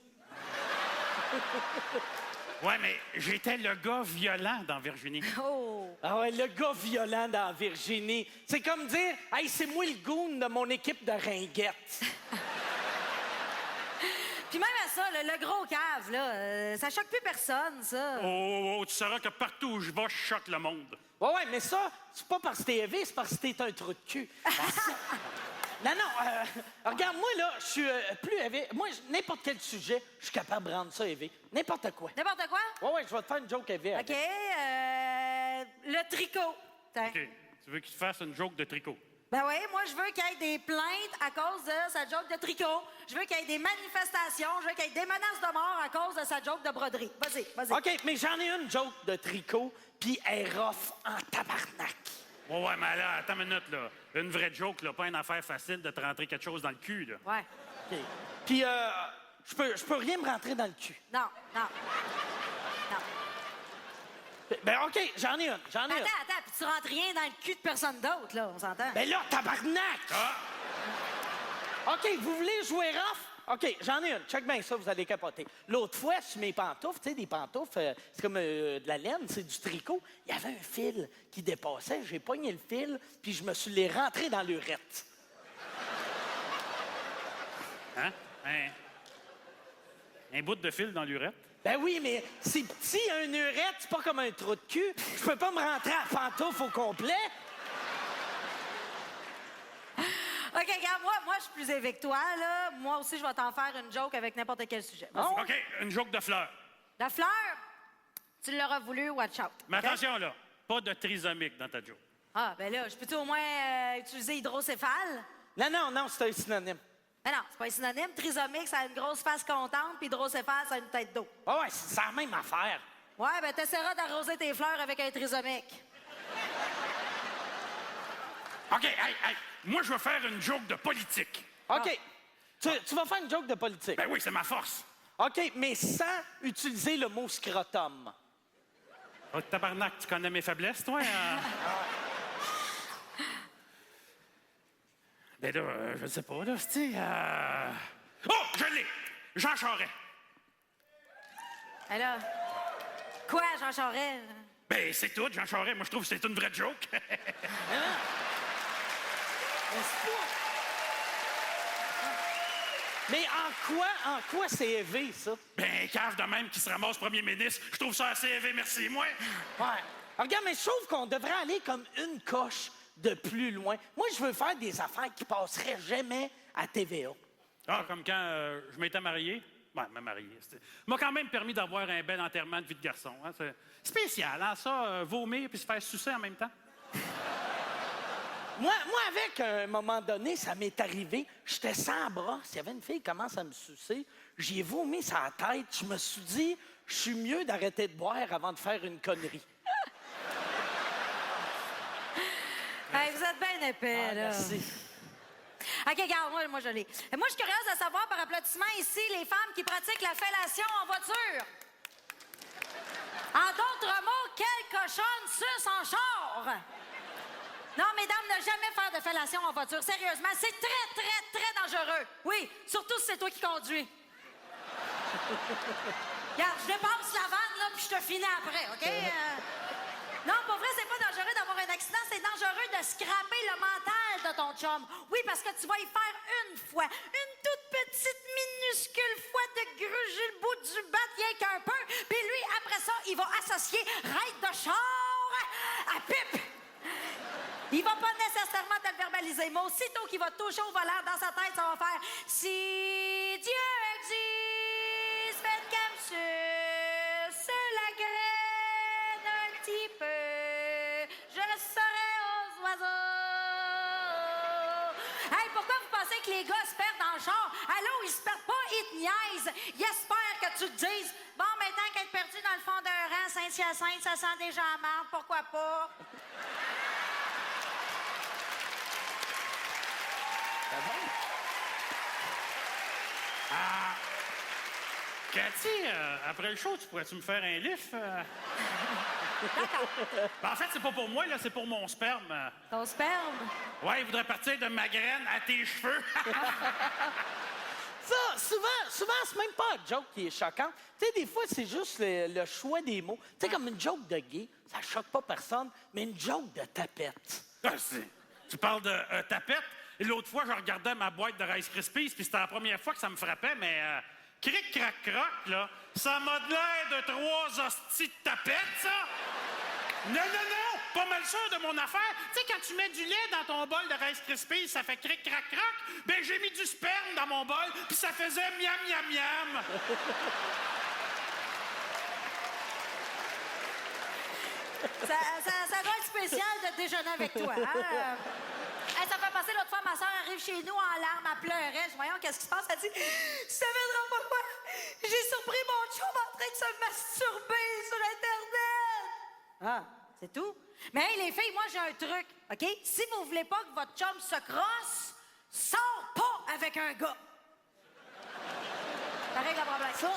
Ouais, mais j'étais le gars violent dans Virginie. Oh! Ah ouais, le gars violent dans Virginie. C'est comme dire, hey, c'est moi le goon de mon équipe de ringuettes. Puis même à ça, le gros cave, là. Ça choque plus personne, ça. Oh, tu sauras que partout où je vais, je choque le monde. Ouais, mais ça, c'est pas parce que t'es élevé, c'est parce que t'es un trou de cul. Non, regarde-moi, là, je suis plus élevé. Moi, n'importe quel sujet, je suis capable de rendre ça élevé. N'importe quoi. N'importe quoi? Ouais, je vais te faire une joke élevé. OK, le tricot. Tiens. OK. Tu veux qu'il te fasse une joke de tricot? Ben oui, moi, je veux qu'il y ait des plaintes à cause de sa joke de tricot. Je veux qu'il y ait des manifestations. Je veux qu'il y ait des menaces de mort à cause de sa joke de broderie. Vas-y. OK, mais j'en ai une joke de tricot, puis elle est rough en tabarnak. Ouais, mais là, attends une minute, là. Une vraie joke, là, pas une affaire facile de te rentrer quelque chose dans le cul, là. Ouais. OK. Puis, je peux rien me rentrer dans le cul. Non. Ben, OK, j'en ai une. Attends, puis tu rentres rien dans le cul de personne d'autre, là, on s'entend? Ben là, tabarnak! OK, vous voulez jouer rough? OK, j'en ai une. Check bien ça, vous allez capoter. L'autre fois, sur mes pantoufles, tu sais, des pantoufles, c'est comme de la laine, c'est du tricot. Il y avait un fil qui dépassait. J'ai pogné le fil, puis je me suis les rentré dans l'urette. Hein? Un bout de fil dans l'urette? Ben oui, mais c'est petit, un urette, c'est pas comme un trou de cul. Je peux pas me rentrer à la pantoufle au complet. OK, regarde, moi, je suis plus élevé que toi, là. Moi aussi, je vais t'en faire une joke avec n'importe quel sujet. Vas-y. OK, une joke de fleurs. La fleur, tu l'auras voulu, watch out. Mais OK? attention, là, pas de trisomique dans ta joke. Ah, ben là, je peux-tu au moins utiliser hydrocéphale? Non, c'est un synonyme. Ben non, c'est pas un synonyme. Trisomique, ça a une grosse face contente, puis hydrocéphale, ça a une tête d'eau. Ah ouais, c'est la même affaire. Ouais, ben t'essaieras d'arroser tes fleurs avec un trisomique. OK, hey, moi, je vais faire une joke de politique. OK. Tu vas faire une joke de politique. Ben oui, c'est ma force. OK, mais sans utiliser le mot scrotum. Oh, tabarnak, tu connais mes faiblesses, toi? Ben là, je sais pas, là, tu sais... Oh, je l'ai! Jean Charest. Ben là, quoi, Jean Charest? Ben, c'est tout, Jean Charest. Moi, je trouve que c'est une vraie joke. Mais en quoi c'est élevé, ça? Ben, cave de même qui se ramasse premier ministre. Je trouve ça assez élevé, merci, moi. Ouais. Regarde, mais je trouve qu'on devrait aller comme une coche de plus loin. Moi, je veux faire des affaires qui passeraient jamais à TVA. Ah, comme quand je m'étais marié. Ouais, me marié. M'a quand même permis d'avoir un bel enterrement de vie de garçon. Hein. C'est spécial, hein, ça, vomir puis se faire sucer en même temps. Moi, avec, à un moment donné, ça m'est arrivé, j'étais sans bras. S'il y avait une fille qui commence à me sucer, j'y ai vomi sa tête. Je me suis dit, je suis mieux d'arrêter de boire avant de faire une connerie. Hey, vous êtes bien épais, là. Merci. OK, regarde, moi, je l'ai. Moi, je suis curieuse de savoir, par applaudissement, ici, les femmes qui pratiquent la fellation en voiture. En d'autres mots, quelle cochonne suce en char? Non, mesdames, ne jamais faire de fellation en voiture. Sérieusement, c'est très, très, très dangereux. Oui, surtout si c'est toi qui conduis. Regarde, je dépasse la vanne, là, puis je te finis après, OK? Non, pour vrai, c'est pas dangereux d'avoir un accident. C'est dangereux de scraper le mental de ton chum. Oui, parce que tu vas y faire une fois. Une toute petite, minuscule fois de gruger le bout du bat, rien qu'un peu. Puis lui, après ça, il va associer ride de char à pipe. Il va pas nécessairement te le verbaliser, mais aussitôt qu'il va te toucher au volant dans sa tête, ça va faire « Si Dieu existe, faites comme suce la graine un petit peu, je serai aux oiseaux. » Hey, pourquoi vous pensez que les gars se perdent dans le char? Allô, ils se perdent pas, ils te niaisent. Ils espèrent que tu te dises « Bon, maintenant qu'être perdu dans le fond d'un rang, Saint-Hyacinthe, ça sent déjà la merde, pourquoi pas? » Cathy, après le show, tu pourrais-tu me faire un lift? Ben, en fait, c'est pas pour moi, là, c'est pour mon sperme. Ton sperme? Ouais, il voudrait partir de ma graine à tes cheveux. Ça, souvent, c'est même pas un joke qui est choquant. Tu sais, des fois, c'est juste le choix des mots. Tu sais, comme une joke de gay, ça choque pas personne, mais une joke de tapette. Tu parles de tapette? Et l'autre fois, je regardais ma boîte de Rice Krispies, puis c'était la première fois que ça me frappait, mais cric, crac, croc, là, ça m'a de l'air de 3 hosties de tapettes, ça! Non, pas mal sûr de mon affaire. Tu sais, quand tu mets du lait dans ton bol de Rice Krispies, ça fait cric, crac, croc. Ben, j'ai mis du sperme dans mon bol, puis ça faisait miam, miam, miam. Ça doit être spécial de déjeuner avec toi, hein? Hey, ça me fait passer l'autre fois, ma soeur arrive chez nous en larmes, elle pleurait. Voyons, qu'est-ce qui se passe? Elle dit, tu savais pourquoi? J'ai surpris mon chum en train de se masturber sur Internet. Ah, c'est tout? Mais hey, les filles, moi, j'ai un truc, OK? Si vous voulez pas que votre chum se crosse, sors pas avec un gars. Ça règle le problème. Ça...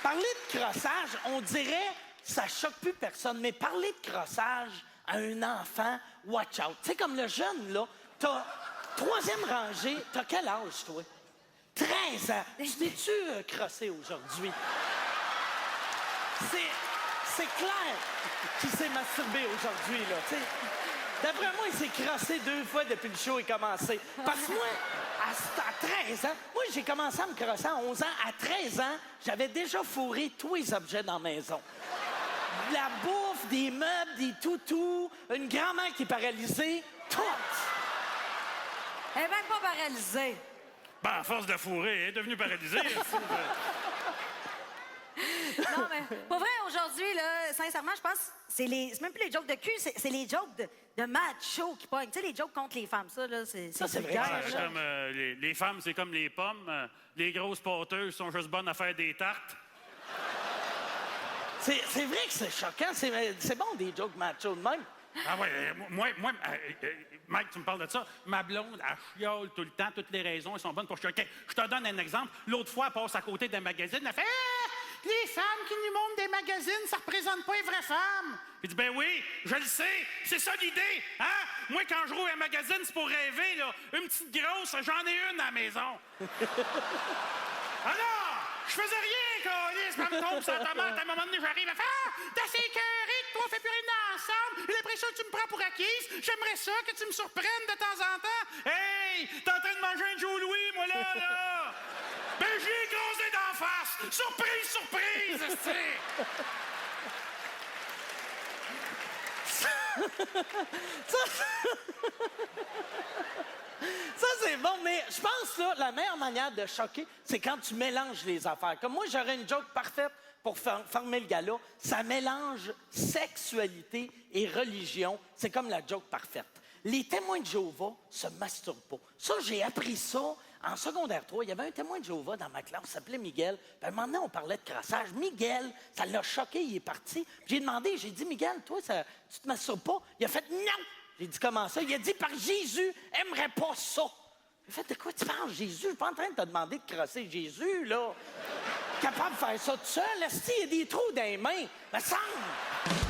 Parler de crossage, on dirait, ça choque plus personne, mais parler de crossage à un enfant, watch out. Tu sais, comme le jeune, là, t'as 3e rangée, t'as quel âge, toi? 13 ans. Tu t'es-tu crossé aujourd'hui? C'est clair qu'il s'est masturbé aujourd'hui, là, tu sais. D'après moi, il s'est crossé 2 fois depuis le show est commencé. Parce que moi, à 13 ans, moi, j'ai commencé à me crosser à 11 ans. À 13 ans, j'avais déjà fourré tous les objets dans la maison. De la bouffe, des meubles, des toutous, une grand-mère qui est paralysée, tout. Elle est même pas paralysée. Ben, à force de fourrer, elle est devenue paralysée. Non, mais pour vrai, aujourd'hui, là, sincèrement, je pense que c'est même plus les jokes de cul, c'est les jokes de macho qui pognent. Tu sais, les jokes contre les femmes, ça, là, c'est vrai. vulgaire, là. Comme, les femmes, c'est comme les pommes. Les grosses pâteuses sont juste bonnes à faire des tartes. C'est vrai que c'est choquant. C'est bon, des jokes macho de même. Ah ouais, Mike, tu me parles de ça. Ma blonde, elle chiale tout le temps. Toutes les raisons, elles sont bonnes pour choquer. Je te donne un exemple. L'autre fois, elle passe à côté d'un magazine. Elle fait les femmes qui nous montrent des magazines, ça représente pas les vraies femmes. Il dit ben oui, je le sais. C'est ça l'idée. Hein? Moi, quand je roule un magazine, c'est pour rêver, là. Une petite grosse, j'en ai une à la maison. Alors, je faisais rien, câlisse, ma me tombe sur la tomate. À un moment donné, j'arrive à faire t'as assez écœuré que toi, on fait plus rien ensemble. J'ai l'impression que tu me prends pour acquise. J'aimerais ça que tu me surprennes de temps en temps. Hey, t'es en train de manger un Joe Louis, moi, là. Ben, j'ai écrasé d'en face. Surprise, surprise, esti. Ça, c'est bon, mais je pense, là, la meilleure manière de choquer, c'est quand tu mélanges les affaires. Comme moi, j'aurais une joke parfaite pour fermer le gala. Ça mélange sexualité et religion. C'est comme la joke parfaite. Les témoins de Jéhovah se masturbent pas. Ça, j'ai appris ça en secondaire 3. Il y avait un témoin de Jéhovah dans ma classe, il s'appelait Miguel. Puis à un moment donné, on parlait de crassage. Miguel, ça l'a choqué, il est parti. J'ai dit, Miguel, toi, tu te masturbes pas? Il a fait non! J'ai dit, comment ça? Il a dit, par Jésus, aimerait pas ça. J'ai fait, de quoi tu parles, Jésus? Je suis pas en train de te demander de crosser Jésus, là. Capable de faire ça tout seul? Est-ce qu'il y a des trous dans les mains? Me semble!